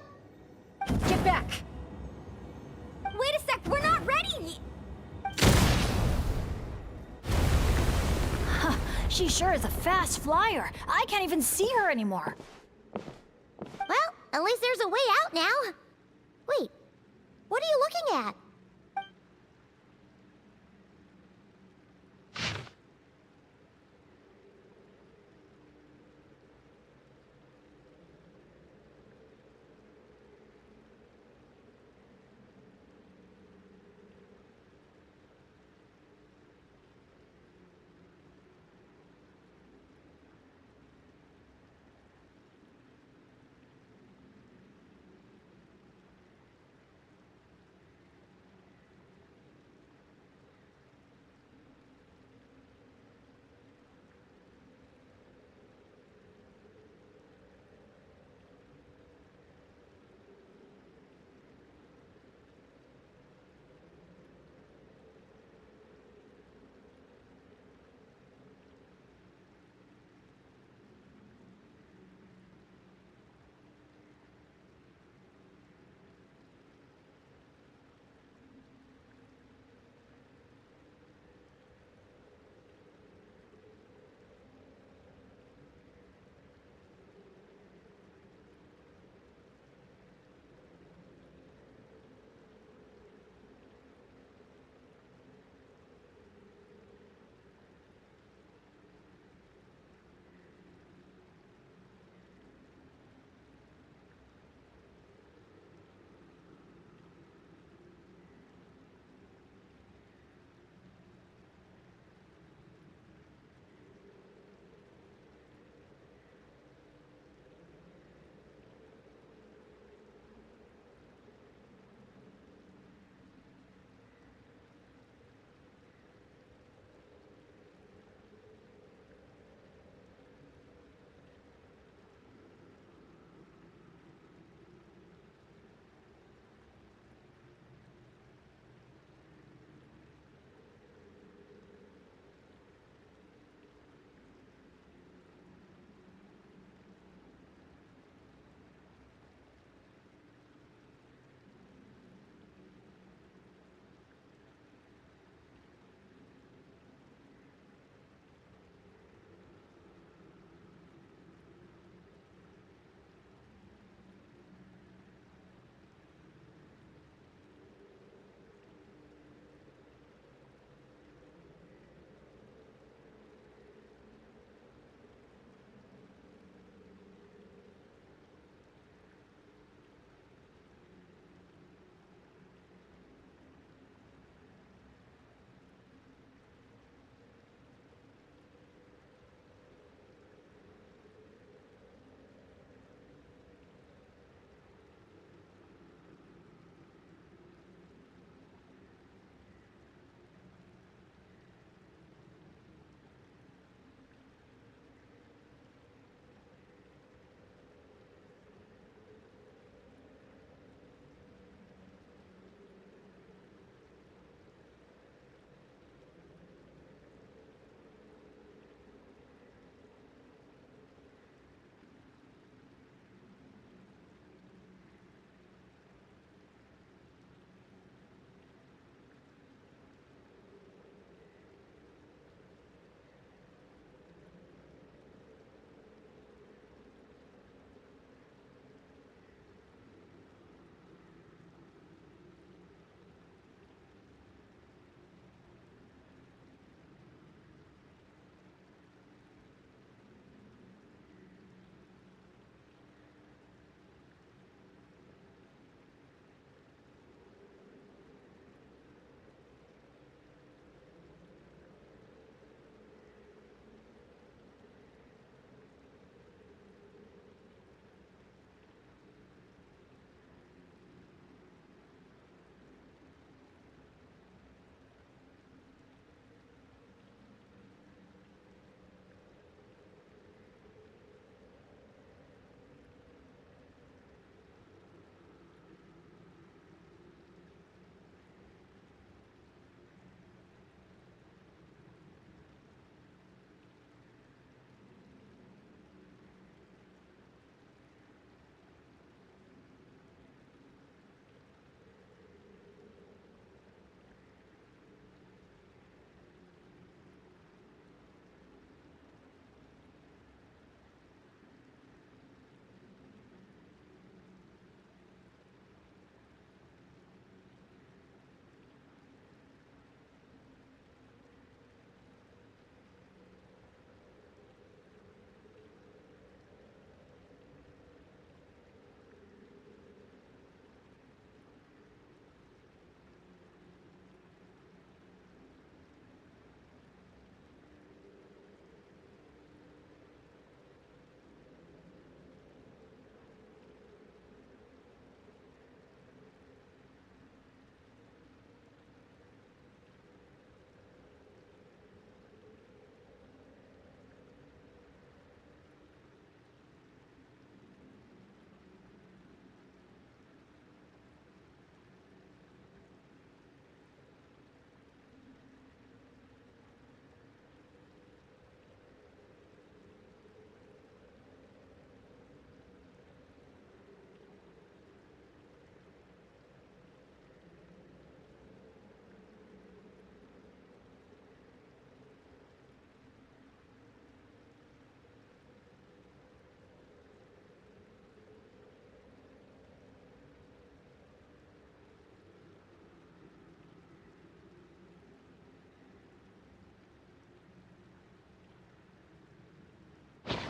Get back! Wait a sec, we're not ready! She sure is a fast flyer. I can't even see her anymore. Well, at least there's a way out now. Wait, what are you looking at?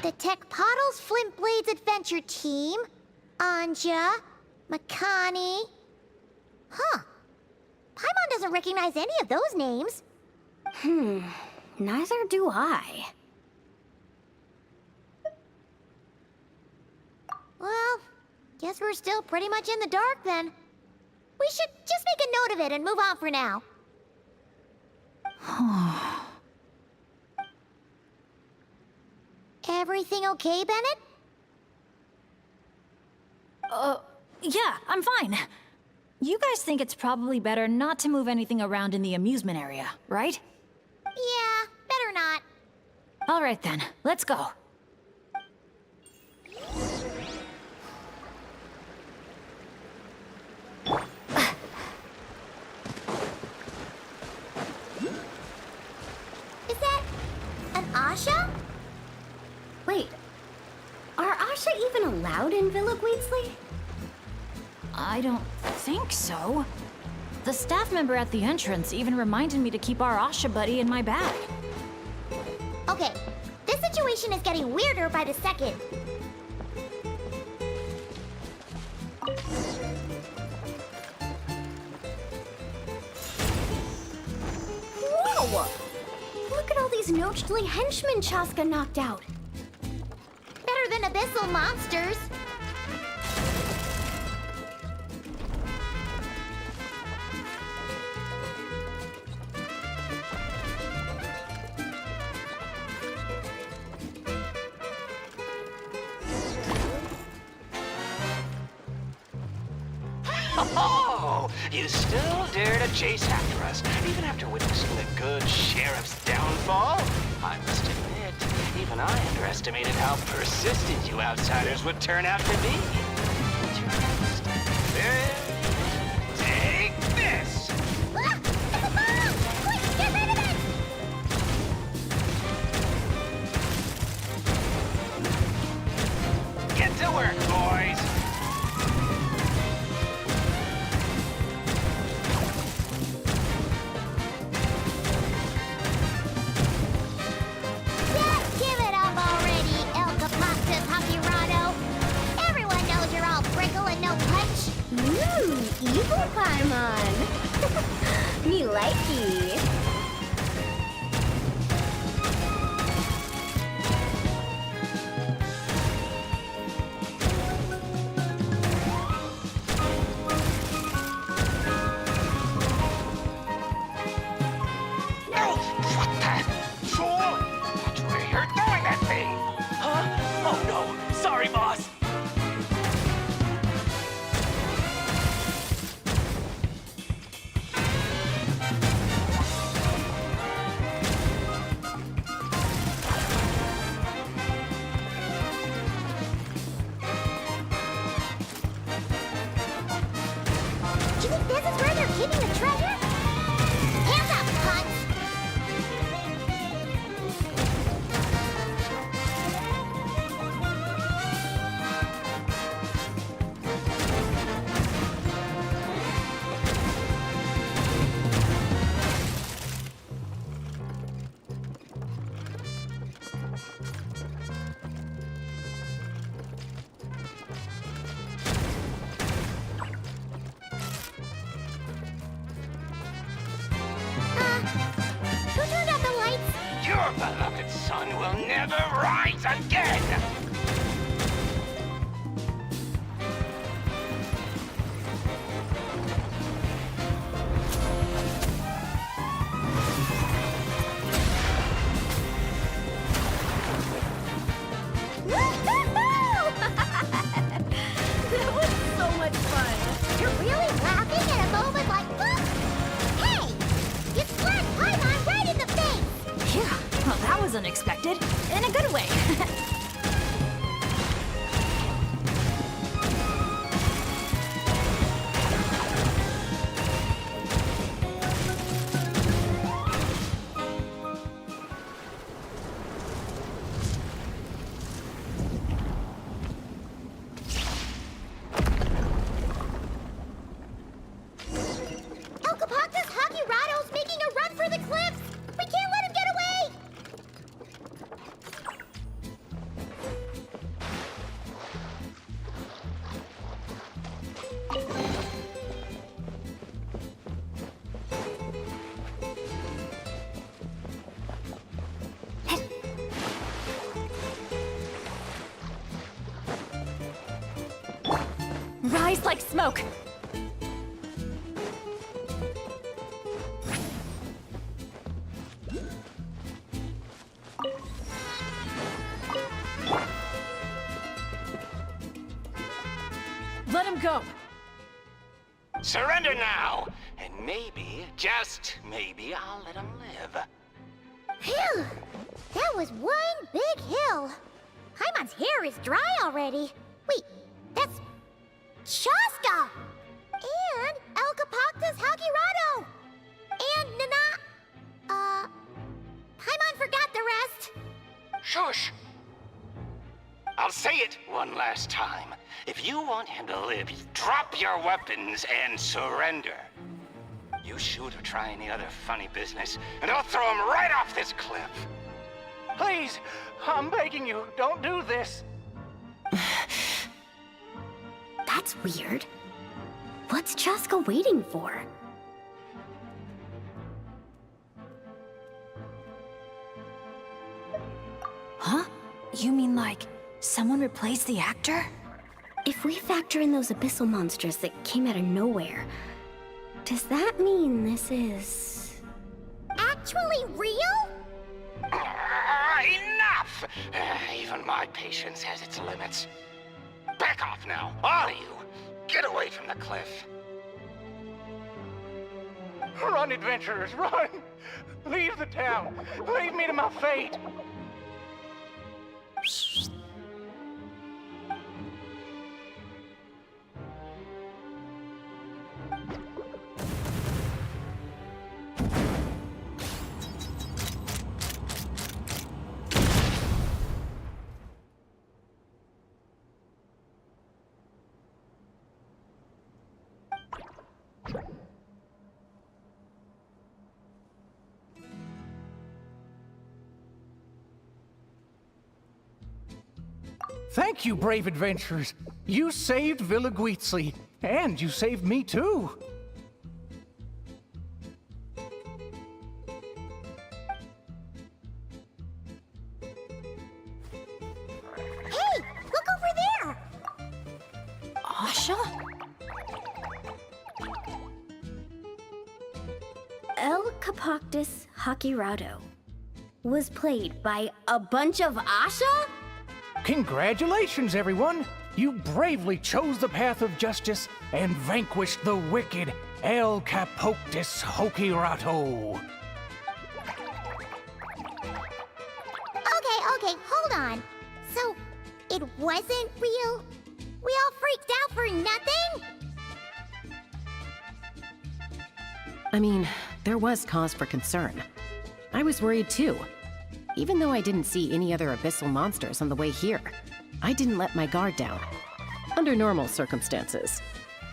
The Tech Pottles Flint Blades Adventure Team. Anja. Makani. Huh. Paimon doesn't recognize any of those names. Neither do I. Well, guess we're still pretty much in the dark then. We should just make a note of it and move on for now. Everything okay, Bennett? Yeah, I'm fine. You guys think it's probably better not to move anything around in the amusement area, right? Yeah, better not. All right then, let's go. Is that an Asha? Wait, are Asha even allowed in Villa Gweedsley? I don't think so. The staff member at the entrance even reminded me to keep our Asha buddy in my bag. Okay, this situation is getting weirder by the second. Whoa! Look at all these Nochtly henchmen Chaska knocked out. Better than abyssal monsters. Oh, you still dare to chase after us, even after witnessing the good sheriff's downfall? I must admit, even I underestimated how persistent you outsiders would turn out to be. Take this! Ah, it's a bomb! Quick, get rid of it! Get to work, boys! Just give it up already, El Capactus Hakirado. Everyone knows you're all prickle and no punch. Evil Paimon. Me likey. No! What the? Fool! That's where you're throwing that thing! Huh? Oh no! Sorry, boss! Do you think this is where they're keeping the treasure? Hands up, punks! Who turned out the lights? Your beloved son will never rise again! That was so much fun. You're really laughing at a moment like this? Hey! You slapped Paimon right in the face! Yeah, well, that was unexpected. In a good way. El Capactus Hakirado's making a run for the cliffs! We can't let him get away! place like smoke. Let him go. Surrender now, and maybe, just maybe, I'll let him live. Phew! That was one big hill. Paimon's hair is dry already. Wait, that's Shasta! And Elcapoctus Hakirado! And Nana... Paimon forgot the rest. Shush! I'll say it one last time. If you want him to live, drop your weapons and surrender. You shoot or try any other funny business, and I'll throw him right off this cliff. Please, I'm begging you, don't do this. That's weird. What's Chaska waiting for? Huh? You mean like someone replaced the actor? If we factor in those abyssal monsters that came out of nowhere, does that mean this is... Actually real? Enough! Even my patience has its limits. Back off now, all of you. Get away from the cliff. Run, adventurers, run! Leave the town! Leave me to my fate! Thank you, brave adventurers. You saved Villa Guizli, and you saved me too. Hey, look over there! Asha? Elcapoctus Hakirado was played by a bunch of Asha? Congratulations, everyone! You bravely chose the path of justice and vanquished the wicked Elcapoctus Hakirado. Okay, hold on. So, it wasn't real? We all freaked out for nothing? I mean, there was cause for concern. I was worried too. Even though I didn't see any other abyssal monsters on the way here, I didn't let my guard down. Under normal circumstances,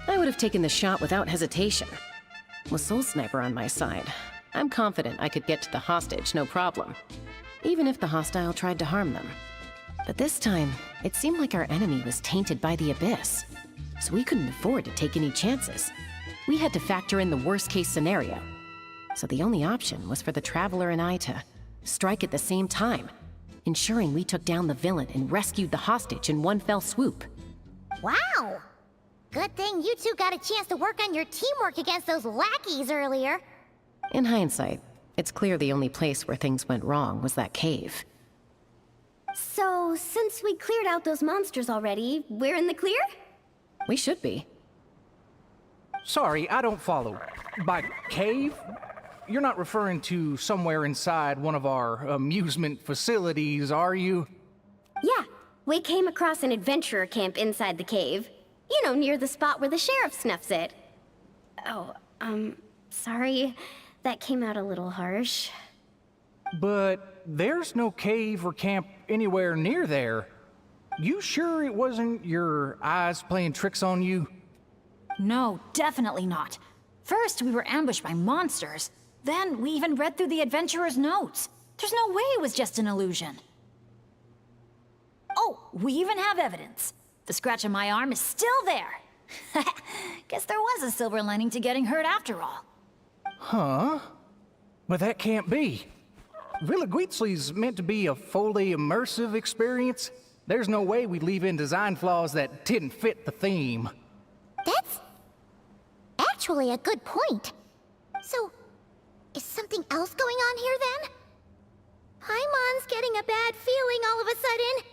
I would have taken the shot without hesitation. With Soul Sniper on my side, I'm confident I could get to the hostage no problem, even if the hostile tried to harm them. But this time, it seemed like our enemy was tainted by the Abyss, so we couldn't afford to take any chances. We had to factor in the worst-case scenario, so the only option was for the Traveler and I to strike at the same time, ensuring we took down the villain and rescued the hostage in one fell swoop. Wow! Good thing you two got a chance to work on your teamwork against those lackeys earlier. In hindsight, it's clear the only place where things went wrong was that cave. So, since we cleared out those monsters already, we're in the clear? We should be. Sorry, I don't follow. By cave? You're not referring to somewhere inside one of our amusement facilities, are you? Yeah, we came across an adventurer camp inside the cave. You know, near the spot where the sheriff snuffs it. Oh, sorry. That came out a little harsh. But there's no cave or camp anywhere near there. You sure it wasn't your eyes playing tricks on you? No, definitely not. First, we were ambushed by monsters. Then, we even read through the adventurer's notes. There's no way it was just an illusion. Oh, we even have evidence. The scratch on my arm is still there. Guess there was a silver lining to getting hurt after all. Huh? But that can't be. Villa Guizli's meant to be a fully immersive experience. There's no way we'd leave in design flaws that didn't fit the theme. actually a good point. So, is something else going on here then? Paimon's getting a bad feeling all of a sudden.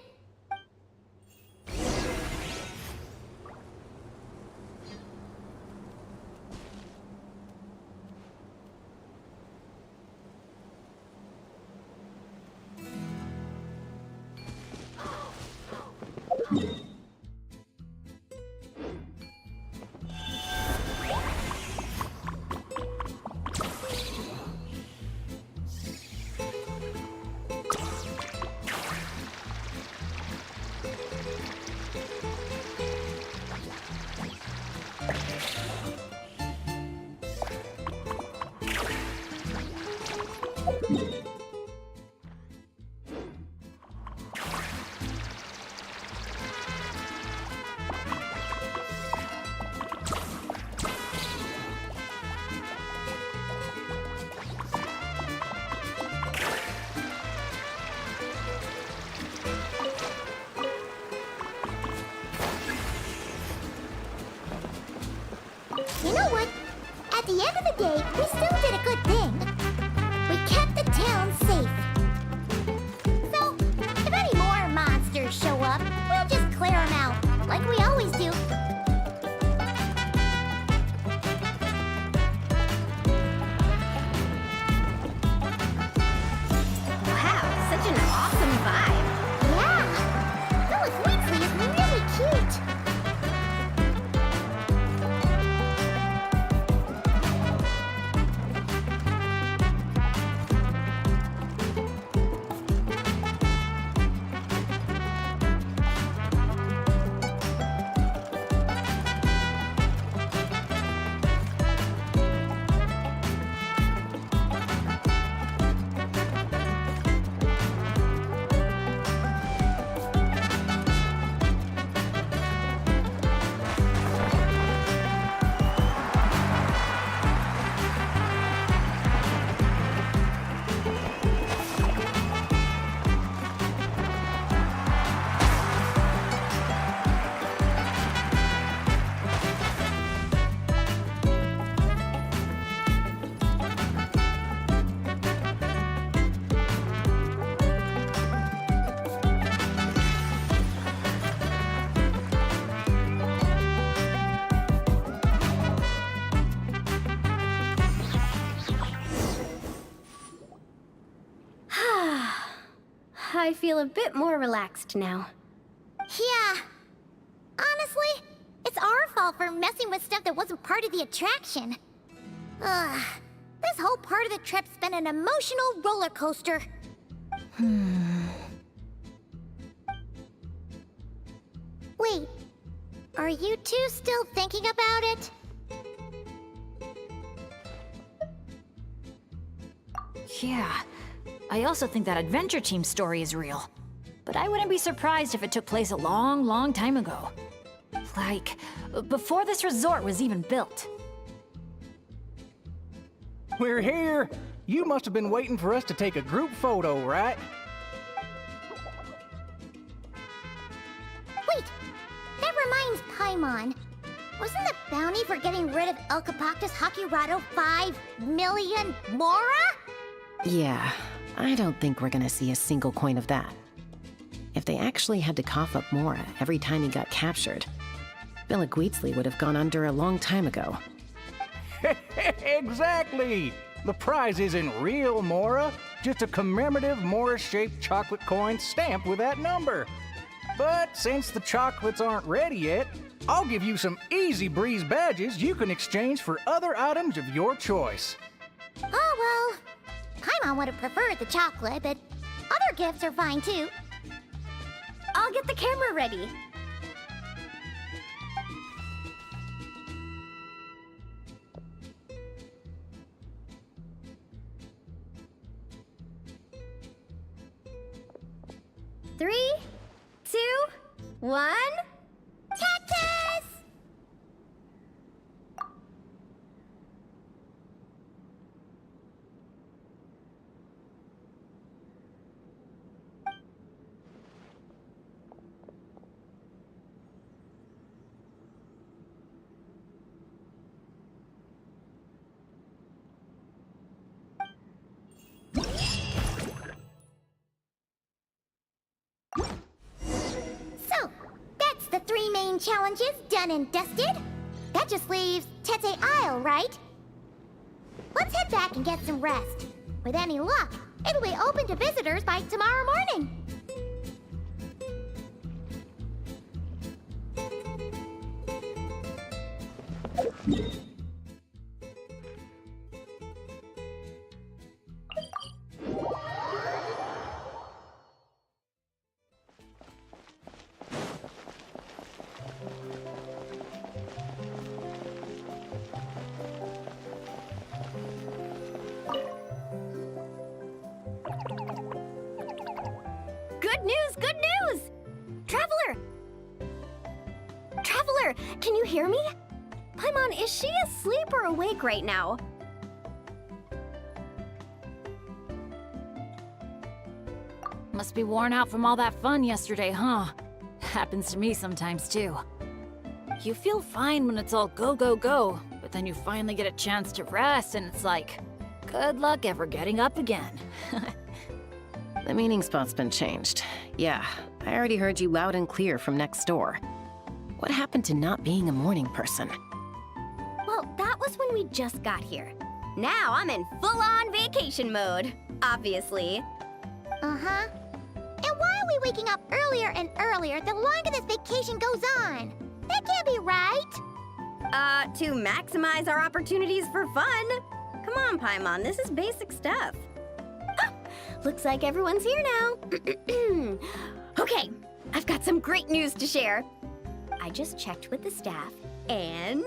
You know what? At the end of the day, we still did a good thing. We kept the town safe. So, if any more monsters show up, we'll just clear them out, like we always do. Wow, such an awesome vibe. Yeah! Phyllis Weasley is really cute. I feel a bit more relaxed now. Yeah. Honestly, it's our fault for messing with stuff that wasn't part of the attraction. Ugh. This whole part of the trip's been an emotional roller coaster. Wait, are you two still thinking about it? Yeah. I also think that adventure team story is real. But I wouldn't be surprised if it took place a long, long time ago. Like, before this resort was even built. We're here! You must have been waiting for us to take a group photo, right? Wait, that reminds Paimon. Wasn't the bounty for getting rid of El Capactus Hakirado 5 million Mora? Yeah, I don't think we're gonna see a single coin of that. If they actually had to cough up Mora every time he got captured, Villaguitzli would have gone under a long time ago. Exactly! The prize isn't real Mora, just a commemorative Mora-shaped chocolate coin stamped with that number. But since the chocolates aren't ready yet, I'll give you some easy breeze badges you can exchange for other items of your choice. Oh, well, Paimon would have preferred the chocolate, but other gifts are fine too. I'll get the camera ready. Three, 2, 1. Cactus! So, that's the 3 main challenges done and dusted. That just leaves Tete Isle, right? Let's head back and get some rest. With any luck, it'll be open to visitors by tomorrow morning. Good news, good news! Traveler! Traveler, can you hear me? Paimon, is she asleep or awake right now? Must be worn out from all that fun yesterday, huh? Happens to me sometimes too. You feel fine when it's all go, go, go, but then you finally get a chance to rest and it's like, good luck ever getting up again. The meeting spot's been changed. Yeah, I already heard you loud and clear from next door. What happened to not being a morning person? Well, that was when we just got here. Now I'm in full-on vacation mode, obviously. Uh-huh. And why are we waking up earlier and earlier the longer this vacation goes on? That can't be right. To maximize our opportunities for fun. Come on, Paimon, this is basic stuff. Huh, looks like everyone's here now. Okay, I've got some great news to share. I just checked with the staff, and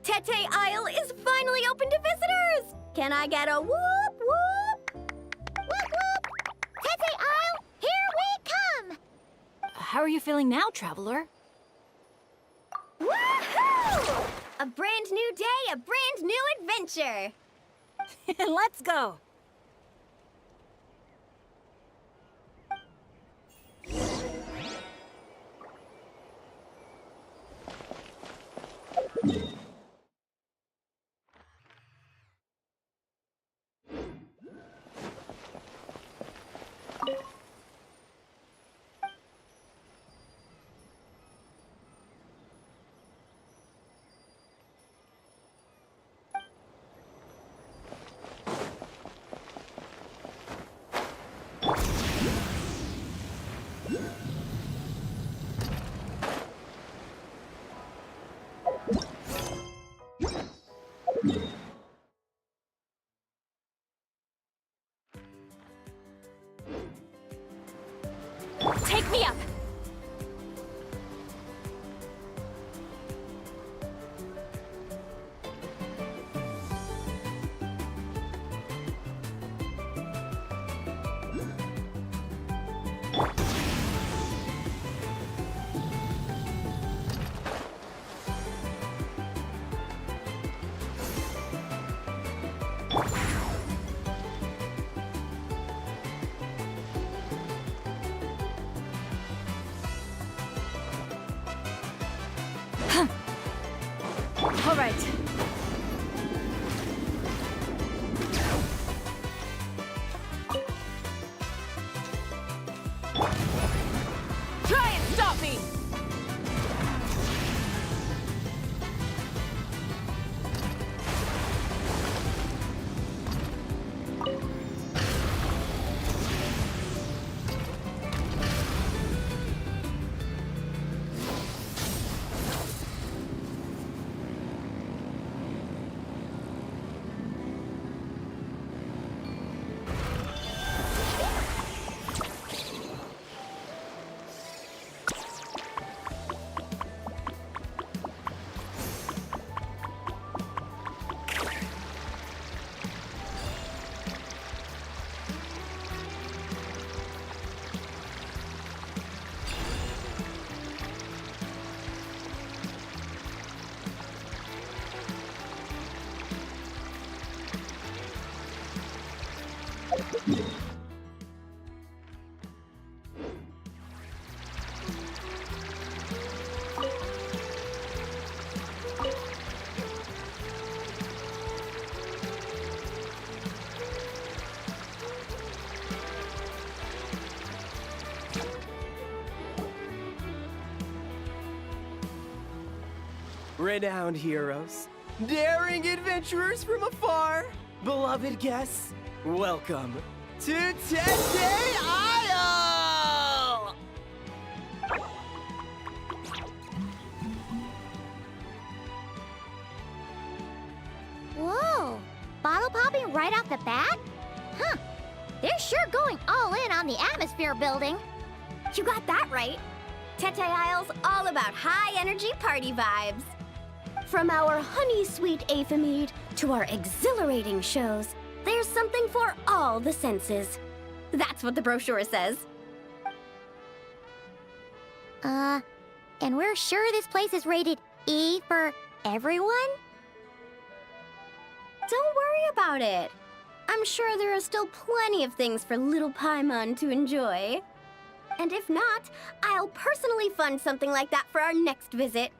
Tete Isle is finally open to visitors! Can I get a whoop whoop? Whoop whoop! Tete Isle, here we come! How are you feeling now, Traveler? Woohoo! A brand new day, a brand new adventure! Let's go! Take me up! All right. Try and stop me! renowned heroes, daring adventurers from afar, beloved guests, welcome to Tete Isle! Whoa! Bottle popping right off the bat? Huh. They're sure going all in on the atmosphere building. You got that right. Tete Isle's all about high-energy party vibes. From our honey-sweet aphemide to our exhilarating shows, there's something for all the senses. That's what the brochure says. And we're sure this place is rated E for everyone? Don't worry about it. I'm sure there are still plenty of things for little Paimon to enjoy. And if not, I'll personally fund something like that for our next visit.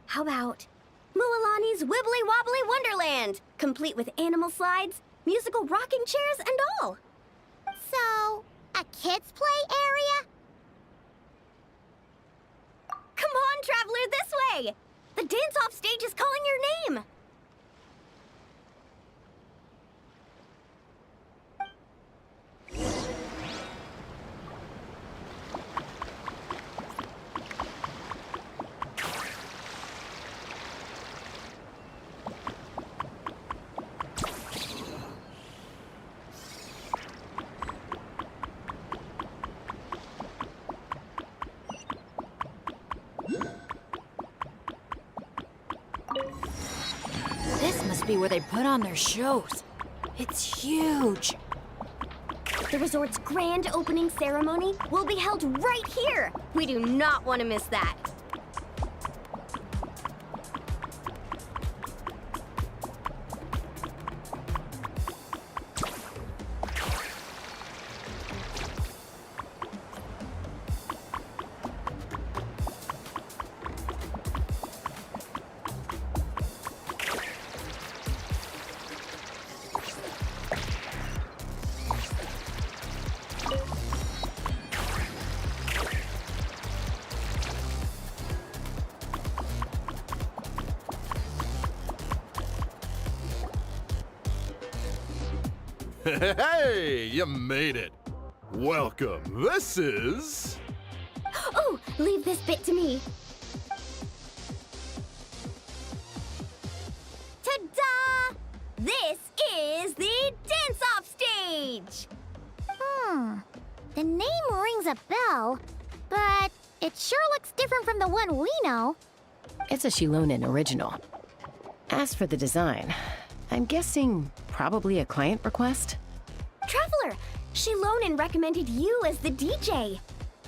How about Mualani's Wibbly Wobbly Wonderland, complete with animal slides, musical rocking chairs, and all. So, a kids' play area? Come on, traveler, this way! The dance-off stage is calling your name! This must be where they put on their shows. It's huge. The resort's grand opening ceremony will be held right here. We do not want to miss that. Hey, you made it. Welcome. This is... Oh, leave this bit to me. Ta-da! This is the dance-off stage! The name rings a bell, but it sure looks different from the one we know. It's a Shilonen original. As for the design, I'm guessing probably a client request? Traveler, Shilonen recommended you as the DJ.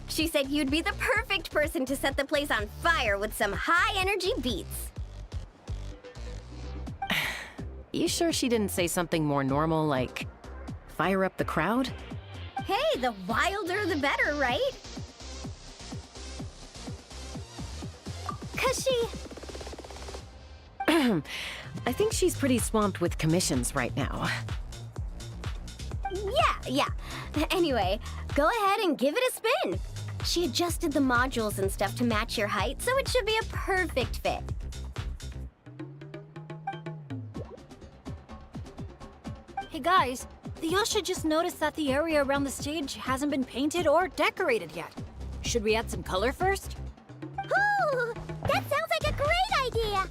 She said you'd be the perfect person to set the place on fire with some high-energy beats. You sure she didn't say something more normal like, fire up the crowd? Hey, the wilder the better, right? 'Cause she... I think she's pretty swamped with commissions right now. Yeah. Anyway, go ahead and give it a spin. She adjusted the modules and stuff to match your height, so it should be a perfect fit. Hey guys, the Yasha just noticed that the area around the stage hasn't been painted or decorated yet. Should we add some color first? Ooh, that sounds like a great idea!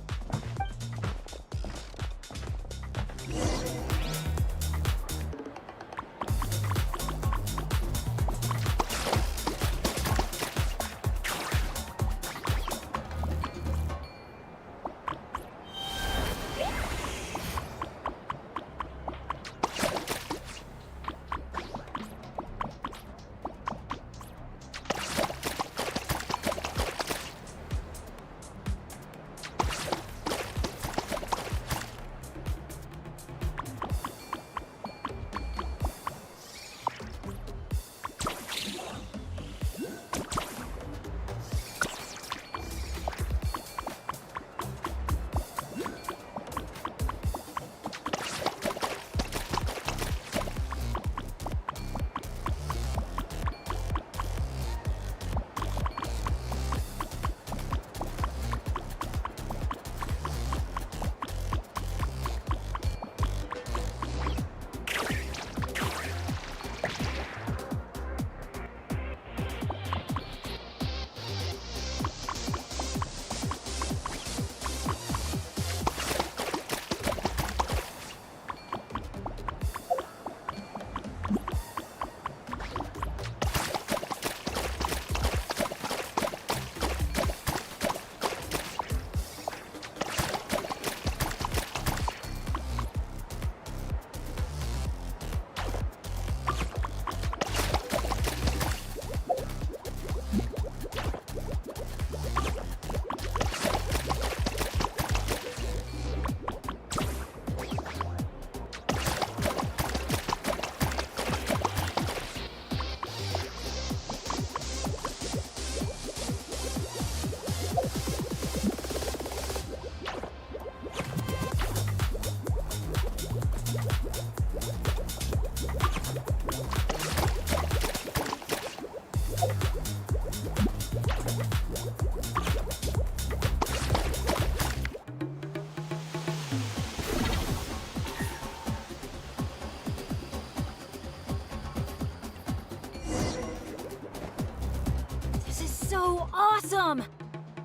awesome!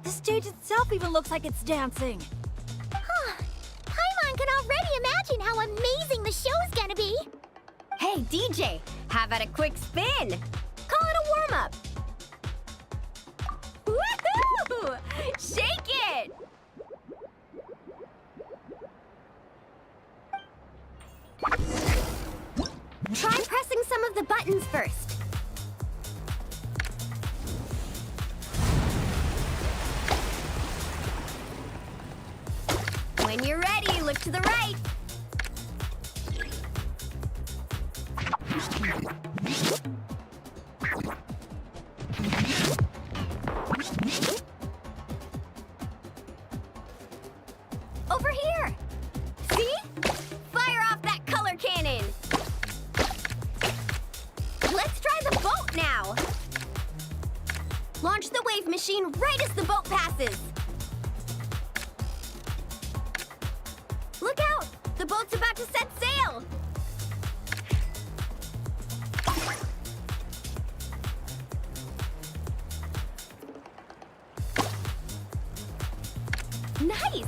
The stage itself even looks like it's dancing. Paimon can already imagine how amazing the show's gonna be. Hey, DJ, how about a quick spin? Call it a warm-up. Woohoo! Shake it! Try pressing some of the buttons first. When you're ready, look to the right. Over here. See? Fire off that color cannon. Let's try the boat now. Launch the wave machine right as the boat passes. Look out! The boat's about to set sail! Nice!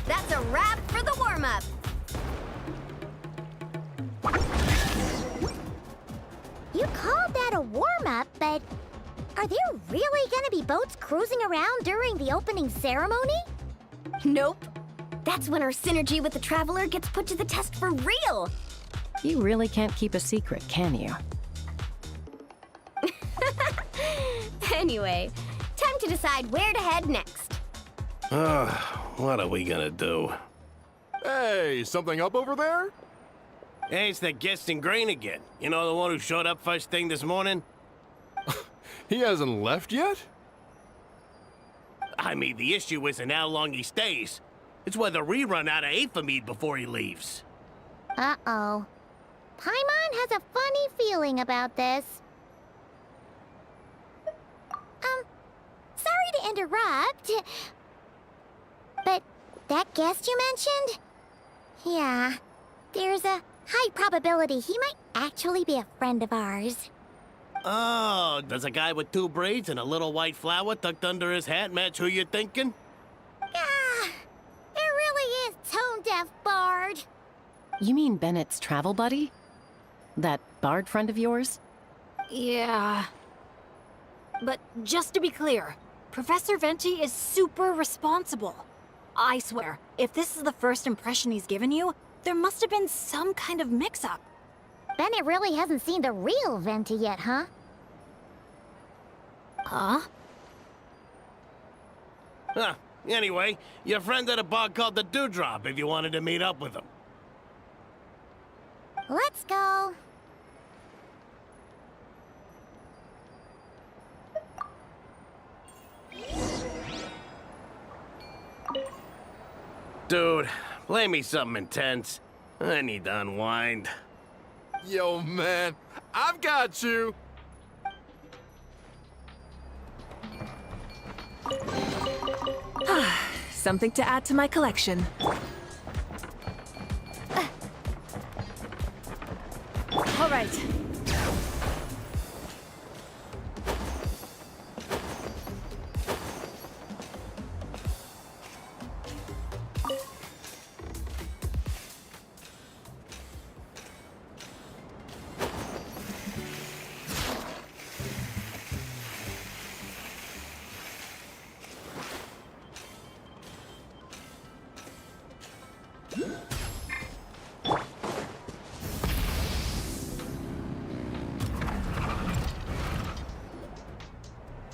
That's a wrap for the warm-up. You called that a warm-up, but are there really gonna be boats cruising around during the opening ceremony? Nope. That's when our synergy with the Traveler gets put to the test for real. You really can't keep a secret, can you? Anyway, time to decide where to head next. What are we gonna do? Hey, something up over there? Hey, it's that guest in grain again. You know, the one who showed up first thing this morning? He hasn't left yet? I mean, the issue isn't how long he stays. It's whether we run out of Aphamide before he leaves. Uh-oh. Paimon has a funny feeling about this. Sorry to interrupt, but that guest you mentioned? Yeah, there's a high probability he might actually be a friend of ours. Oh, does a guy with 2 braids and a little white flower tucked under his hat match who you're thinking? Ah, it really is tone-deaf, Bard. You mean Bennett's travel buddy? That bard friend of yours? Yeah. But just to be clear, Professor Venti is super responsible. I swear, if this is the first impression he's given you, there must have been some kind of mix-up. Bennett really hasn't seen the real Venti yet, huh? Huh? Huh. Anyway, your friend at a bar called the Dewdrop if you wanted to meet up with him. Let's go. Dude, play me something intense. I need to unwind. Yo, man, I've got you. Something to add to my collection. All right.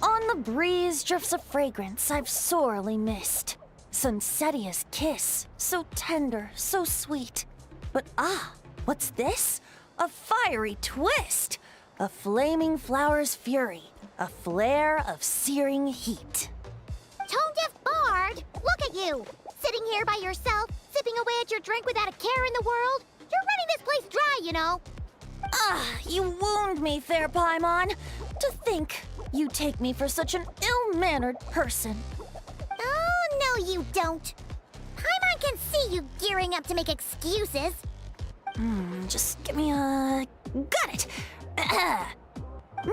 On the breeze drifts a fragrance I've sorely missed. Sunsetia's kiss, so tender, so sweet. But what's this? A fiery twist! A flaming flower's fury, a flare of searing heat. Tone-deaf Bard, look at you! Sitting here by yourself, sipping away at your drink without a care in the world. You're running this place dry, you know. You wound me, fair Paimon. To think you take me for such an ill-mannered person. Oh, no you don't. Paimon can see you gearing up to make excuses. Just give me a... Got it!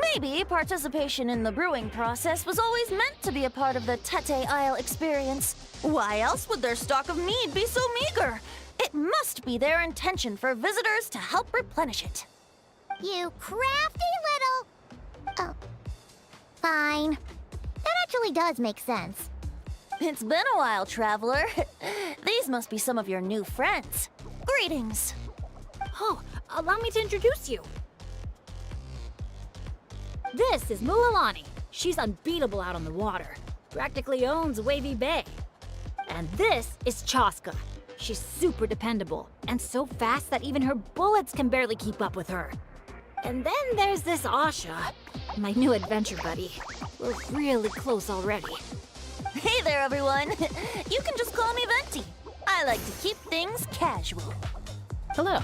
Maybe participation in the brewing process was always meant to be a part of the Tete Isle experience. Why else would their stock of mead be so meager? It must be their intention for visitors to help replenish it. You crafty little... Oh. Fine. That actually does make sense. It's been a while, traveler. These must be some of your new friends. Greetings. Oh, allow me to introduce you. This is Mualani. She's unbeatable out on the water. Practically owns Wavy Bay. And this is Chaska. She's super dependable and so fast that even her bullets can barely keep up with her. And then there's this Asha, my new adventure buddy. We're really close already. Hey there, everyone. You can just call me Venti. I like to keep things casual. Hello.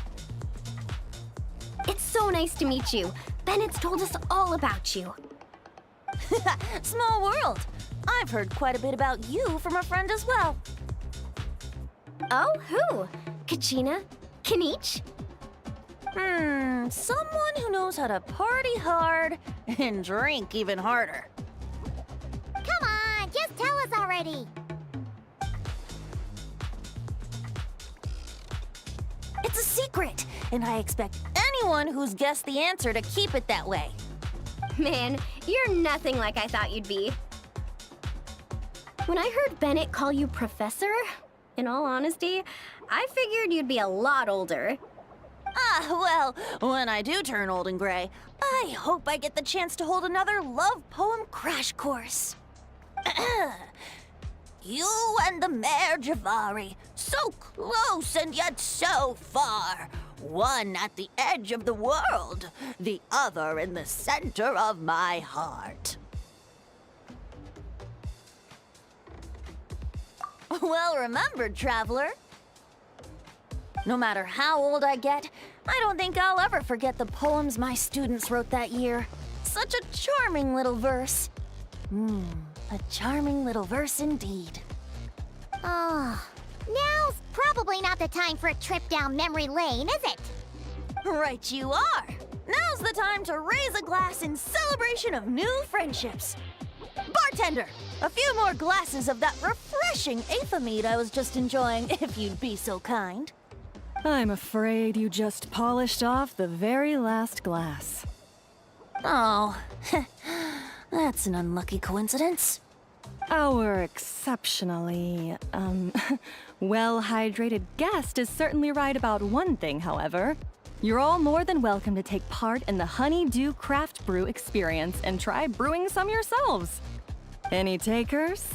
It's so nice to meet you. Bennett's told us all about you. Small world. I've heard quite a bit about you from a friend as well. Oh, who? Kachina? Kanich? Someone who knows how to party hard and drink even harder. Come on, just tell us already. It's a secret, and I expect anyone who's guessed the answer to keep it that way. Man, you're nothing like I thought you'd be. When I heard Bennett call you Professor, in all honesty, I figured you'd be a lot older. Well, when I do turn old and gray, I hope I get the chance to hold another love poem crash course. You and the Mare Javari, so close and yet so far. One at the edge of the world, the other in the center of my heart. Well remembered, traveler. No matter how old I get, I don't think I'll ever forget the poems my students wrote that year. Such a charming little verse. A charming little verse indeed. Oh, now's probably not the time for a trip down memory lane, is it? Right you are. Now's the time to raise a glass in celebration of new friendships. Bartender, a few more glasses of that refreshing Aethamide I was just enjoying, if you'd be so kind. I'm afraid you just polished off the very last glass. Oh, that's an unlucky coincidence. Our exceptionally, well-hydrated guest is certainly right about one thing, however. You're all more than welcome to take part in the Honeydew Craft Brew experience and try brewing some yourselves. Any takers?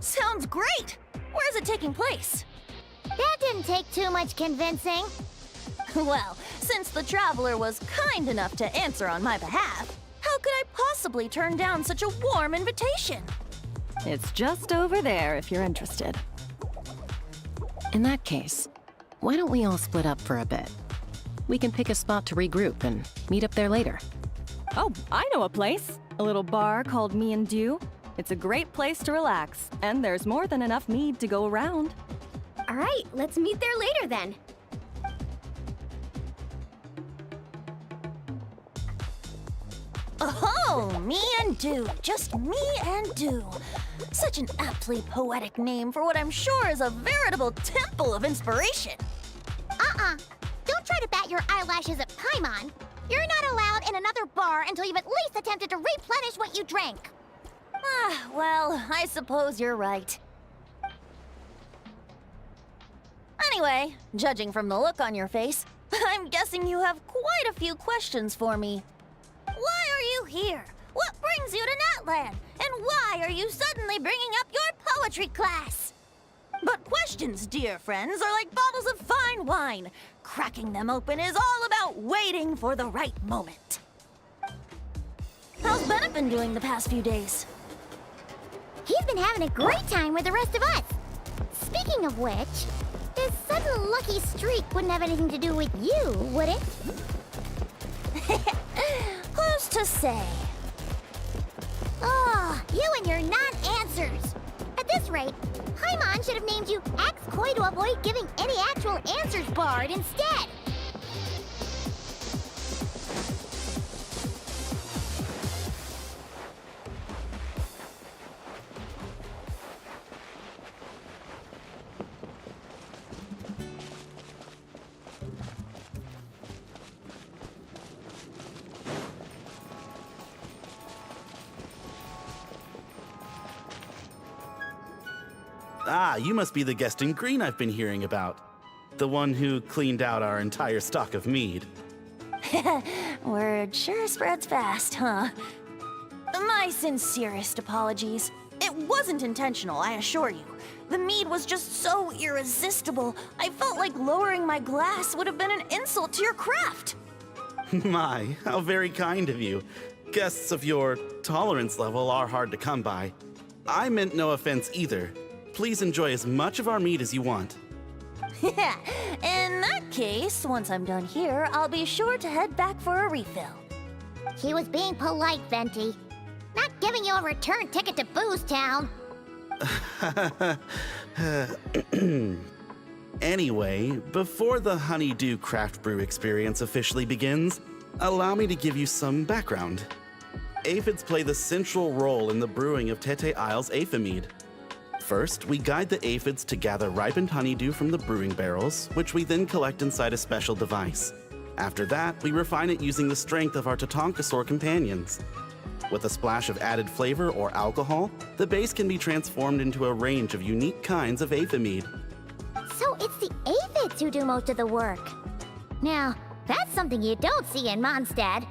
Sounds great! Where's it taking place? That didn't take too much convincing. Well, since the traveler was kind enough to answer on my behalf, how could I possibly turn down such a warm invitation? It's just over there if you're interested. In that case, why don't we all split up for a bit? We can pick a spot to regroup and meet up there later. Oh, I know a place. A little bar called Me and Dew. It's a great place to relax, and there's more than enough mead to go around. All right, let's meet there later then. Oh, Me and Dew. Just Me and Dew. Such an aptly poetic name for what I'm sure is a veritable temple of inspiration. Don't try to bat your eyelashes at Paimon. You're not allowed in another bar until you've at least attempted to replenish what you drank. Well, I suppose you're right. Anyway, judging from the look on your face, I'm guessing you have quite a few questions for me. Why are you here? What brings you to Natland? And why are you suddenly bringing up your poetry class? But questions, dear friends, are like bottles of fine wine. Cracking them open is all about waiting for the right moment. How's Bennett been doing the past few days? He's been having a great time with the rest of us. Speaking of which, this sudden lucky streak wouldn't have anything to do with you, would it? Who's to say? Oh, you and your non-answers. At this rate, Paimon should have named you Axe Koi to avoid giving any actual answers barred instead. Ah, you must be the guest in green I've been hearing about. The one who cleaned out our entire stock of mead. Word sure spreads fast, huh? My sincerest apologies. It wasn't intentional, I assure you. The mead was just so irresistible, I felt like lowering my glass would have been an insult to your craft. My, how very kind of you. Guests of your tolerance level are hard to come by. I meant no offense either. Please enjoy as much of our mead as you want. In that case, once I'm done here, I'll be sure to head back for a refill. He was being polite, Venti. Not giving you a return ticket to Booze Town. Anyway, before the Honeydew Craft Brew experience officially begins, allow me to give you some background. Aphids play the central role in the brewing of Tete Isle's Aphid. First, we guide the aphids to gather ripened honeydew from the brewing barrels, which we then collect inside a special device. After that, we refine it using the strength of our Tatankasaur companions. With a splash of added flavor or alcohol, the base can be transformed into a range of unique kinds of aphid. So it's the aphids who do most of the work. Now, that's something you don't see in Mondstadt.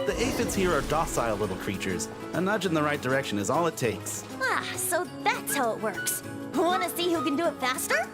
The aphids here are docile little creatures. A nudge in the right direction is all it takes. Ah, so that's how it works. Wanna see who can do it faster?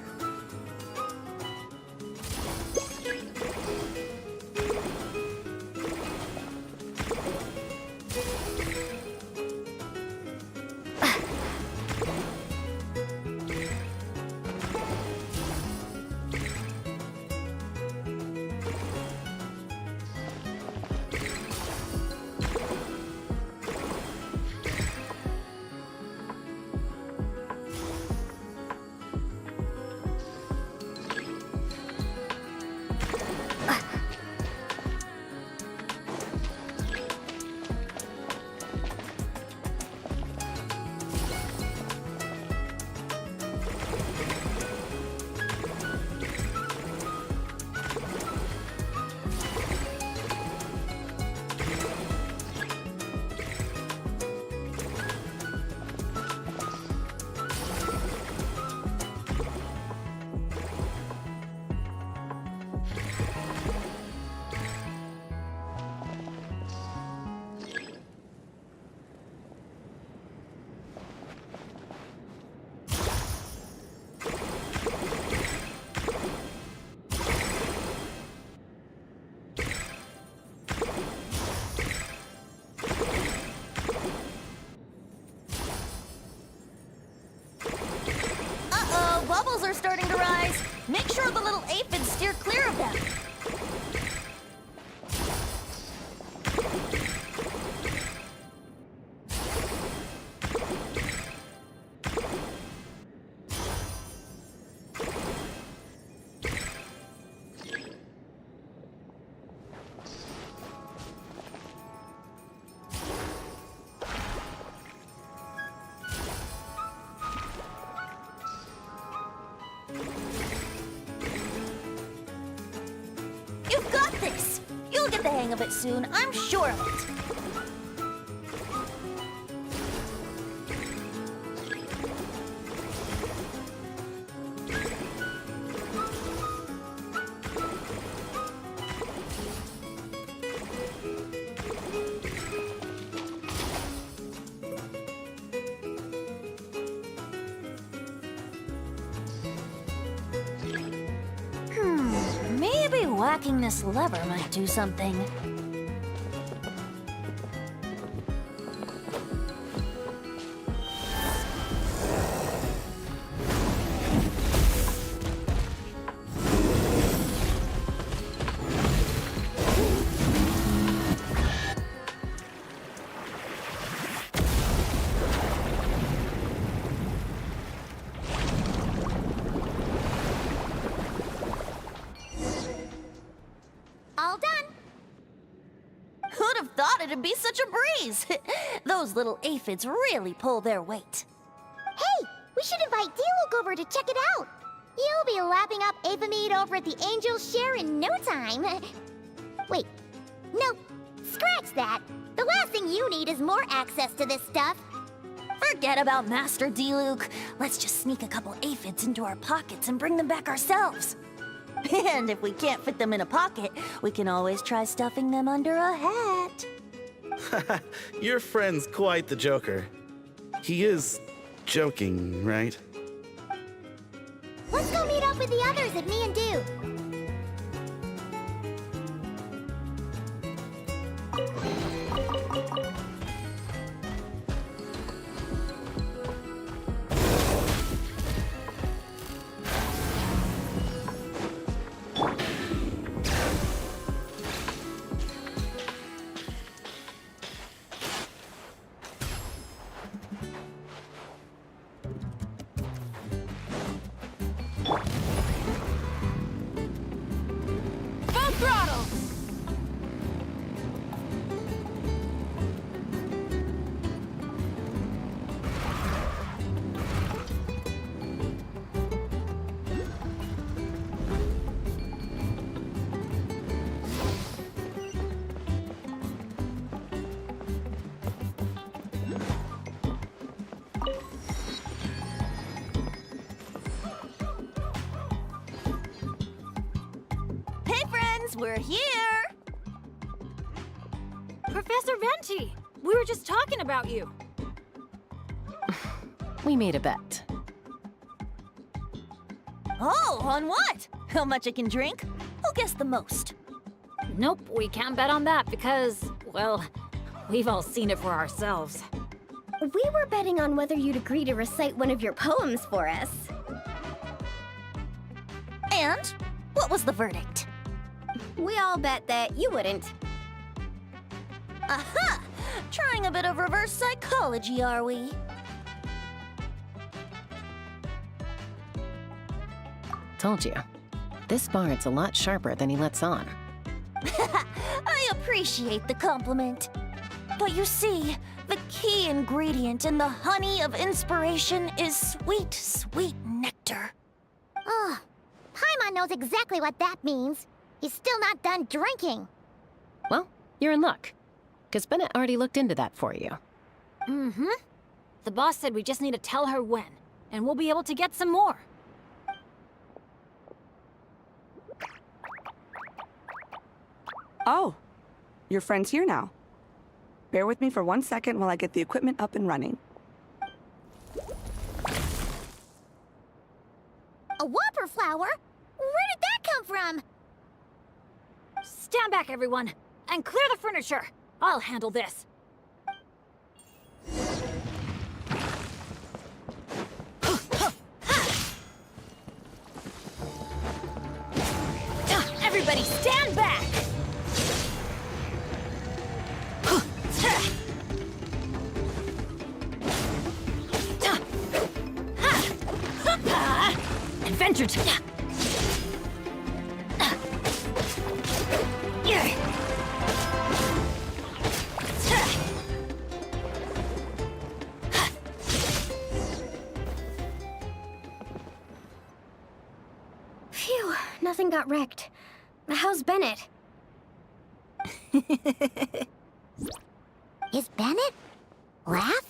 Bubbles are starting to rise. Make sure the little aphids steer clear of them. the hang of it soon, I'm sure of it. Maybe whacking this lever might do something. All done. Who'd have thought it'd be such a breeze? Those little aphids really pull their weight. Hey, we should invite Diluc over to check it out. You'll be lapping up aphid over at the Angel's Share in no time. Wait, no, scratch that. The last thing you need is more access to this stuff. Forget about Master Diluc. Let's just sneak a couple aphids into our pockets and bring them back ourselves. And if we can't fit them in a pocket, we can always try stuffing them under a hat. Your friend's quite the joker. He is joking, right? Let's go meet up with the others at Me and Do. Full throttle! Hey friends, we're here! Professor Venti, we were just talking about you. We made a bet. Oh, on what? How much I can drink? Who guessed the most? Nope, we can't bet on that because, well, we've all seen it for ourselves. We were betting on whether you'd agree to recite one of your poems for us. And what was the verdict? We all bet that you wouldn't. Aha! Trying a bit of reverse psychology, are we? Told you. This bard's a lot sharper than he lets on. I appreciate the compliment. But you see, the key ingredient in the honey of inspiration is sweet, sweet nectar. Oh, Paimon knows exactly what that means. He's still not done drinking. Well, you're in luck. Because Bennett already looked into that for you. Mm-hmm. The boss said we just need to tell her when, and we'll be able to get some more. Oh, your friend's here now. Bear with me for 1 second while I get the equipment up and running. A whopper flower? Where did that come from? Stand back, everyone, and clear the furniture. I'll handle this. Everybody stand back! Adventure time! Phew, nothing got wrecked. How's Bennett? Is Bennett laughing?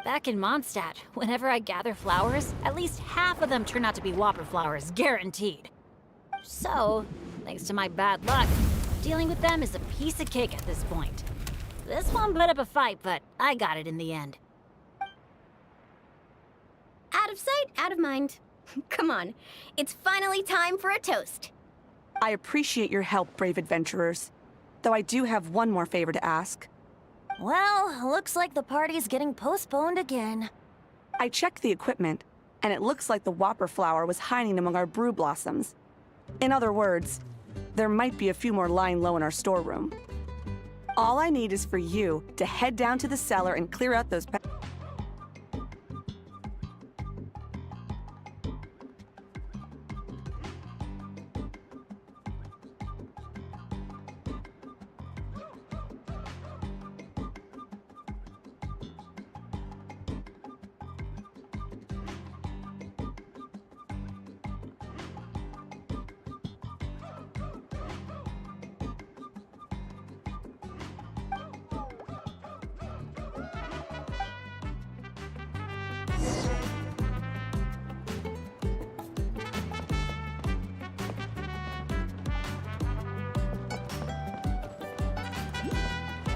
Back in Mondstadt, whenever I gather flowers, at least half of them turn out to be whopper flowers, guaranteed. So, thanks to my bad luck, dealing with them is a piece of cake at this point. This one put up a fight, but I got it in the end. Out of sight, out of mind. Come on, it's finally time for a toast. I appreciate your help, brave adventurers. Though I do have one more favor to ask. Well, looks like the party's getting postponed again. I checked the equipment, and it looks like the whopper flower was hiding among our brew blossoms. In other words, there might be a few more lying low in our storeroom. All I need is for you to head down to the cellar and clear out those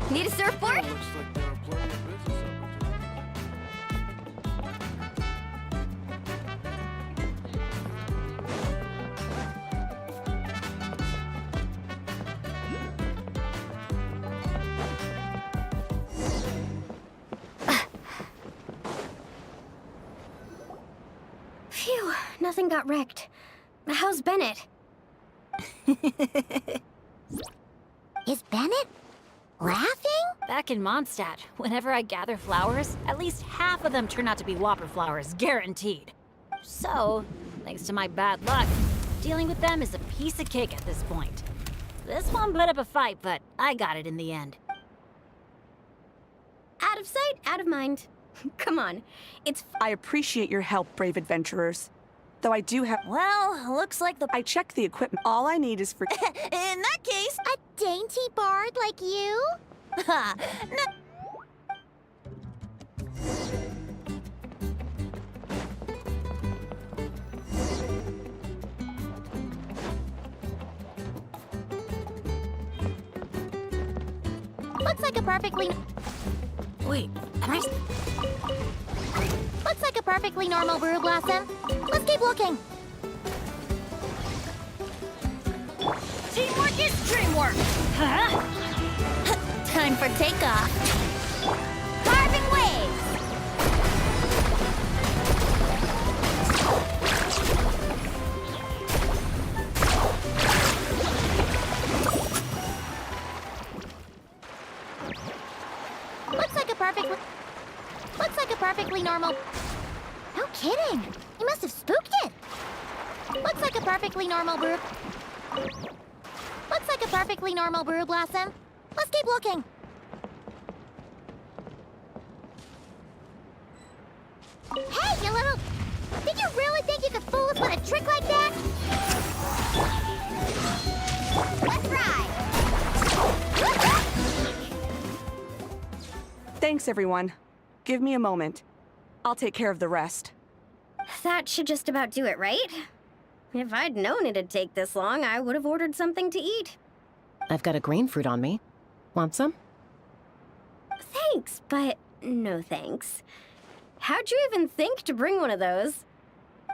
Need a surfboard? Looks like there are plenty of business opportunities. Phew, nothing got wrecked. How's Bennett? Is Bennett laughing? Back in Mondstadt, whenever I gather flowers, at least half of them turn out to be whopper flowers, guaranteed. So, thanks to my bad luck, dealing with them is a piece of cake at this point. This one put up a fight, but I got it in the end. Out of sight, out of mind. Come on, it's... I appreciate your help, brave adventurers. Though I do have... Well, looks like the... I checked the equipment. All I need is for... In that case... A dainty bard like you? Ha! Looks like a perfectly... Wait, am I... Looks like a perfectly normal brew blossom. Let's keep looking. Teamwork is dreamwork! Huh? Time for takeoff. Carving waves! Looks like a perfectly normal... No kidding. You must have spooked it. Looks like a perfectly normal brew... Looks like a perfectly normal brew blossom. Let's keep looking. Hey, you little... Did you really think you could fool us with a trick like that? Let's ride. Thanks, everyone. Give me a moment. I'll take care of the rest. That should just about do it, right? If I'd known it'd take this long, I would have ordered something to eat. I've got a green fruit on me. Want some? Thanks, but no thanks. How'd you even think to bring one of those?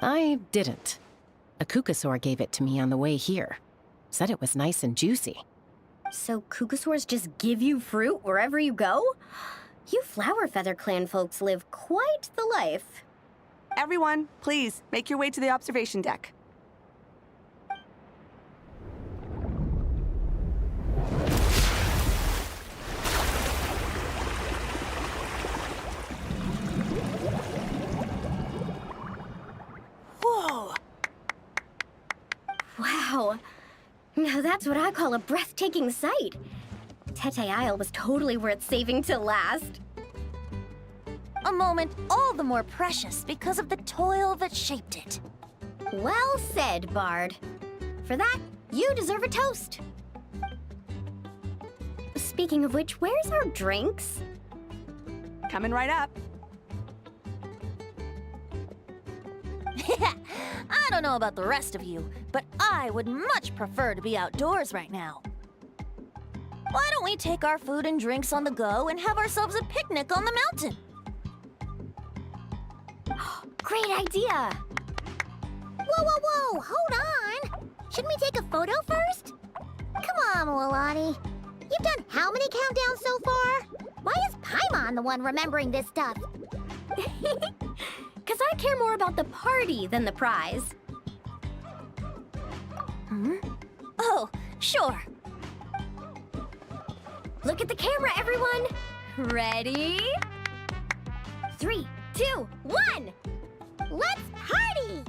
I didn't. A Kukasaur gave it to me on the way here. Said it was nice and juicy. So Kukasaurs just give you fruit wherever you go? You Flower Feather Clan folks live quite the life. Everyone, please, make your way to the observation deck. Whoa! Wow. Now that's what I call a breathtaking sight. Tete Isle was totally worth saving till last. A moment all the more precious because of the toil that shaped it. Well said, Bard. For that, you deserve a toast. Speaking of which, where's our drinks? Coming right up. I don't know about the rest of you, but I would much prefer to be outdoors right now. Why don't we take our food and drinks on the go and have ourselves a picnic on the mountain? Great idea! Whoa, whoa, whoa! Hold on! Shouldn't we take a photo first? Come on, Mulani. You've done how many countdowns so far? Why is Paimon the one remembering this stuff? Because I care more about the party than the prize. Oh, sure. Look at the camera, everyone! Ready? 3, 2, 1! Let's party!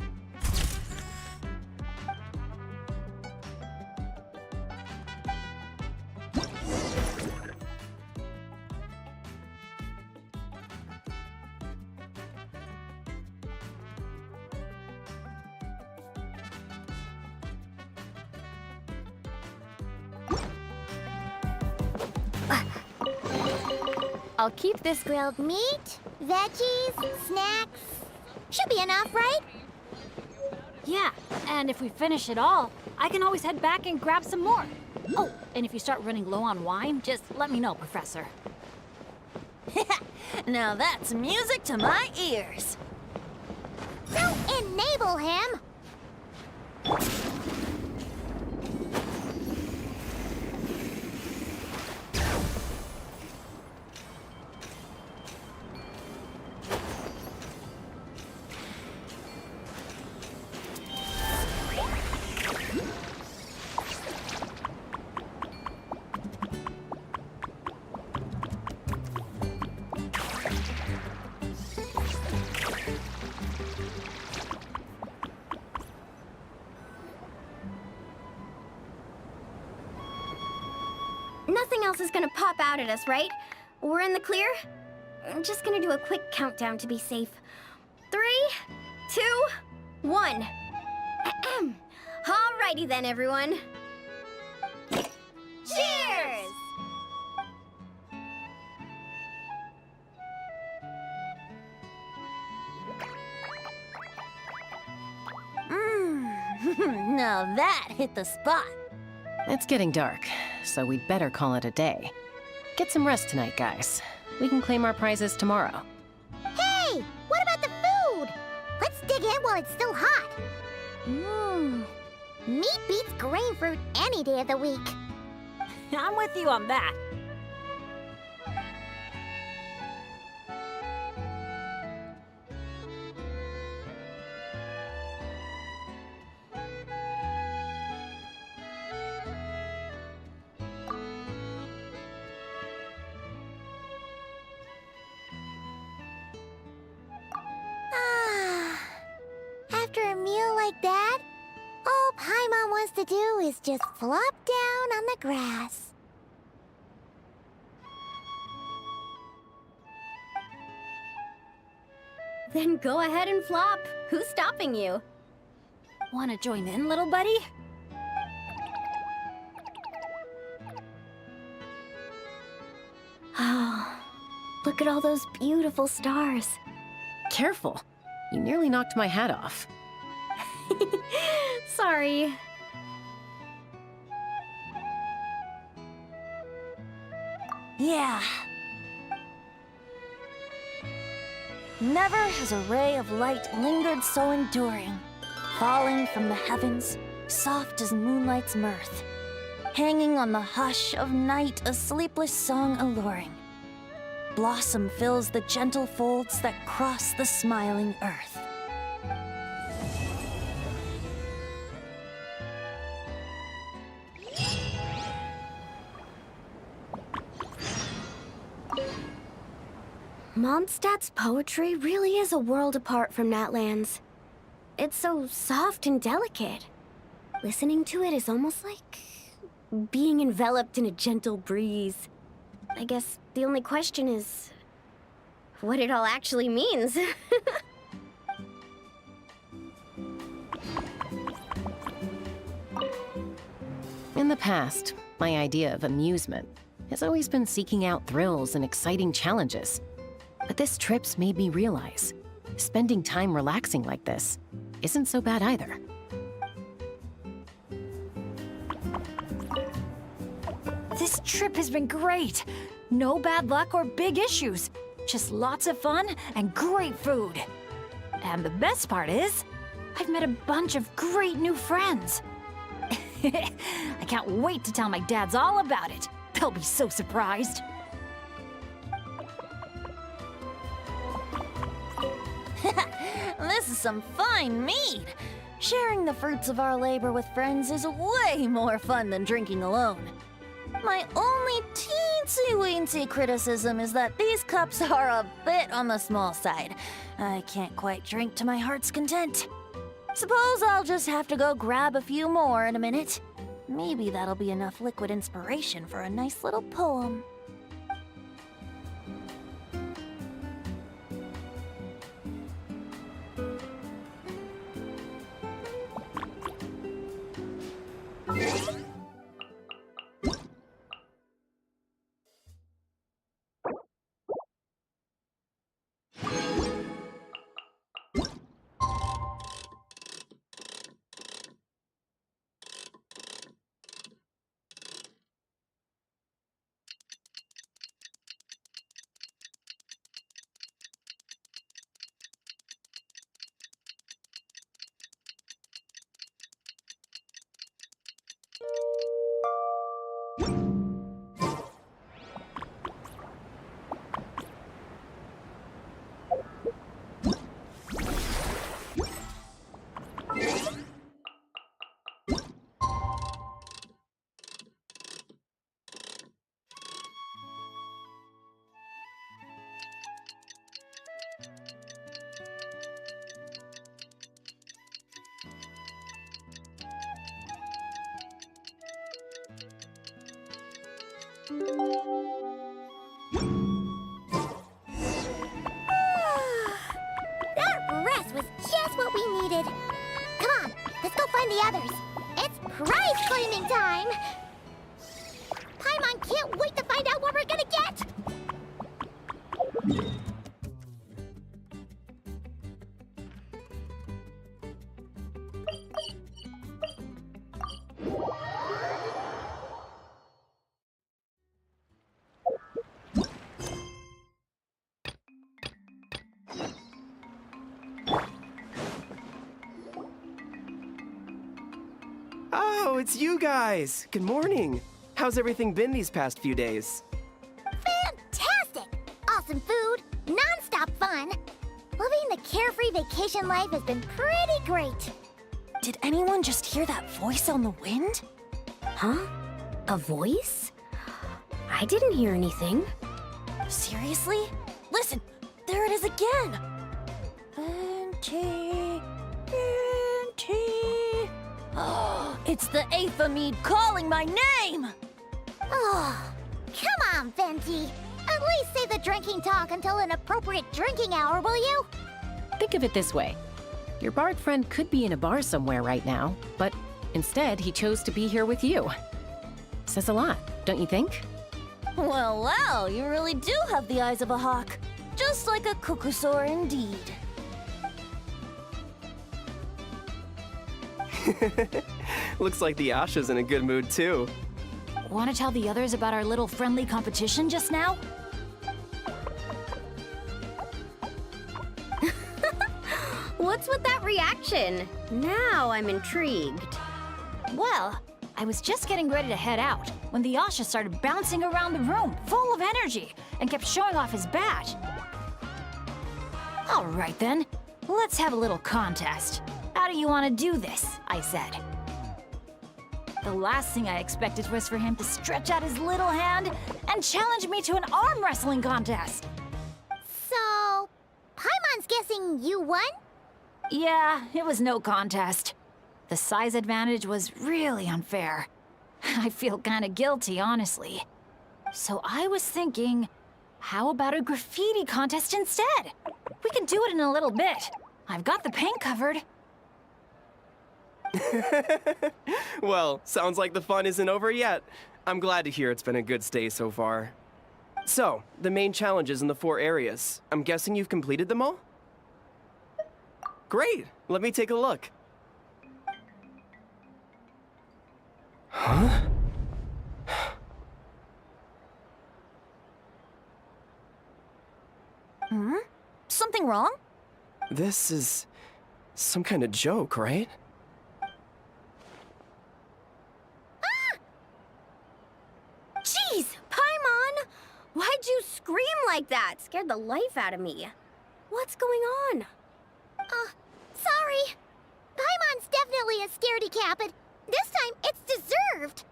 I'll keep this grilled meat, veggies, snacks. Should be enough, right? Yeah, and if we finish it all, I can always head back and grab some more. Oh, and if you start running low on wine, just let me know, Professor. Now that's music to my ears. Don't enable him! Nothing else is gonna pop out at us, right? We're in the clear? I'm just gonna do a quick countdown to be safe. 3, 2, 1. Alrighty then, everyone. Cheers! Now that hit the spot. It's getting dark, so we'd better call it a day. Get some rest tonight, guys. We can claim our prizes tomorrow. Hey! What about the food? Let's dig in while it's still hot. Meat beats grain fruit any day of the week. I'm with you on that. After a meal like that, all Paimon wants to do is just flop down on the grass. Then go ahead and flop. Who's stopping you? Wanna join in, little buddy? Oh, look at all those beautiful stars. Careful. You nearly knocked my hat off. Sorry. Yeah. Never has a ray of light lingered so enduring, falling from the heavens, soft as moonlight's mirth, hanging on the hush of night, a sleepless song alluring. Blossom fills the gentle folds that cross the smiling earth. Mondstadt's poetry really is a world apart from Natlan's. It's so soft and delicate. Listening to it is almost like being enveloped in a gentle breeze. I guess the only question is what it all actually means. In the past, my idea of amusement has always been seeking out thrills and exciting challenges. But this trip's made me realize spending time relaxing like this isn't so bad either. This trip has been great. No bad luck or big issues. Just lots of fun and great food. And the best part is, I've met a bunch of great new friends. I can't wait to tell my dads all about it. They'll be so surprised. This is some fine mead. Sharing the fruits of our labor with friends is way more fun than drinking alone. My only teensy-weensy criticism is that these cups are a bit on the small side. I can't quite drink to my heart's content. Suppose I'll just have to go grab a few more in a minute. Maybe that'll be enough liquid inspiration for a nice little poem. That rest was just what we needed. Come on, let's go find the others. It's prize claiming time! Paimon can't wait to find out what we're gonna get! Oh, it's you guys! Good morning! How's everything been these past few days? Fantastic! Awesome food, non-stop fun. Living the carefree vacation life has been pretty great. Did anyone just hear that voice on the wind? Huh? A voice? I didn't hear anything. Seriously? Listen, there it is again! Venti, Venti. Oh, it's the Aethamede calling my name! Oh, come on, Venti. At least say the drinking talk until an appropriate drinking hour, will you? Think of it this way. Your bard friend could be in a bar somewhere right now, but instead he chose to be here with you. Says a lot, don't you think? Well, well, you really do have the eyes of a hawk. Just like a cuckoosaur indeed. Looks like the Asha's in a good mood too. Want to tell the others about our little friendly competition just now? What's with that reaction? Now I'm intrigued. Well, I was just getting ready to head out when the Asha started bouncing around the room, full of energy, and kept showing off his badge. All right then, let's have a little contest. How do you want to do this? I said. The last thing I expected was for him to stretch out his little hand and challenge me to an arm wrestling contest. So, Paimon's guessing you won? Yeah, it was no contest. The size advantage was really unfair. I feel kinda guilty, honestly. So I was thinking, how about a graffiti contest instead? We can do it in a little bit. I've got the paint covered. Well, sounds like the fun isn't over yet. I'm glad to hear it's been a good stay so far. So, the main challenges in the 4 areas. I'm guessing you've completed them all? Great! Let me take a look. Huh? Something wrong? This is some kind of joke, right? Jeez, Paimon! Why'd you scream like that? Scared the life out of me. What's going on? Sorry. Paimon's definitely a scaredy cat, but this time it's deserved.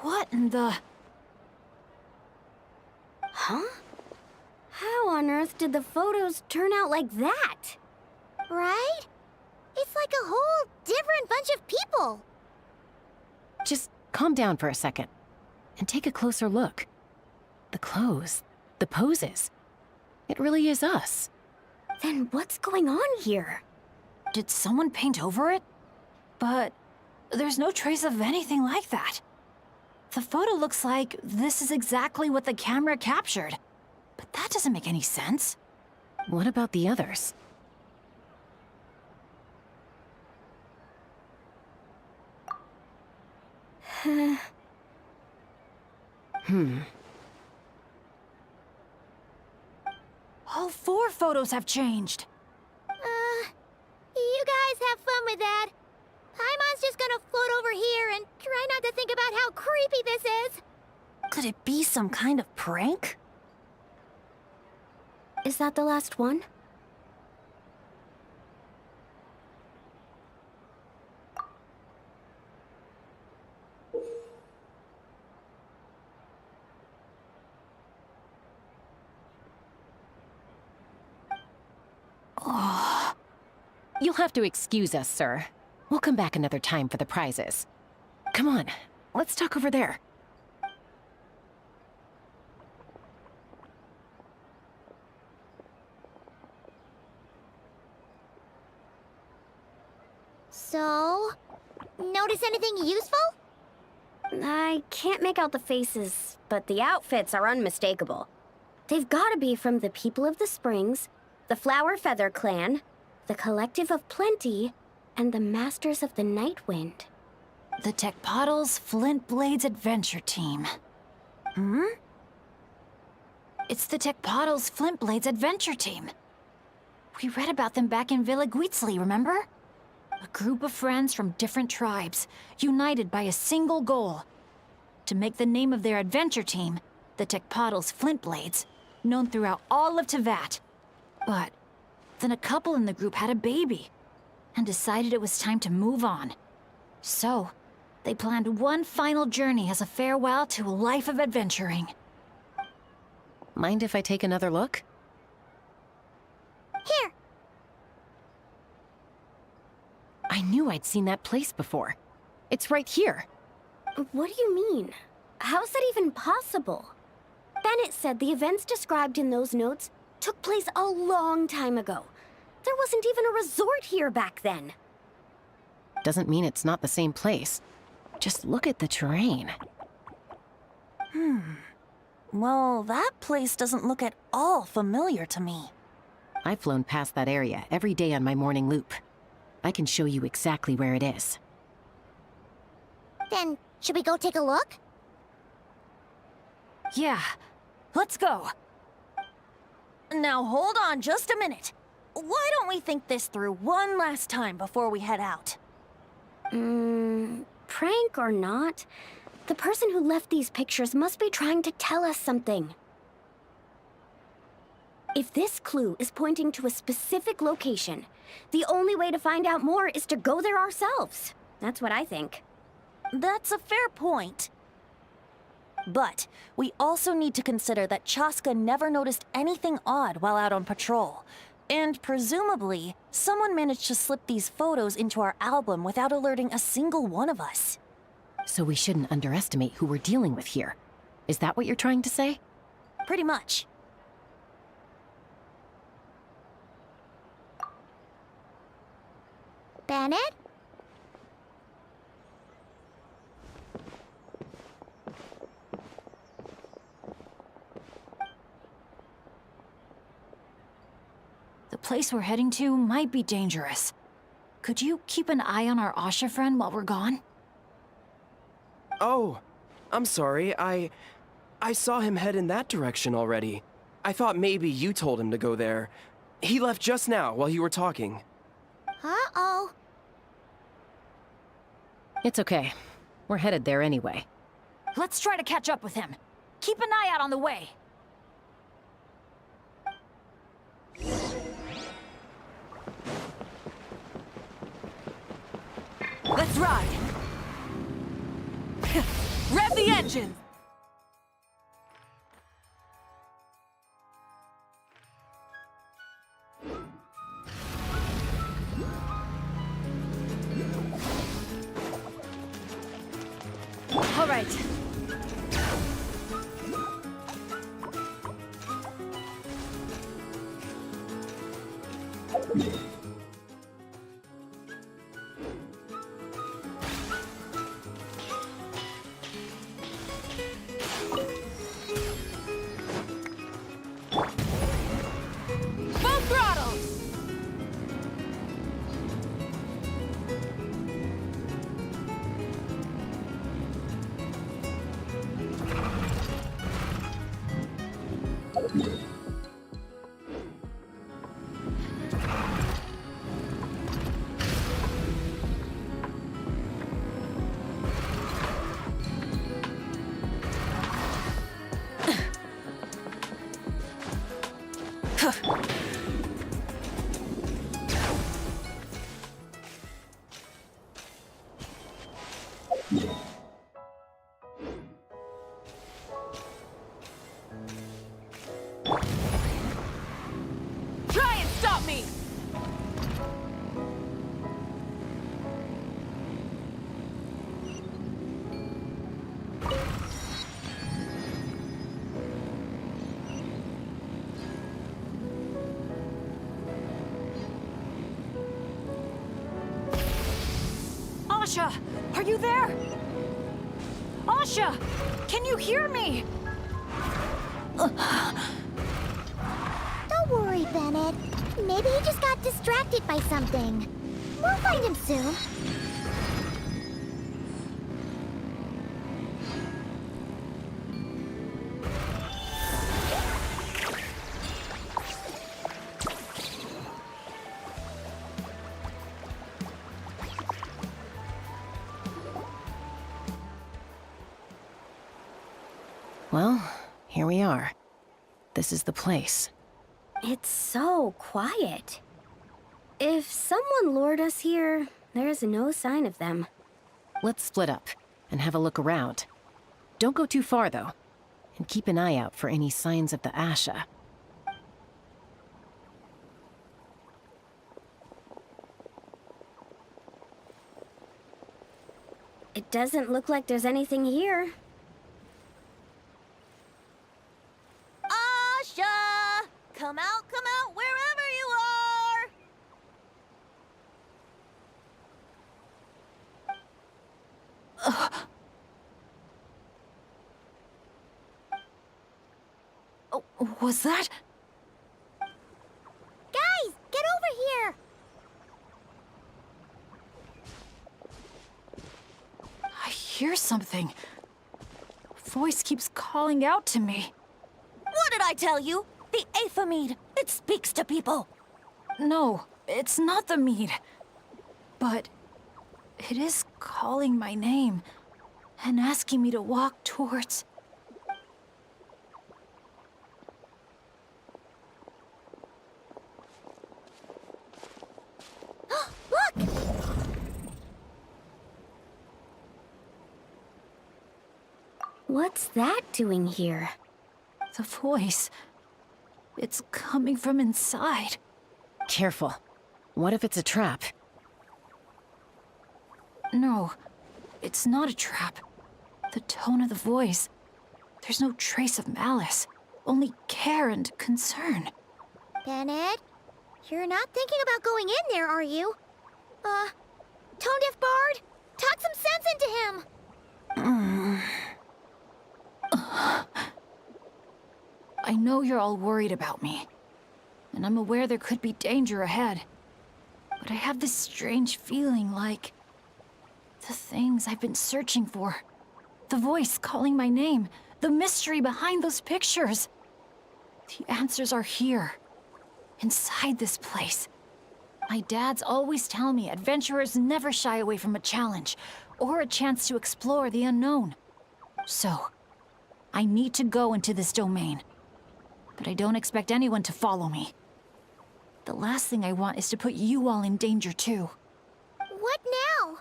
What in the... Huh? How on earth did the photos turn out like that? Right? It's like a whole different bunch of people. Just calm down for a second and take a closer look. The clothes, the poses. It really is us. Then what's going on here? Did someone paint over it? But there's no trace of anything like that. The photo looks like this is exactly what the camera captured. But that doesn't make any sense. What about the others? All 4 photos have changed. You guys have fun with that. Paimon's just gonna float over here and try not to think about how creepy this is. Could it be some kind of prank? Is that the last one? You'll have to excuse us, sir. We'll come back another time for the prizes. Come on, let's talk over there. So, notice anything useful? I can't make out the faces, but the outfits are unmistakable. They've gotta be from the People of the Springs, the Flower Feather Clan, the Collective of Plenty, and the Masters of the Night Wind. The Tecpotals Flint Blades Adventure Team. It's the Tecpotals Flint Blades Adventure Team. We read about them back in Villa Guitzli, remember? A group of friends from different tribes, united by a single goal. To make the name of their adventure team, the Tecpotals Flint Blades, known throughout all of Tevat. But then a couple in the group had a baby, and decided it was time to move on. So, they planned one final journey as a farewell to a life of adventuring. Mind if I take another look? Here. I knew I'd seen that place before. It's right here. What do you mean? How's that even possible? Bennett said the events described in those notes took place a long time ago. There wasn't even a resort here back then. Doesn't mean it's not the same place. Just look at the terrain. Well, that place doesn't look at all familiar to me. I've flown past that area every day on my morning loop. I can show you exactly where it is. Then, should we go take a look? Yeah, let's go. Now hold on just a minute. Why don't we think this through one last time before we head out? Prank or not, the person who left these pictures must be trying to tell us something. If this clue is pointing to a specific location, the only way to find out more is to go there ourselves. That's what I think. That's a fair point. But we also need to consider that Chaska never noticed anything odd while out on patrol. And presumably, someone managed to slip these photos into our album without alerting a single one of us. So we shouldn't underestimate who we're dealing with here. Is that what you're trying to say? Pretty much. Bennett? The place we're heading to might be dangerous. Could you keep an eye on our Asha friend while we're gone? Oh, I'm sorry. I saw him head in that direction already. I thought maybe you told him to go there. He left just now while you were talking. Uh-oh. It's okay. We're headed there anyway. Let's try to catch up with him. Keep an eye out on the way. Let's ride! Rev the engine! All right. Full throttle! Try and stop me! Asha, are you there? Asha, can you hear me? Don't worry, Bennett. Maybe he just got distracted by something. We'll find him soon. Well, here we are. This is the place. It's so quiet. If someone lured us here, there's no sign of them. Let's split up and have a look around. Don't go too far, though. And keep an eye out for any signs of the Asha. It doesn't look like there's anything here. Asha! Come out, wherever you are! Oh, was that? Guys, get over here! I hear something. Voice keeps calling out to me. What did I tell you? The Aphamid. It speaks to people. No, it's not the mead. But it is calling my name and asking me to walk towards... Look! What's that doing here? The voice. It's coming from inside. Careful. What if it's a trap? No, it's not a trap. The tone of the voice. There's no trace of malice. Only care and concern. Bennett, you're not thinking about going in there, are you? Tone Deaf Bard, talk some sense into him! I know you're all worried about me. and I'm aware there could be danger ahead. But I have this strange feeling like the things I've been searching for. The voice calling my name, the mystery behind those pictures. The answers are here, inside this place. My dad's always tell me adventurers never shy away from a challenge or a chance to explore the unknown. So, I need to go into this domain. But I don't expect anyone to follow me. The last thing I want is to put you all in danger too. What now?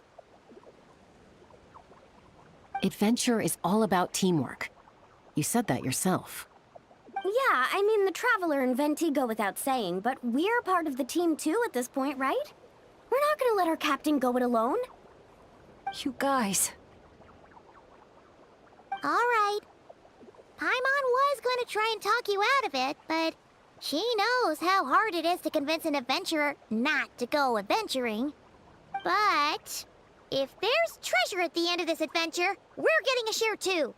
Adventure is all about teamwork. You said that yourself. Yeah, I mean, the Traveler and Venti go without saying, but we're part of the team too at this point, right? We're not gonna let our captain go it alone. You guys. All right. Paimon was going to try and talk you out of it, but she knows how hard it is to convince an adventurer not to go adventuring. But if there's treasure at the end of this adventure, we're getting a share too.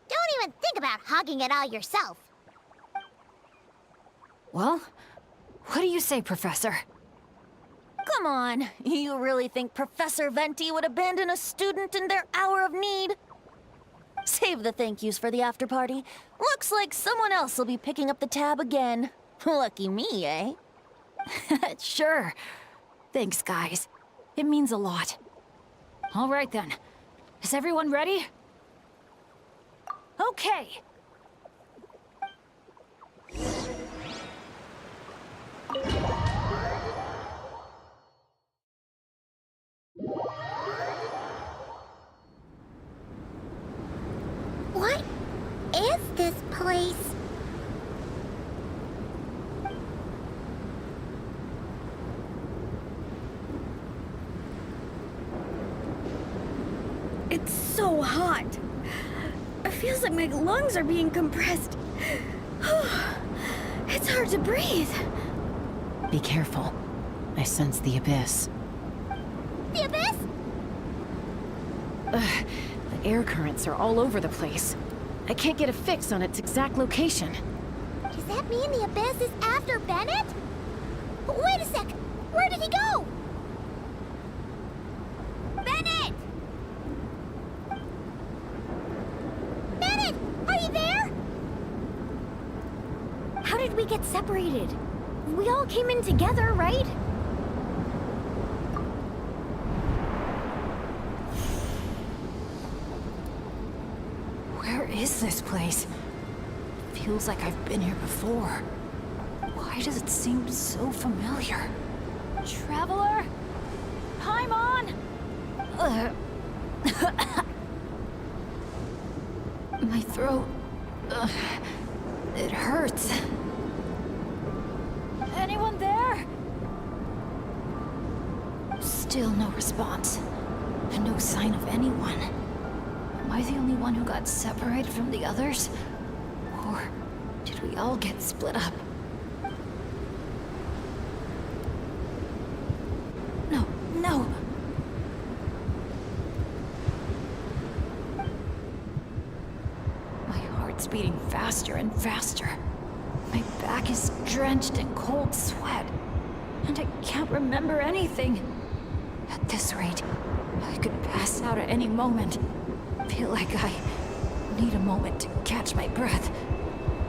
Don't even think about hogging it all yourself. Well, what do you say, Professor? Come on, you really think Professor Venti would abandon a student in their hour of need? Save the thank yous for the after party. Looks like someone else will be picking up the tab again. Lucky me, eh? Sure. Thanks, guys. It means a lot. All right then. Is everyone ready? Okay. What is this place? It's so hot. It feels like my lungs are being compressed. It's hard to breathe. Be careful. I sense the abyss. The abyss? Ugh, the air currents are all over the place. I can't get a fix on its exact location. Does that mean the abyss is after Bennett? Wait a sec! Where did he go? Bennett! Bennett! Are you there? How did we get separated? We all came in together, right? Where is this place? Feels like I've been here before. Why does it seem so familiar? Traveler? Paimon? My throat... it hurts. Anyone there? Still no response. And no sign of anyone. Am I the only one who got separated from the others? Or did we all get split up? No, no! My heart's beating faster and faster. My back is drenched in cold sweat. And I can't remember anything. At this rate, I could pass out at any moment. Feel like I need a moment to catch my breath.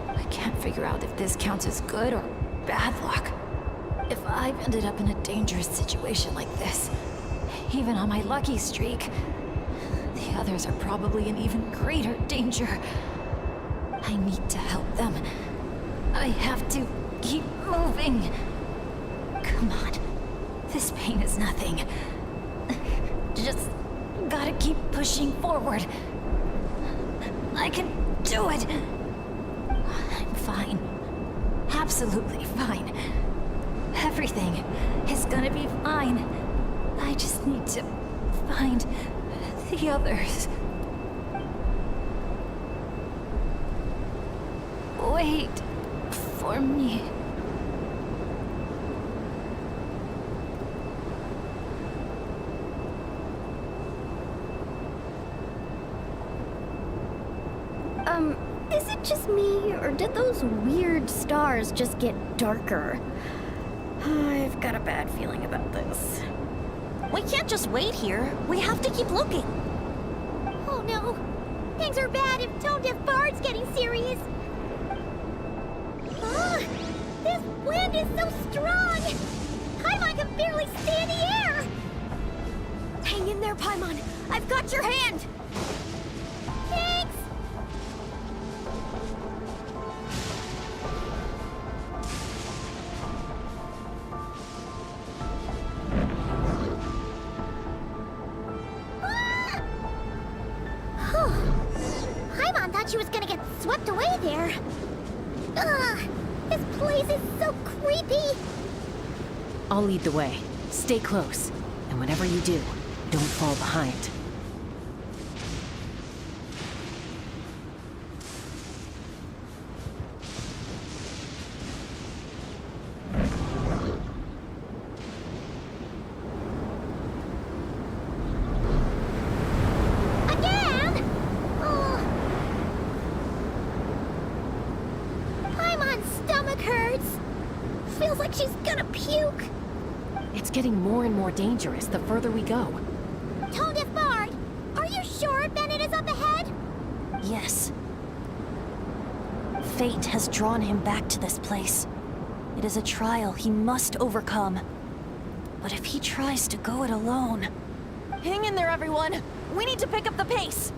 I can't figure out if this counts as good or bad luck. If I've ended up in a dangerous situation like this, even on my lucky streak, the others are probably in even greater danger. I need to help them. I have to keep moving. Come on. This pain is nothing. Just gotta keep pushing forward. I can do it. I'm fine. Absolutely fine. Everything is gonna be fine. I just need to find the others. Wait for me. Is it just me, or did those weird stars just get darker? I've got a bad feeling about this. We can't just wait here. We have to keep looking. Oh no! Things are bad if Tone Deaf Bard's getting serious! This wind is so strong! Paimon can barely stay in the air! Hang in there, Paimon! I've got your hand! Thanks! Paimon thought she was gonna get swept away there. Ugh! This place is so creepy! I'll lead the way. Stay close. And whatever you do, don't fall behind. Again? Oh. Paimon's stomach hurts. Feels like she's gonna puke. It's getting more and more dangerous the further we go. Tone Deaf Bard, are you sure Bennett is up ahead? Yes. Fate has drawn him back to this place. It is a trial he must overcome. But if he tries to go it alone... Hang in there, everyone! We need to pick up the pace!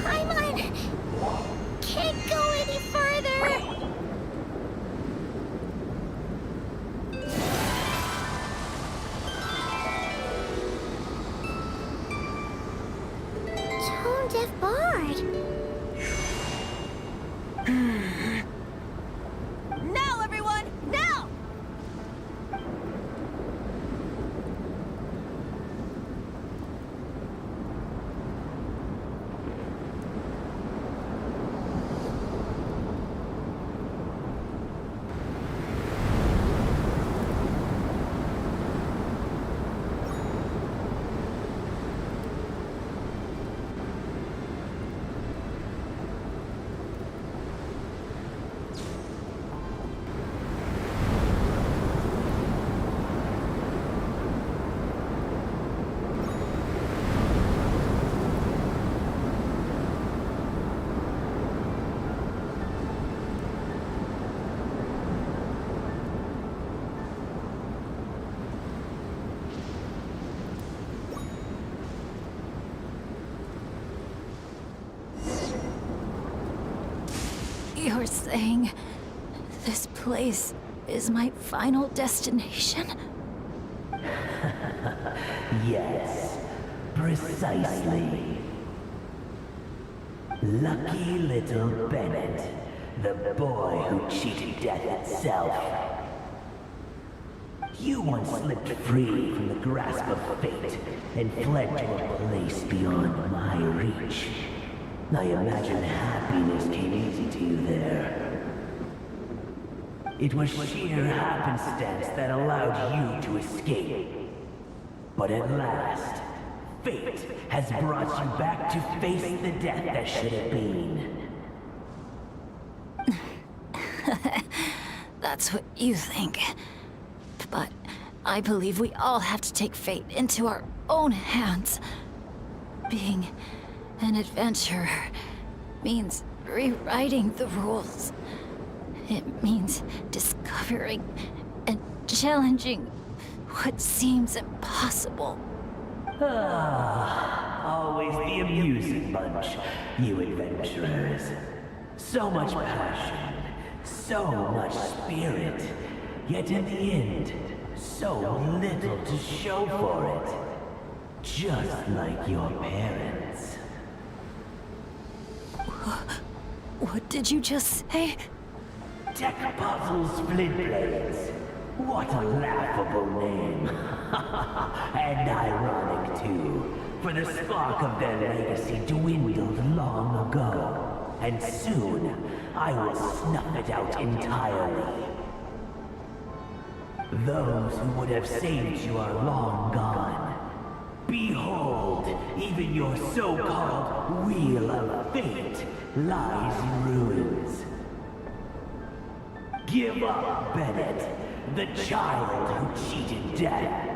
Paimon can't go any further. Tone Deaf Bard. Now, everyone! Now! You're saying this place is my final destination? Yes, precisely. Lucky little Bennett, the boy who cheated death itself. You once slipped free from the grasp of fate and fled to a place beyond my reach. I imagine happiness came easy to you there. It was sheer happenstance that allowed you to escape. But at last, fate has brought you back to face the death that should have been. That's what you think. But I believe we all have to take fate into our own hands. Being an adventurer means rewriting the rules. It means discovering and challenging what seems impossible. Always the amusing bunch, you adventurers. So much passion, so much spirit, yet in the end, so little to show for it. Just like your parents. What did you just say? Tech Puzzle Split Blades. What a laughable name. And ironic, too, for the spark of their legacy dwindled long ago. And soon, I will snuff it out entirely. Those who would have saved you are long gone. Behold, even your so-called Wheel of Fate lies in ruins. Give up, Bennett, the child who cheated death.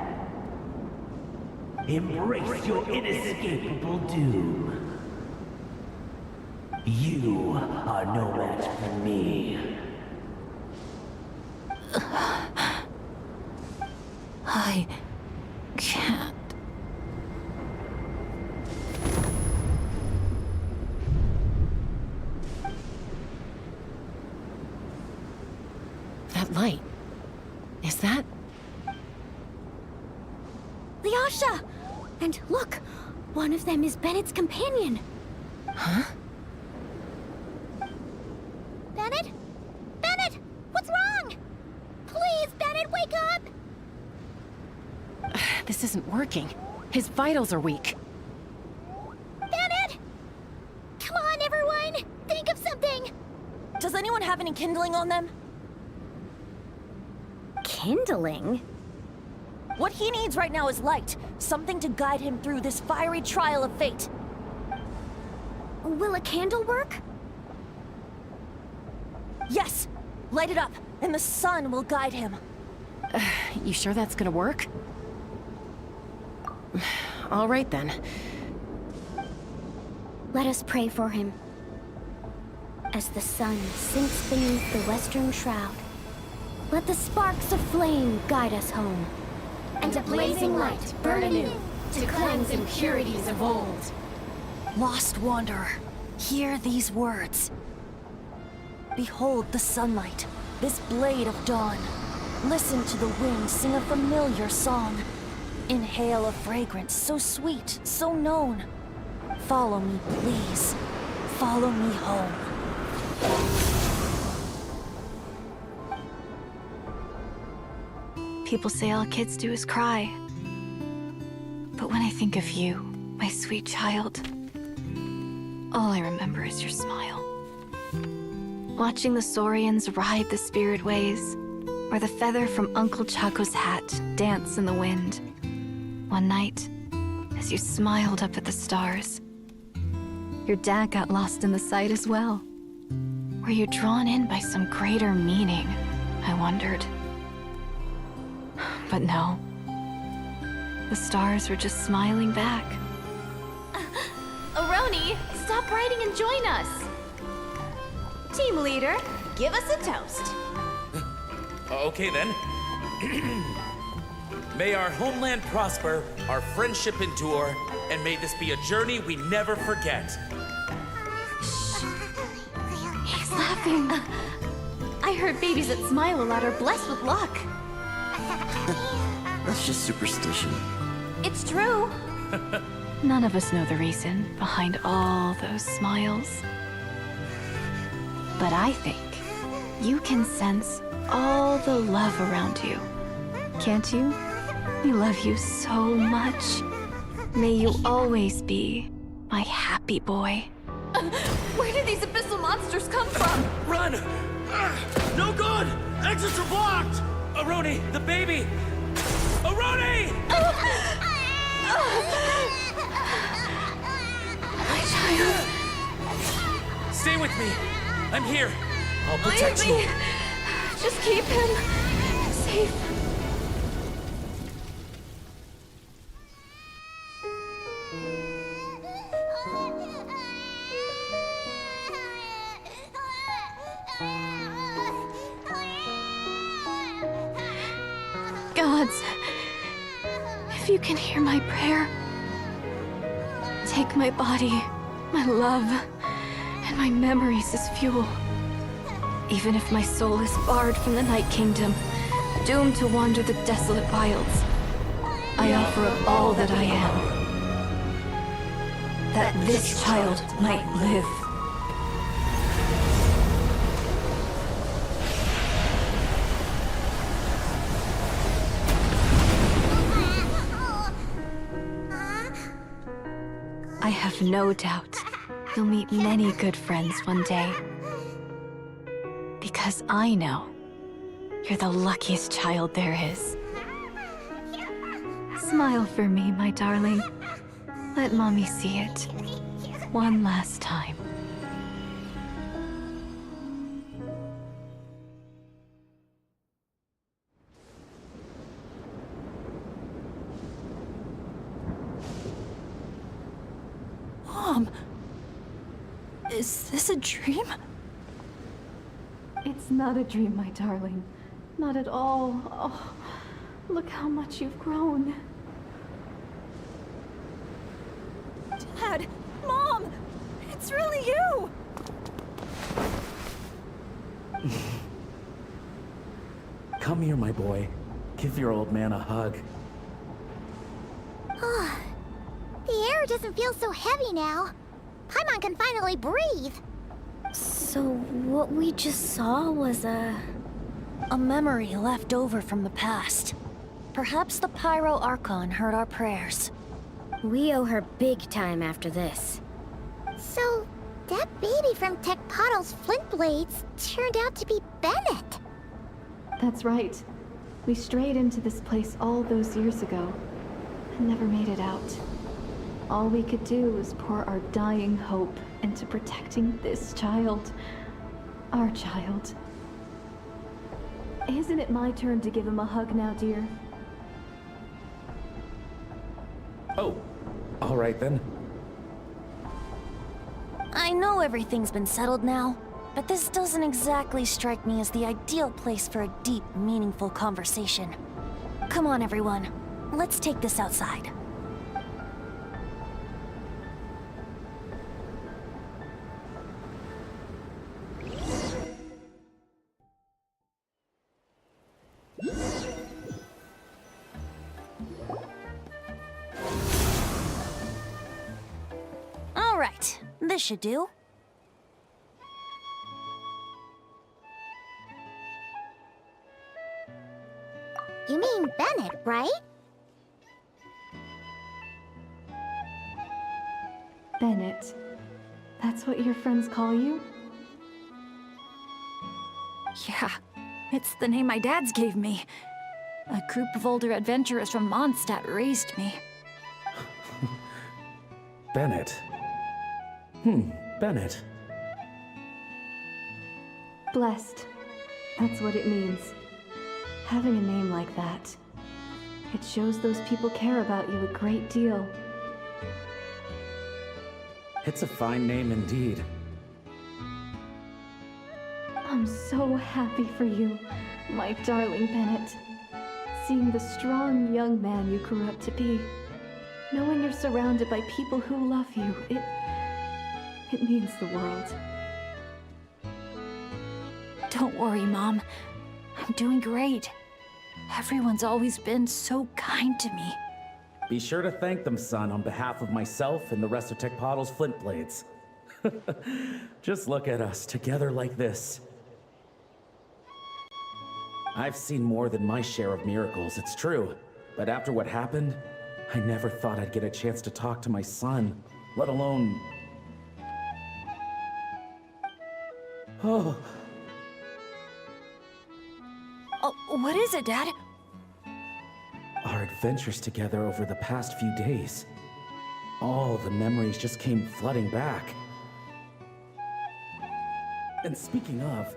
Embrace your inescapable doom. You are no match for me. I can't. That light. Is that? Lyasha! And look, one of them is Bennett's companion. Huh? Bennett? Bennett! What's wrong? Please, Bennett, wake up! This isn't working. His vitals are weak. Bennett! Come on, everyone! Think of something! Does anyone have any kindling on them? Kindling? What he needs right now is light. Something to guide him through this fiery trial of fate. Will a candle work? Yes! Light it up, and the sun will guide him. You sure that's gonna work? All right then. Let us pray for him. As the sun sinks beneath the western shroud, let the sparks of flame guide us home. And a blazing light burn anew to cleanse impurities of old. Lost wanderer, hear these words. Behold the sunlight, this blade of dawn. Listen to the wind sing a familiar song. Inhale a fragrance so sweet, so known. Follow me, please. Follow me home. People say all kids do is cry. But when I think of you, my sweet child, all I remember is your smile. Watching the saurians ride the spirit ways, or the feather from Uncle Chaco's hat dance in the wind. One night, as you smiled up at the stars, your dad got lost in the sight as well. Were you drawn in by some greater meaning, I wondered. But no. The stars were just smiling back. Aroni, stop writing and join us. Team leader, give us a toast. Okay then. May our homeland prosper, our friendship endure, and may this be a journey we never forget. He's laughing. I heard babies that smile a lot are blessed with luck. That's just superstition. It's true. None of us know the reason behind all those smiles. But I think you can sense all the love around you. Can't you? We love you so much. May you always be my happy boy. Where did these abyssal monsters come from? Run! No good! Exits are blocked! Aroni, the baby! Aroni! My child. Stay with me. I'm here. I'll protect Leave me. you. Just keep him safe. Gods, if you can hear my prayer, take my body, my love, and my memories as fuel. Even if my soul is barred from the Night Kingdom, doomed to wander the desolate wilds, I offer up all that I am, that this child might live. I have no doubt you'll meet many good friends one day. Because I know You're the luckiest child there is. Smile for me, my darling. Let Mommy see it. One last time. Mom! Is this a dream? It's not a dream, my darling. Not at all. Oh, look how much you've grown. Dad! Mom! It's really you! Come here, my boy. Give your old man a hug. The air doesn't feel so heavy now. Paimon can finally breathe. So what we just saw was a memory left over from the past. Perhaps the Pyro Archon heard our prayers. We owe her big time after this. So, that baby from Tecpato's Flint Blades turned out to be Bennett. That's right. We strayed into this place all those years ago and never made it out. All we could do was pour our dying hope into protecting this child. Our child. Isn't it my turn to give him a hug now, dear? Oh, all right then. I know everything's been settled now, but this doesn't exactly strike me as the ideal place for a deep, meaningful conversation. Come on, everyone. Let's take this outside. All right, this should do. You mean Bennett, right? Bennett. That's what your friends call you? Yeah, it's the name my dad's gave me. A group of older adventurers from Mondstadt raised me. Bennett. Bennett. Blessed. That's what it means. Having a name like that. It shows those people care about you a great deal. It's a fine name indeed. I'm so happy for you, my darling Bennett. Seeing the strong young man you grew up to be. Knowing you're surrounded by people who love you, it means the world. Don't worry, Mom. I'm doing great. Everyone's always been so kind to me. Be sure to thank them, son, on behalf of myself and the rest of Tecpato's Flint Blades. Just look at us, together like this. I've seen more than my share of miracles, it's true. But after what happened, I never thought I'd get a chance to talk to my son, let alone... Oh. Oh, what is it, Dad? Our adventures together over the past few days. All the memories just came flooding back. And speaking of,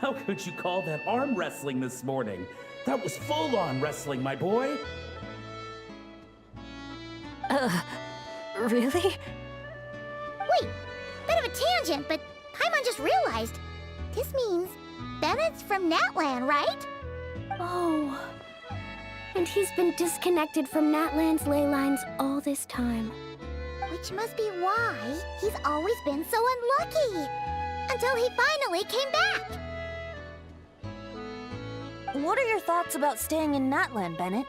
how could you call that arm wrestling this morning? That was full-on wrestling, my boy! Really? Wait, bit of a tangent, but Paimon just realized. This means Bennett's from Natlan, right? Oh. And he's been disconnected from Natlan's ley lines all this time. Which must be why he's always been so unlucky. Until he finally came back. What are your thoughts about staying in Natlan, Bennett?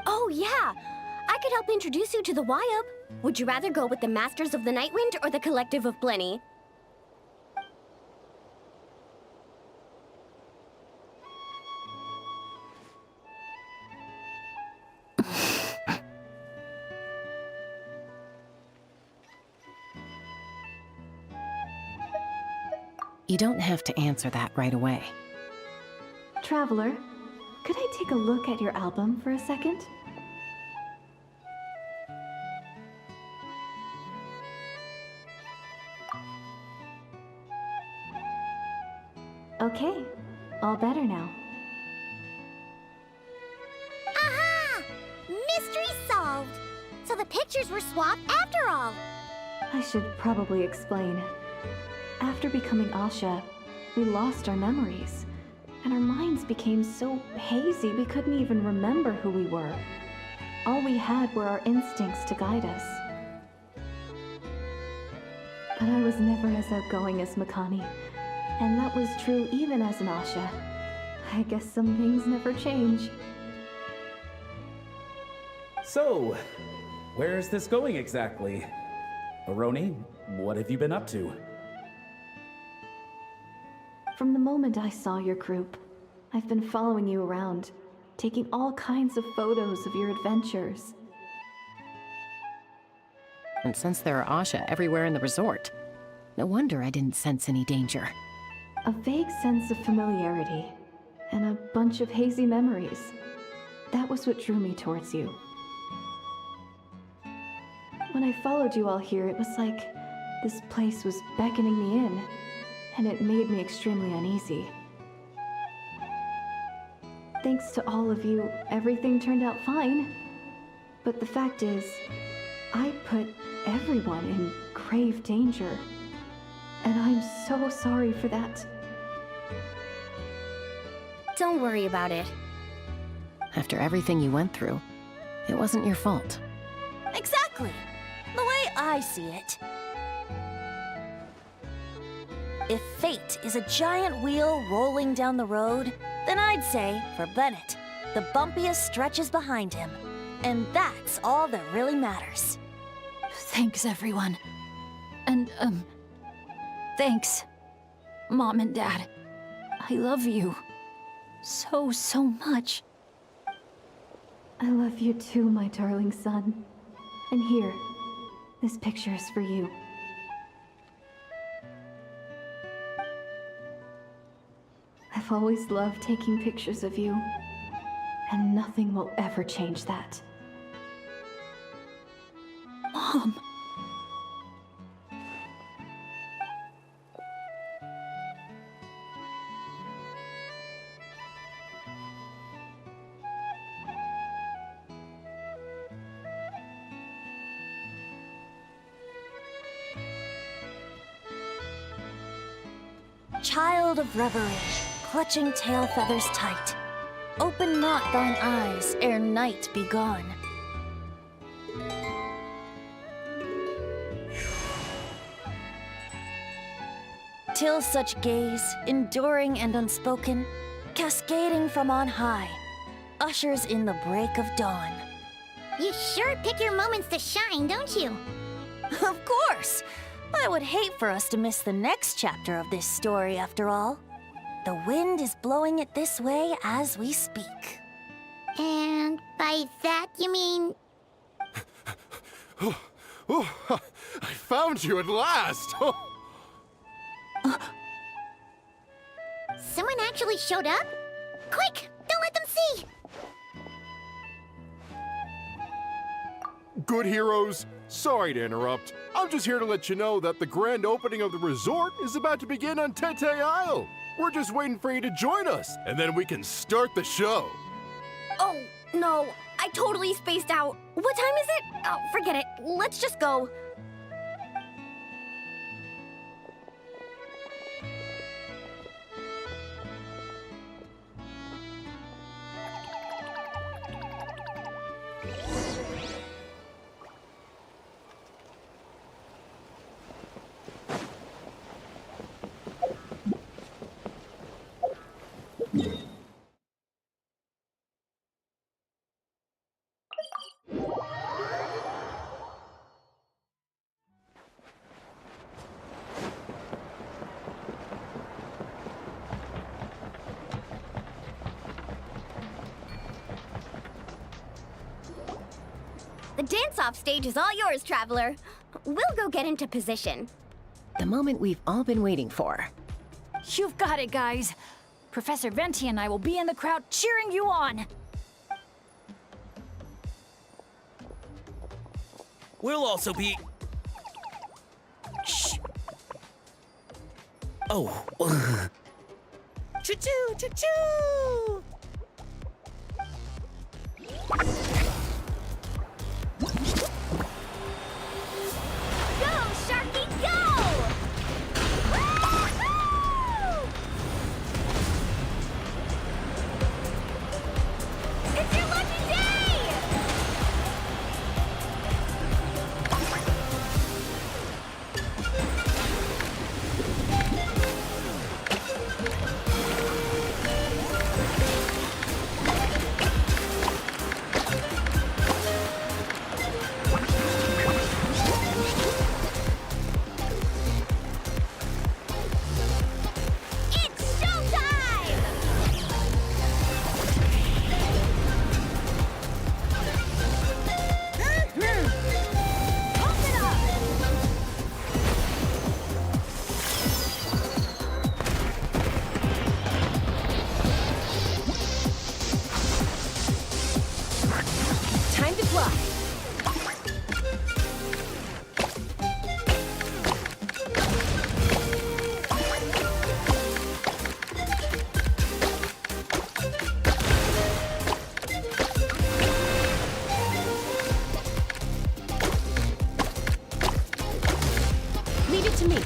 Oh, yeah. I could help introduce you to the Wyub. Would you rather go with the Masters of the Nightwind or the Collective of Blenny? You don't have to answer that right away. Traveler, could I take a look at your album for a second? Okay, all better now. Aha! Mystery solved! So the pictures were swapped after all. I should probably explain. After becoming Asha, we lost our memories, and our minds became so hazy we couldn't even remember who we were. All we had were our instincts to guide us. But I was never as outgoing as Makani, and that was true even as an Asha. I guess some things never change. So, where's this going exactly? Aroni, what have you been up to? From the moment I saw your group, I've been following you around, taking all kinds of photos of your adventures. And since there are Asha everywhere in the resort, no wonder I didn't sense any danger. A vague sense of familiarity, and a bunch of hazy memories. That was what drew me towards you. When I followed you all here, it was like this place was beckoning me in, and it made me extremely uneasy. Thanks to all of you, everything turned out fine. But the fact is, I put everyone in grave danger. And I'm so sorry for that. Don't worry about it. After everything you went through, it wasn't your fault. Exactly. The way I see it. If fate is a giant wheel rolling down the road, then I'd say, for Bennett, the bumpiest stretches behind him. And that's all that really matters. Thanks, everyone. And, thanks, Mom and Dad. I love you so, so much. I love you too, my darling son. And here, this picture is for you. I've always loved taking pictures of you, and nothing will ever change that. Mom. Child of reverie, clutching tail feathers tight, open not thine eyes ere night be gone. Till such gaze, enduring and unspoken, cascading from on high, ushers in the break of dawn. You sure pick your moments to shine, don't you? Of course! I would hate for us to miss the next chapter of this story, after all. The wind is blowing it this way as we speak. And by that you mean... I found you at last! Someone actually showed up? Quick, don't let them see! Good heroes, sorry to interrupt. I'm just here to let you know that the grand opening of the resort is about to begin on Tete Isle. We're just waiting for you to join us, and then we can start the show. Oh, no. I totally spaced out. What time is it? Oh, forget it. Let's just go. The dance-off stage is all yours, Traveler. We'll go get into position. The moment we've all been waiting for. You've got it, guys. Professor Venti and I will be in the crowd cheering you on. We'll also be... Shh. Oh. Choo-choo, choo-choo! Go, Sharky, go! Woo-hoo! It's your lucky day! It's showtime! Pump it up! Time to fly. Leave it to me.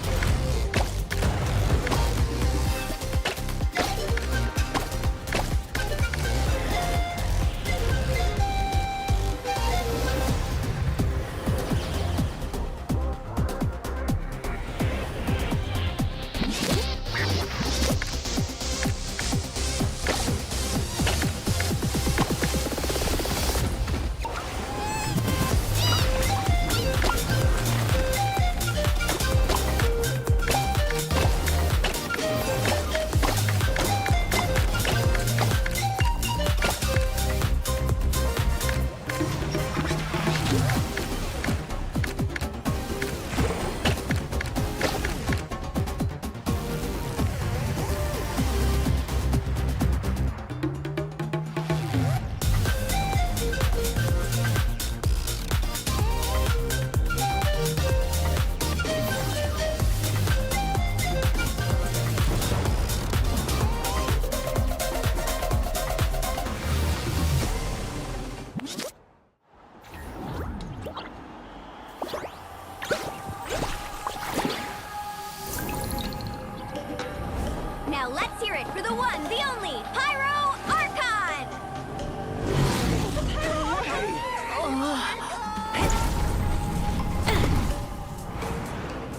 Now let's hear it for the one, the only, Pyro Archon!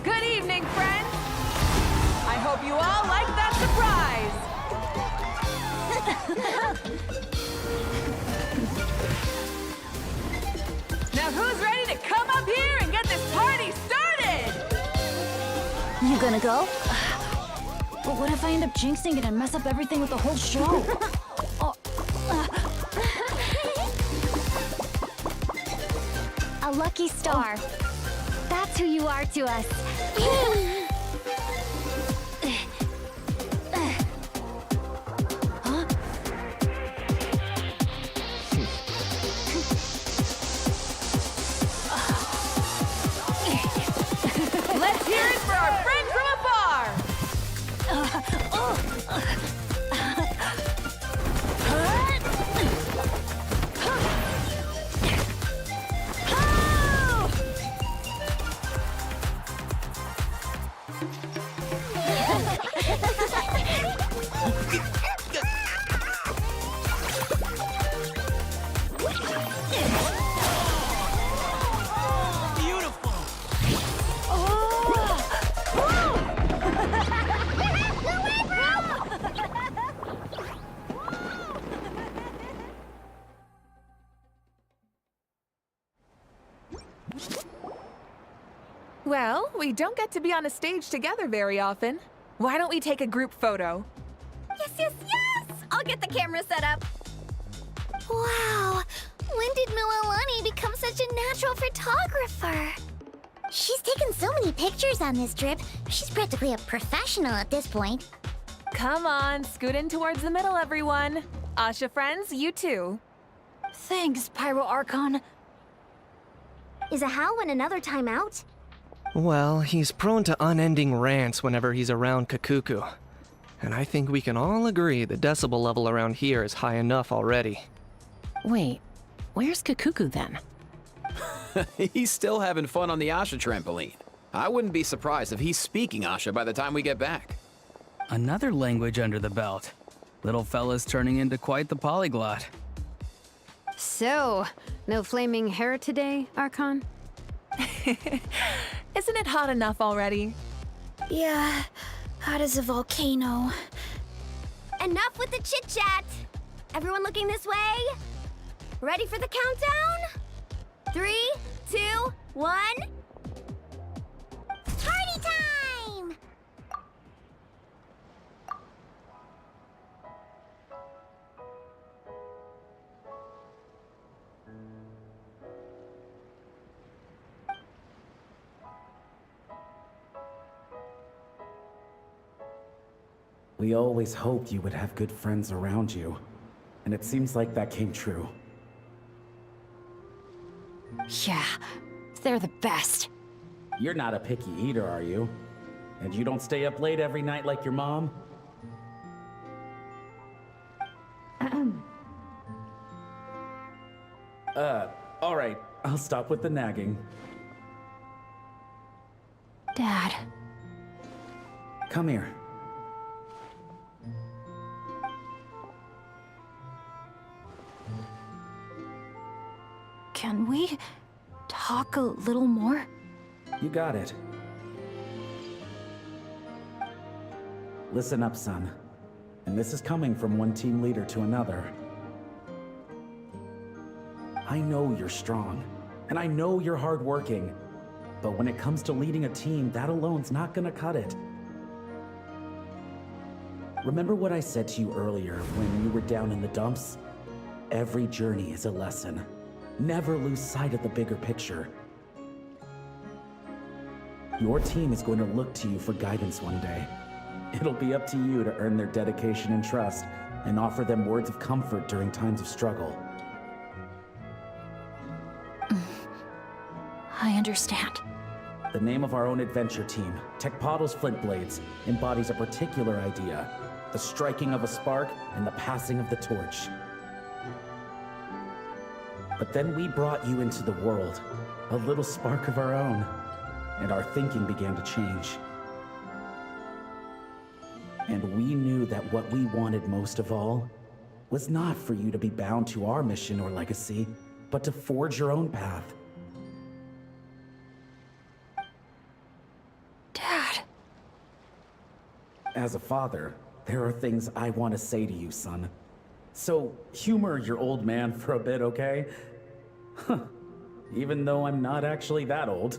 Good evening, friends. I hope you all like that surprise. Now who's ready to come up here and get this party started? You gonna go? But what if I end up jinxing it and mess up everything with the whole show? A lucky star. That's who you are to us. Let's hear it for our friend from afar. Well, we don't get to be on a stage together very often. Why don't we take a group photo? Yes, yes, yes! I'll get the camera set up. Wow, when did Mililani become such a natural photographer? She's taken so many pictures on this trip. She's practically a professional at this point. Come on, scoot in towards the middle, everyone. Asha friends, you too. Thanks, Pyro Archon. Is a Hal in another timeout? Well, he's prone to unending rants whenever he's around Kakuku. And I think we can all agree the decibel level around here is high enough already. Wait, where's Kakuku then? He's still having fun on the Asha trampoline. I wouldn't be surprised if he's speaking Asha by the time we get back. Another language under the belt. Little fella's turning into quite the polyglot. So, no flaming hair today, Archon? Isn't it hot enough already? Yeah, hot as a volcano. Enough with the chit-chat! Everyone looking this way? Ready for the countdown? 3, 2, 1... Party time! We always hoped you would have good friends around you, and it seems like that came true. Yeah, they're the best. You're not a picky eater, are you? And you don't stay up late every night like your mom? Alright, I'll stop with the nagging. Dad. Come here. Can we talk a little more? You got it. Listen up, son. And this is coming from one team leader to another. I know you're strong, and I know you're hardworking. But when it comes to leading a team, that alone's not gonna cut it. Remember what I said to you earlier when you were down in the dumps? Every journey is a lesson. Never lose sight of the bigger picture. Your team is going to look to you for guidance one day. It'll be up to you to earn their dedication and trust, and offer them words of comfort during times of struggle. I understand. The name of our own adventure team, Tecpado's Flint Blades, embodies a particular idea: the striking of a spark and the passing of the torch. But then we brought you into the world, a little spark of our own, and our thinking began to change. And we knew that what we wanted most of all was not for you to be bound to our mission or legacy, but to forge your own path. Dad. As a father, there are things I want to say to you, son. So humor your old man for a bit, okay? Even though I'm not actually that old.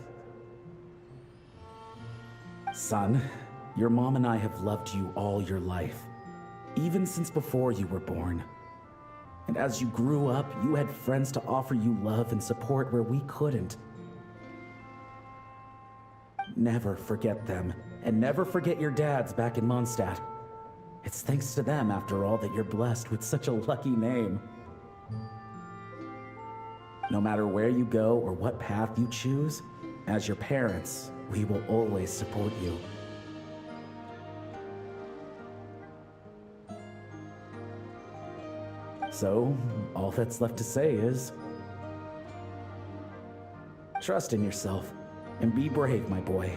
Son, your mom and I have loved you all your life, even since before you were born. And as you grew up, you had friends to offer you love and support where we couldn't. Never forget them, and never forget your dads back in Mondstadt. It's thanks to them, after all, that you're blessed with such a lucky name. No matter where you go or what path you choose, as your parents, we will always support you. So, all that's left to say is... trust in yourself, and be brave, my boy.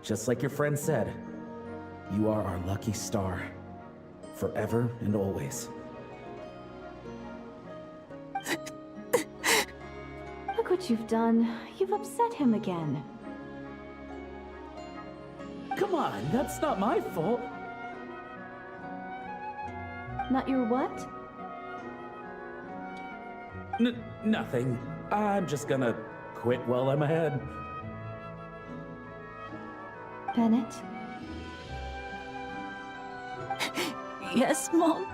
Just like your friend said, you are our lucky star, forever and always. Look what you've done. You've upset him again. Come on, that's not my fault. Not your what? Nothing. I'm just gonna quit while I'm ahead. Bennett? Yes, Mom?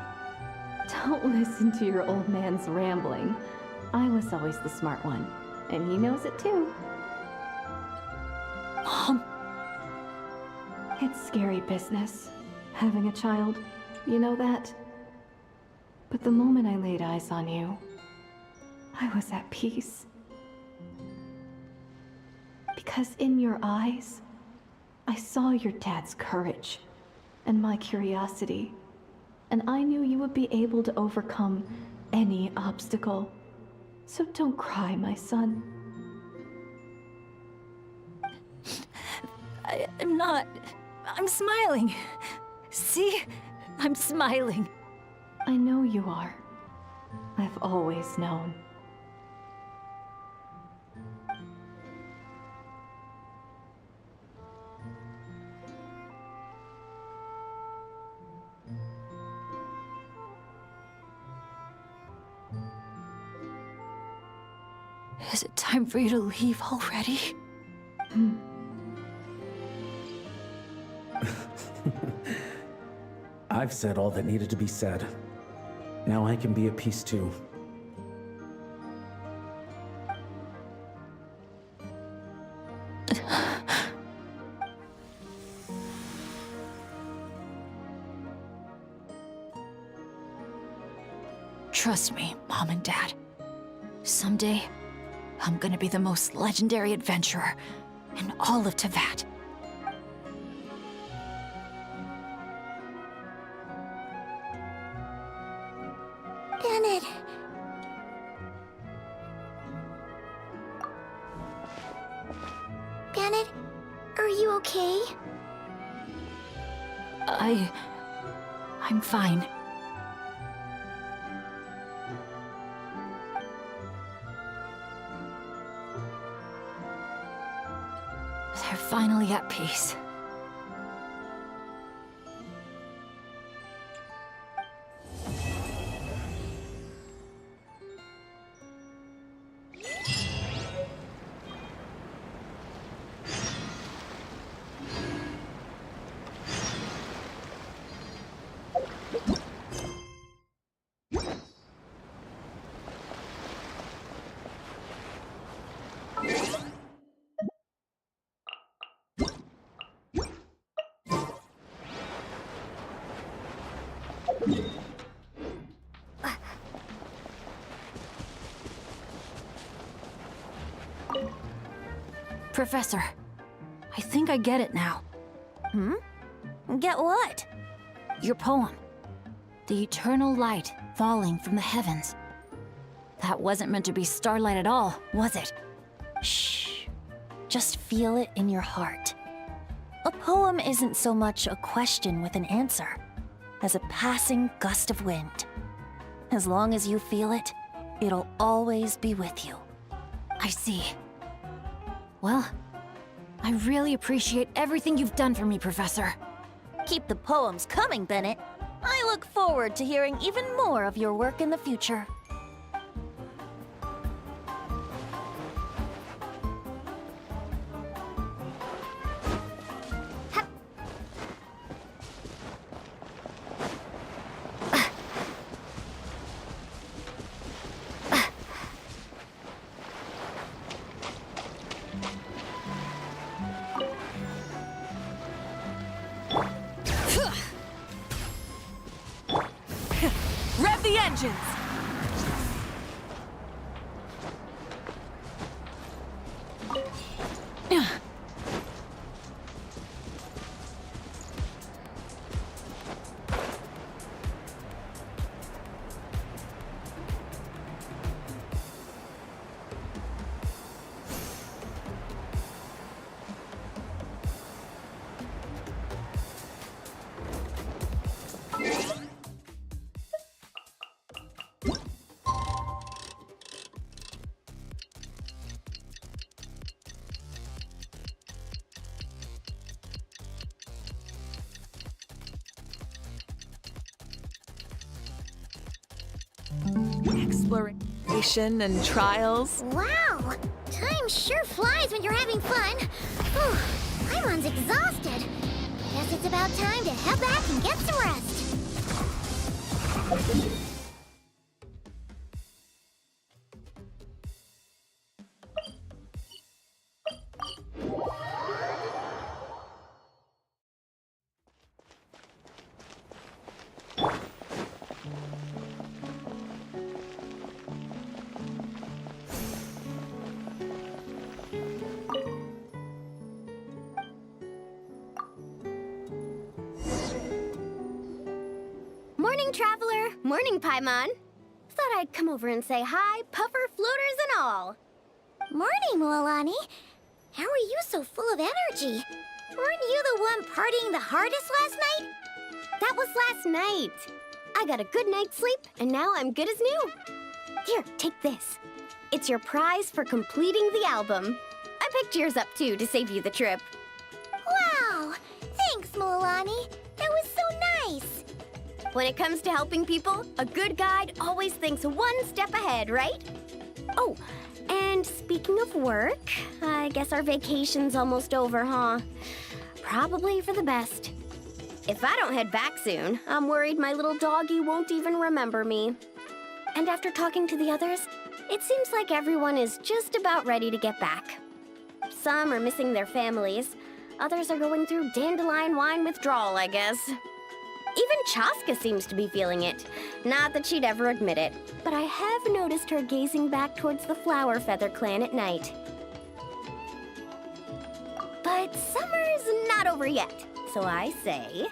Don't listen to your old man's rambling. I was always the smart one, and he knows it too. Mom. It's scary business. having a child. You know that? But the moment I laid eyes on you, I was at peace. Because in your eyes, I saw your dad's courage and my curiosity, and I knew you would be able to overcome any obstacle. So don't cry, my son. I'm not. I'm smiling. See? I'm smiling. I know you are. I've always known. Is it time for you to leave already? I've said all that needed to be said. Now I can be at peace too. Trust me, Mom and Dad. Someday, I'm gonna be the most legendary adventurer in all of Teyvat. Bennett. Bennett, are you okay? I'm fine. They're finally at peace. Professor, I think I get it now. Get what? Your poem. The eternal light falling from the heavens. That wasn't meant to be starlight at all, was it? Shh. Just feel it in your heart. A poem isn't so much a question with an answer as a passing gust of wind. As long as you feel it, it'll always be with you. I see. Well, I really appreciate everything you've done for me, Professor. Keep the poems coming, Bennett. I look forward to hearing even more of your work in the future. Rev the engines! Exploration and trials. Wow! Time sure flies when you're having fun. Whew, Paimon's exhausted. Guess it's about time to head back and get some rest. Morning, Traveler. Morning, Paimon. Thought I'd come over and say hi, puffer, floaters, and all. Morning, Mualani. How are you so full of energy? Weren't you the one partying the hardest last night? That was last night. I got a good night's sleep, and now I'm good as new. Here, take this. It's your prize for completing the album. I picked yours up, too, to save you the trip. Wow! Thanks, Mualani. That was so nice. When it comes to helping people, a good guide always thinks one step ahead, right? Oh, and speaking of work, I guess our vacation's almost over, huh? Probably for the best. If I don't head back soon, I'm worried my little doggy won't even remember me. And after talking to the others, it seems like everyone is just about ready to get back. Some are missing their families. Others are going through dandelion wine withdrawal, I guess. Even Chaska seems to be feeling it. Not that she'd ever admit it, but I have noticed her gazing back towards the Flower Feather clan at night. But summer's not over yet, so I say,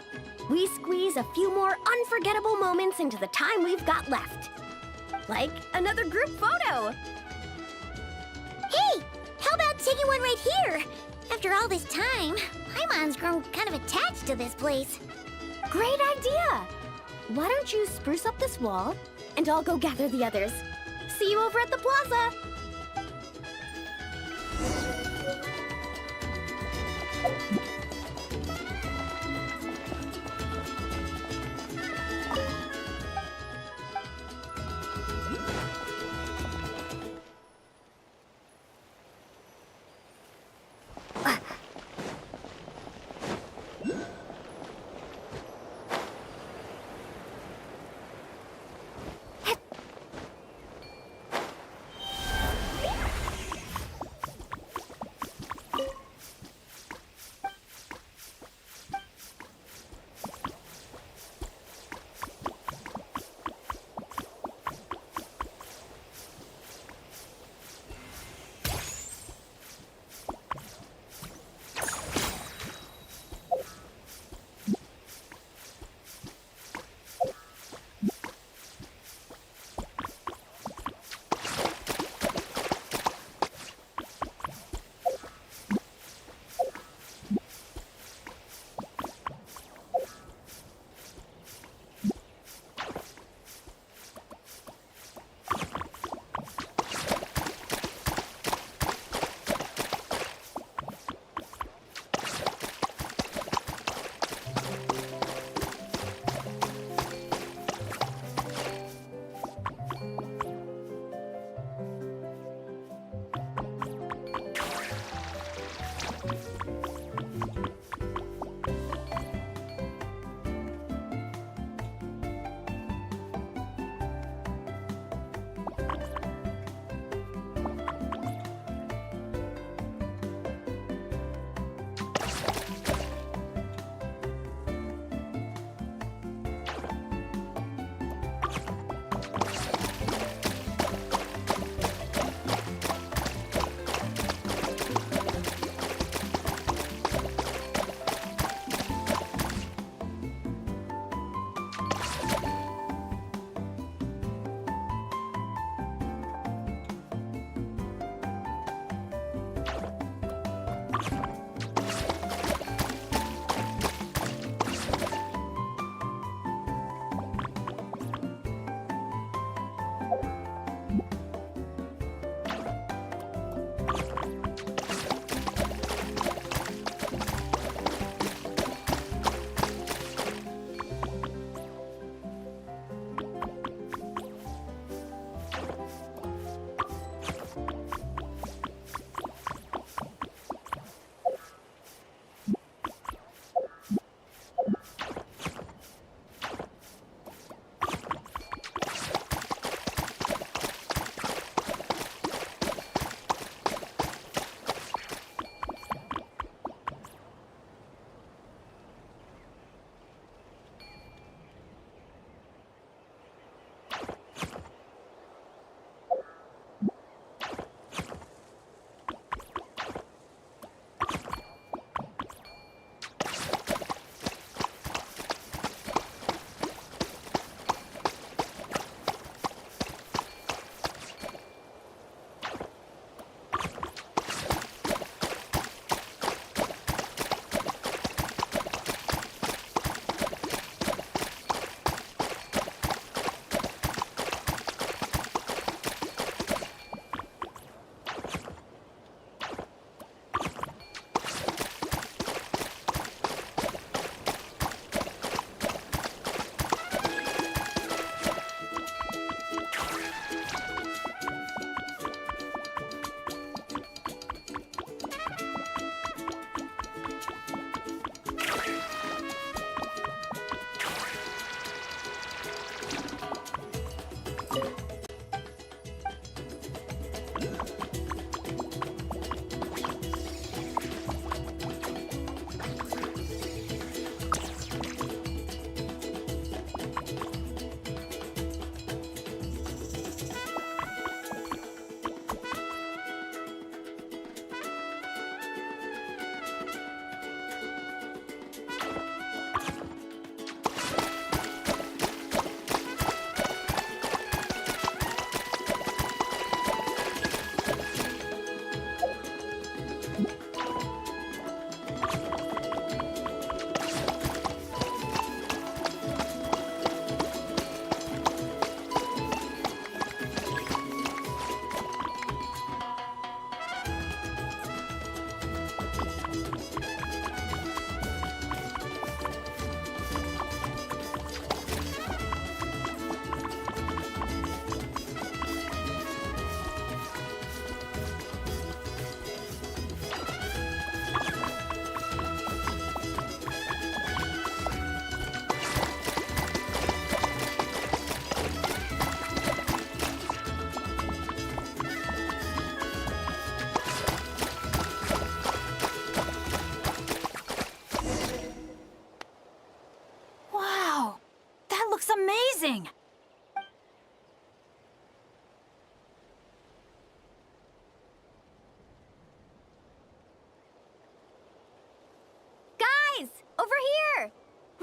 we squeeze a few more unforgettable moments into the time we've got left. Like another group photo. Hey, how about taking one right here? After all this time, Paimon's grown kind of attached to this place. Great idea! Why don't you spruce up this wall, and I'll go gather the others. See you over at the plaza!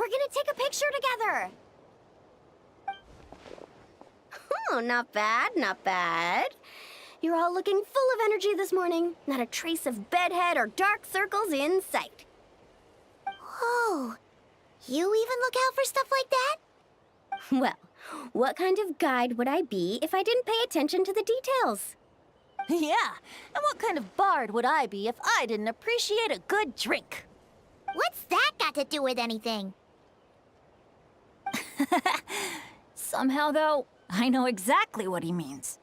We're gonna take a picture together. Oh, not bad, not bad. You're all looking full of energy this morning. Not a trace of bedhead or dark circles in sight. Whoa. You even look out for stuff like that? Well, what kind of guide would I be if I didn't pay attention to the details? Yeah, and what kind of bard would I be if I didn't appreciate a good drink? What's that got to do with anything? Somehow, though, I know exactly what he means.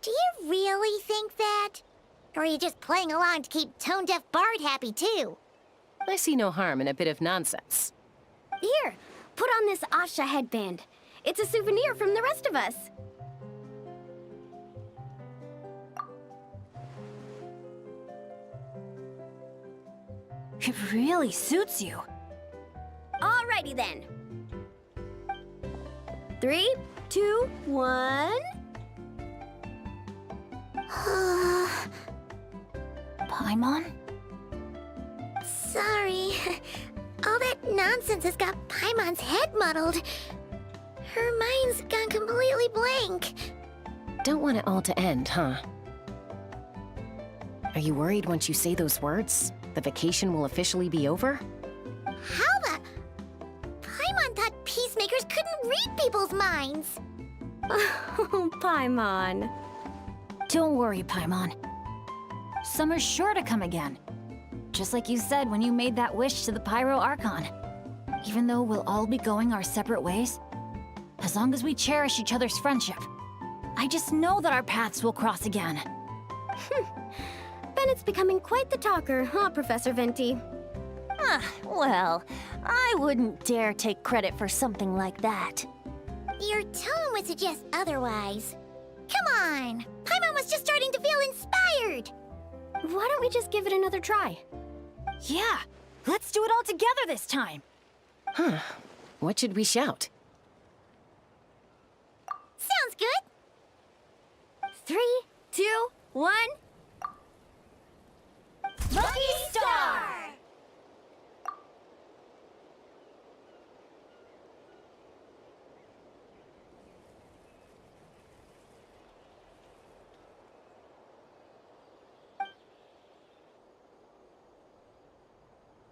Do you really think that? Or are you just playing along to keep Tone Deaf Bard happy, too? I see no harm in a bit of nonsense. Here, put on this Asha headband. It's a souvenir from the rest of us. It really suits you. Alrighty then. 3, 2, 1. Paimon? Sorry. All that nonsense has got Paimon's head muddled. Her mind's gone completely blank. Don't want it all to end, huh? Are you worried once you say those words, the vacation will officially be over? How the... Paimon thought peacemakers couldn't read people's minds. Oh, Paimon. Don't worry, Paimon. Summer's sure to come again. Just like you said when you made that wish to the Pyro Archon. Even though we'll all be going our separate ways, as long as we cherish each other's friendship, I just know that our paths will cross again. Bennett's becoming quite the talker, huh, Professor Venti? Well, I wouldn't dare take credit for something like that. Your tone would suggest otherwise. Come on! Paimon was just starting to feel inspired! Why don't we just give it another try? Yeah, let's do it all together this time. Huh. What should we shout? Sounds good! 3, 2, 1. Lucky Star!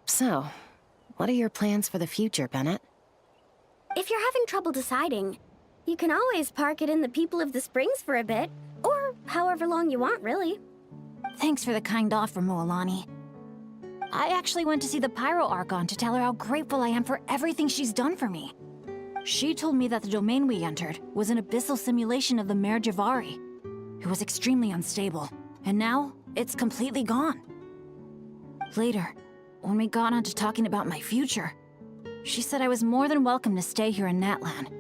So, what are your plans for the future, Bennett? If you're having trouble deciding, you can always park it in the People of the Springs for a bit. Or however long you want, really. Thanks for the kind offer, Moalani. I actually went to see the Pyro Archon to tell her how grateful I am for everything she's done for me. She told me that the domain we entered was an abyssal simulation of the Mare Javari. It was extremely unstable, and now it's completely gone. Later, when we got on to talking about my future, she said I was more than welcome to stay here in Natlan,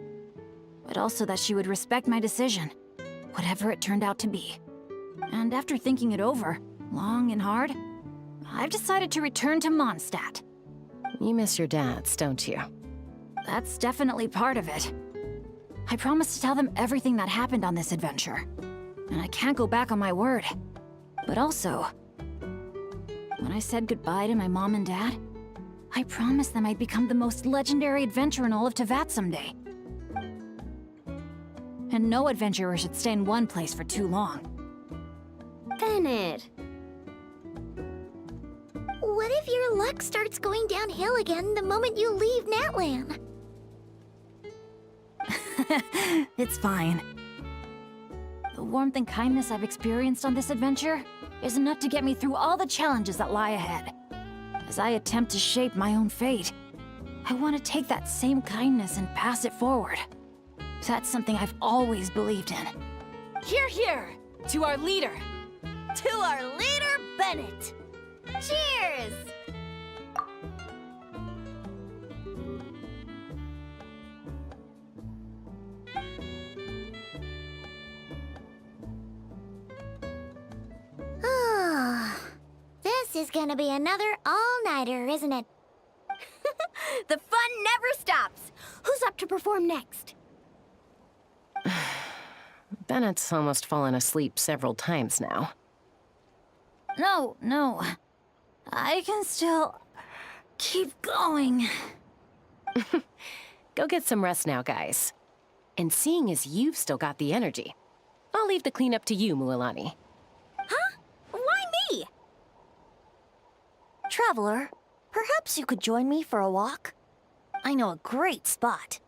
but also that she would respect my decision, whatever it turned out to be. And after thinking it over, long and hard, I've decided to return to Mondstadt. You miss your dads, don't you? That's definitely part of it. I promised to tell them everything that happened on this adventure, and I can't go back on my word. But also, when I said goodbye to my mom and dad, I promised them I'd become the most legendary adventurer in all of Teyvat someday. And no adventurer should stay in one place for too long. Bennett. What if your luck starts going downhill again the moment you leave Natlan? It's fine. The warmth and kindness I've experienced on this adventure is enough to get me through all the challenges that lie ahead. As I attempt to shape my own fate, I want to take that same kindness and pass it forward. That's something I've always believed in. Hear, hear! To our leader! To our leader, Bennett! Cheers! This is gonna be another all-nighter, isn't it? The fun never stops. Who's up to perform next? Bennett's almost fallen asleep several times now. No. I can still... keep going. Go get some rest now, guys. And seeing as you've still got the energy, I'll leave the cleanup to you, Mualani. Huh? Why me? Traveler, perhaps you could join me for a walk? I know a great spot.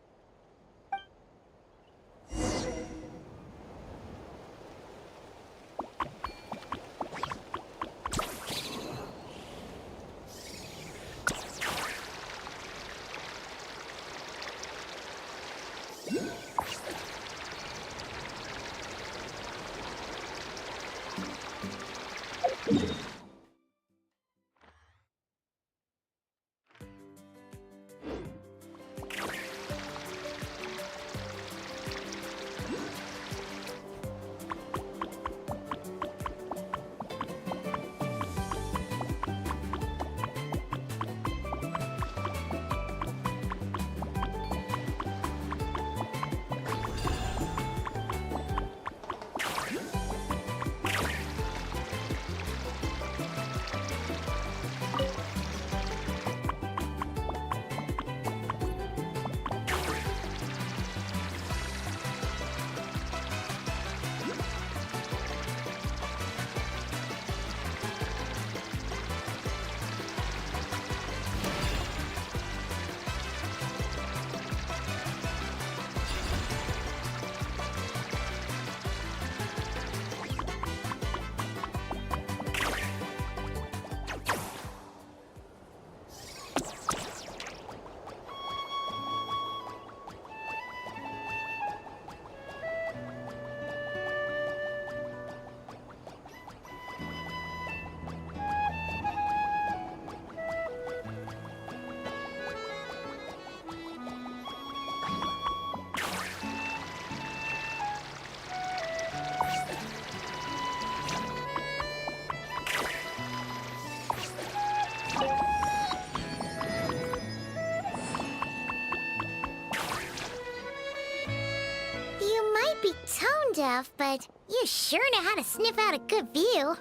You might be tone deaf, but you sure know how to sniff out a good view.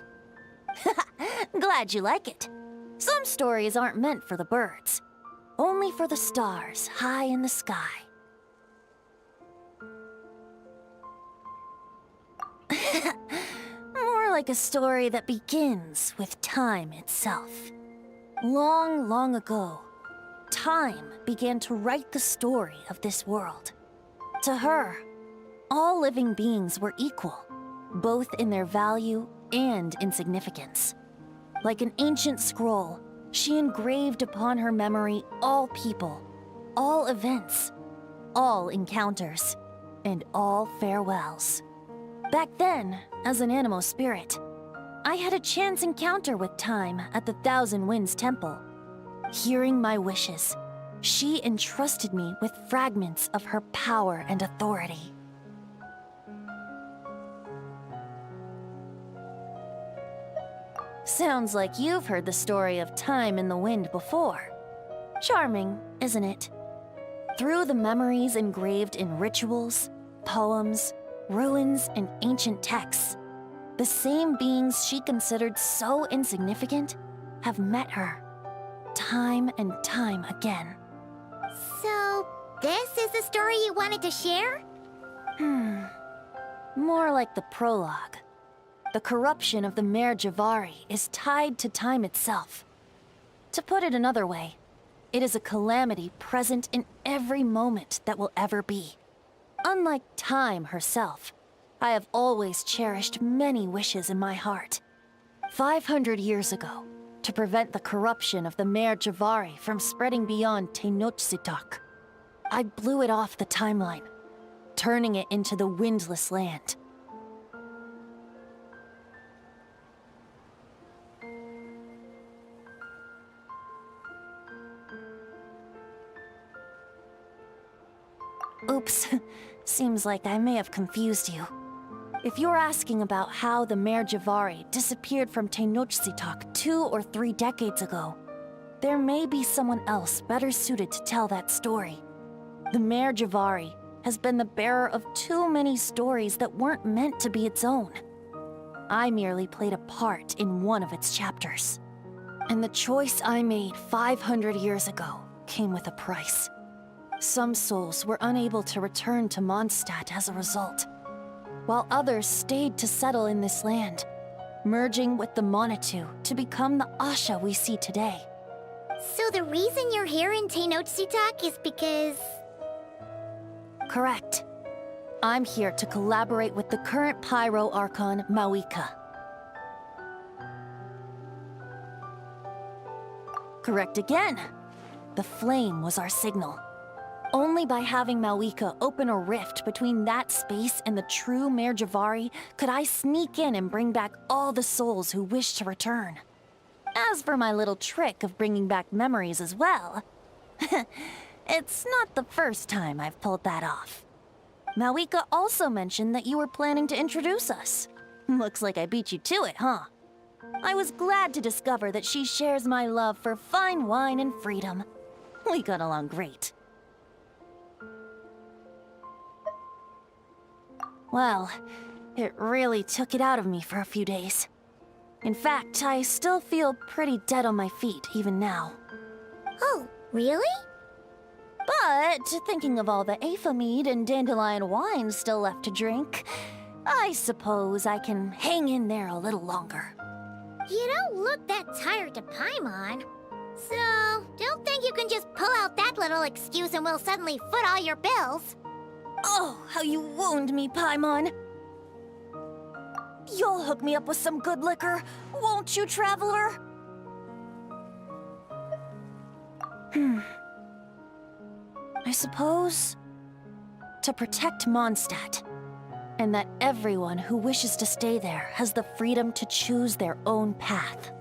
Glad you like it. Some stories aren't meant for the birds, only for the stars high in the sky. More like a story that begins with time itself. Long, long ago, time began to write the story of this world. To her, all living beings were equal, both in their value and in significance. Like an ancient scroll, she engraved upon her memory all people, all events, all encounters, and all farewells. Back then, as an animal spirit, I had a chance encounter with Time at the Thousand Winds Temple. Hearing my wishes, she entrusted me with fragments of her power and authority. Sounds like you've heard the story of Time in the Wind before. Charming, isn't it? Through the memories engraved in rituals, poems, ruins, and ancient texts, the same beings she considered so insignificant have met her, time and time again. So, this is the story you wanted to share? More like the prologue. The corruption of the Mare Javari is tied to time itself. To put it another way, it is a calamity present in every moment that will ever be. Unlike time herself, I have always cherished many wishes in my heart. 500 years ago, to prevent the corruption of the Mare Javari from spreading beyond Tenochtitlan, I blew it off the timeline, turning it into the Windless Land. Oops, seems like I may have confused you. If you're asking about how the Mare Javari disappeared from Tenochtitlan 2 or 3 decades ago, there may be someone else better suited to tell that story. The Mare Javari has been the bearer of too many stories that weren't meant to be its own. I merely played a part in one of its chapters. And the choice I made 500 years ago came with a price. Some souls were unable to return to Mondstadt as a result, while others stayed to settle in this land, merging with the Monitu to become the Asha we see today. So the reason you're here in Tenochtitlan is because... Correct. I'm here to collaborate with the current Pyro Archon, Mawika. Correct again. The flame was our signal. Only by having Mawika open a rift between that space and the true Mare Javari could I sneak in and bring back all the souls who wish to return. As for my little trick of bringing back memories as well, it's not the first time I've pulled that off. Mawika also mentioned that you were planning to introduce us. Looks like I beat you to it, huh? I was glad to discover that she shares my love for fine wine and freedom. We got along great. Well, it really took it out of me for a few days. In fact, I still feel pretty dead on my feet even now. Oh, really? But thinking of all the Aetha mead and dandelion wine still left to drink, I suppose I can hang in there a little longer. You don't look that tired to Paimon. So, don't think you can just pull out that little excuse and we'll suddenly foot all your bills. Oh, how you wound me, Paimon. You'll hook me up with some good liquor, won't you, Traveler? I suppose to protect Mondstadt, and that everyone who wishes to stay there has the freedom to choose their own path.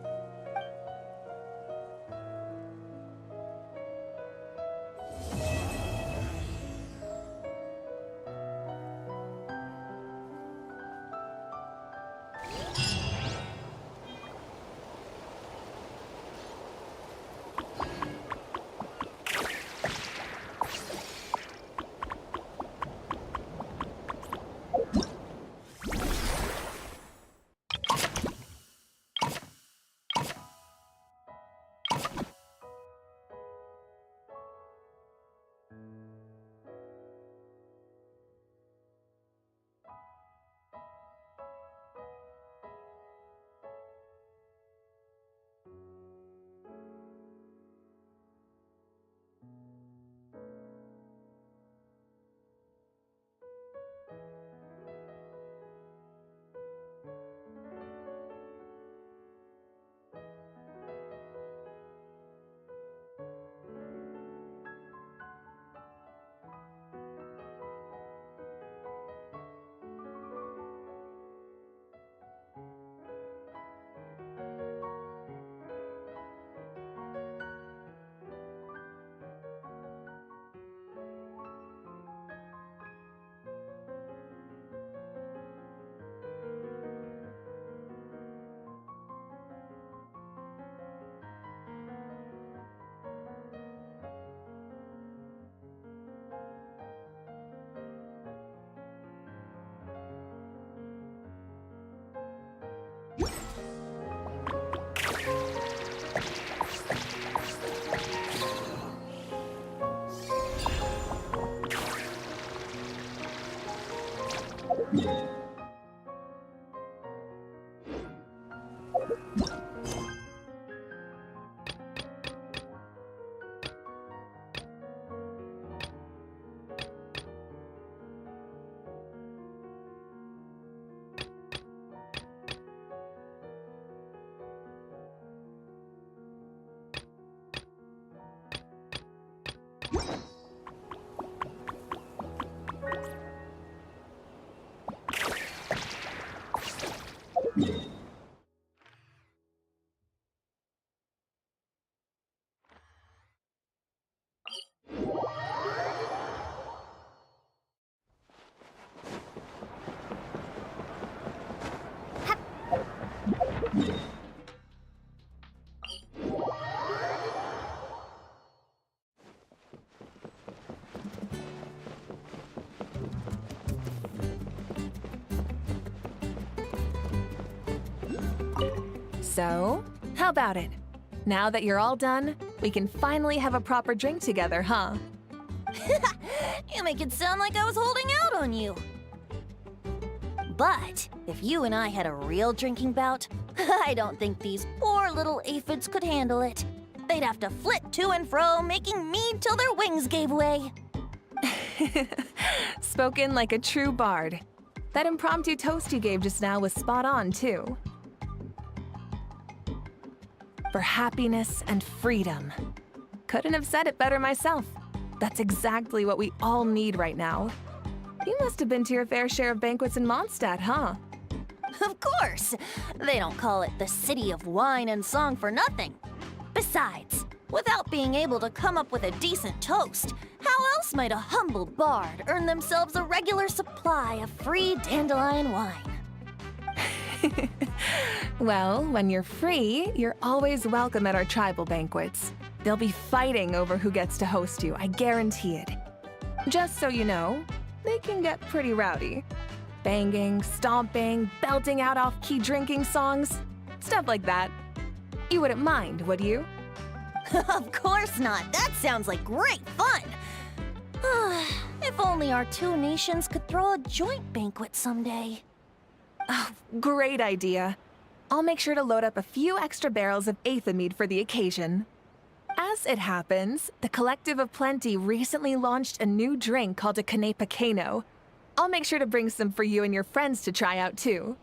So, how about it? Now that you're all done, we can finally have a proper drink together, huh? You make it sound like I was holding out on you. But if you and I had a real drinking bout, I don't think these poor little aphids could handle it. They'd have to flit to and fro, making mead till their wings gave way. Spoken like a true bard. That impromptu toast you gave just now was spot on, too. For happiness and freedom. Couldn't have said it better myself. That's exactly what we all need right now. You must have been to your fair share of banquets in Mondstadt, huh? Of course! They don't call it the City of Wine and Song for nothing. Besides, without being able to come up with a decent toast, how else might a humble bard earn themselves a regular supply of free dandelion wine? Well, when you're free, you're always welcome at our tribal banquets. They'll be fighting over who gets to host you, I guarantee it. Just so you know, they can get pretty rowdy. Banging, stomping, belting out off-key drinking songs, stuff like that. You wouldn't mind, would you? Of course not. That sounds like great fun. If only our two nations could throw a joint banquet someday. Oh, great idea. I'll make sure to load up a few extra barrels of Aether mead for the occasion. As it happens, the Collective of Plenty recently launched a new drink called a Canepa Cano. I'll make sure to bring some for you and your friends to try out too.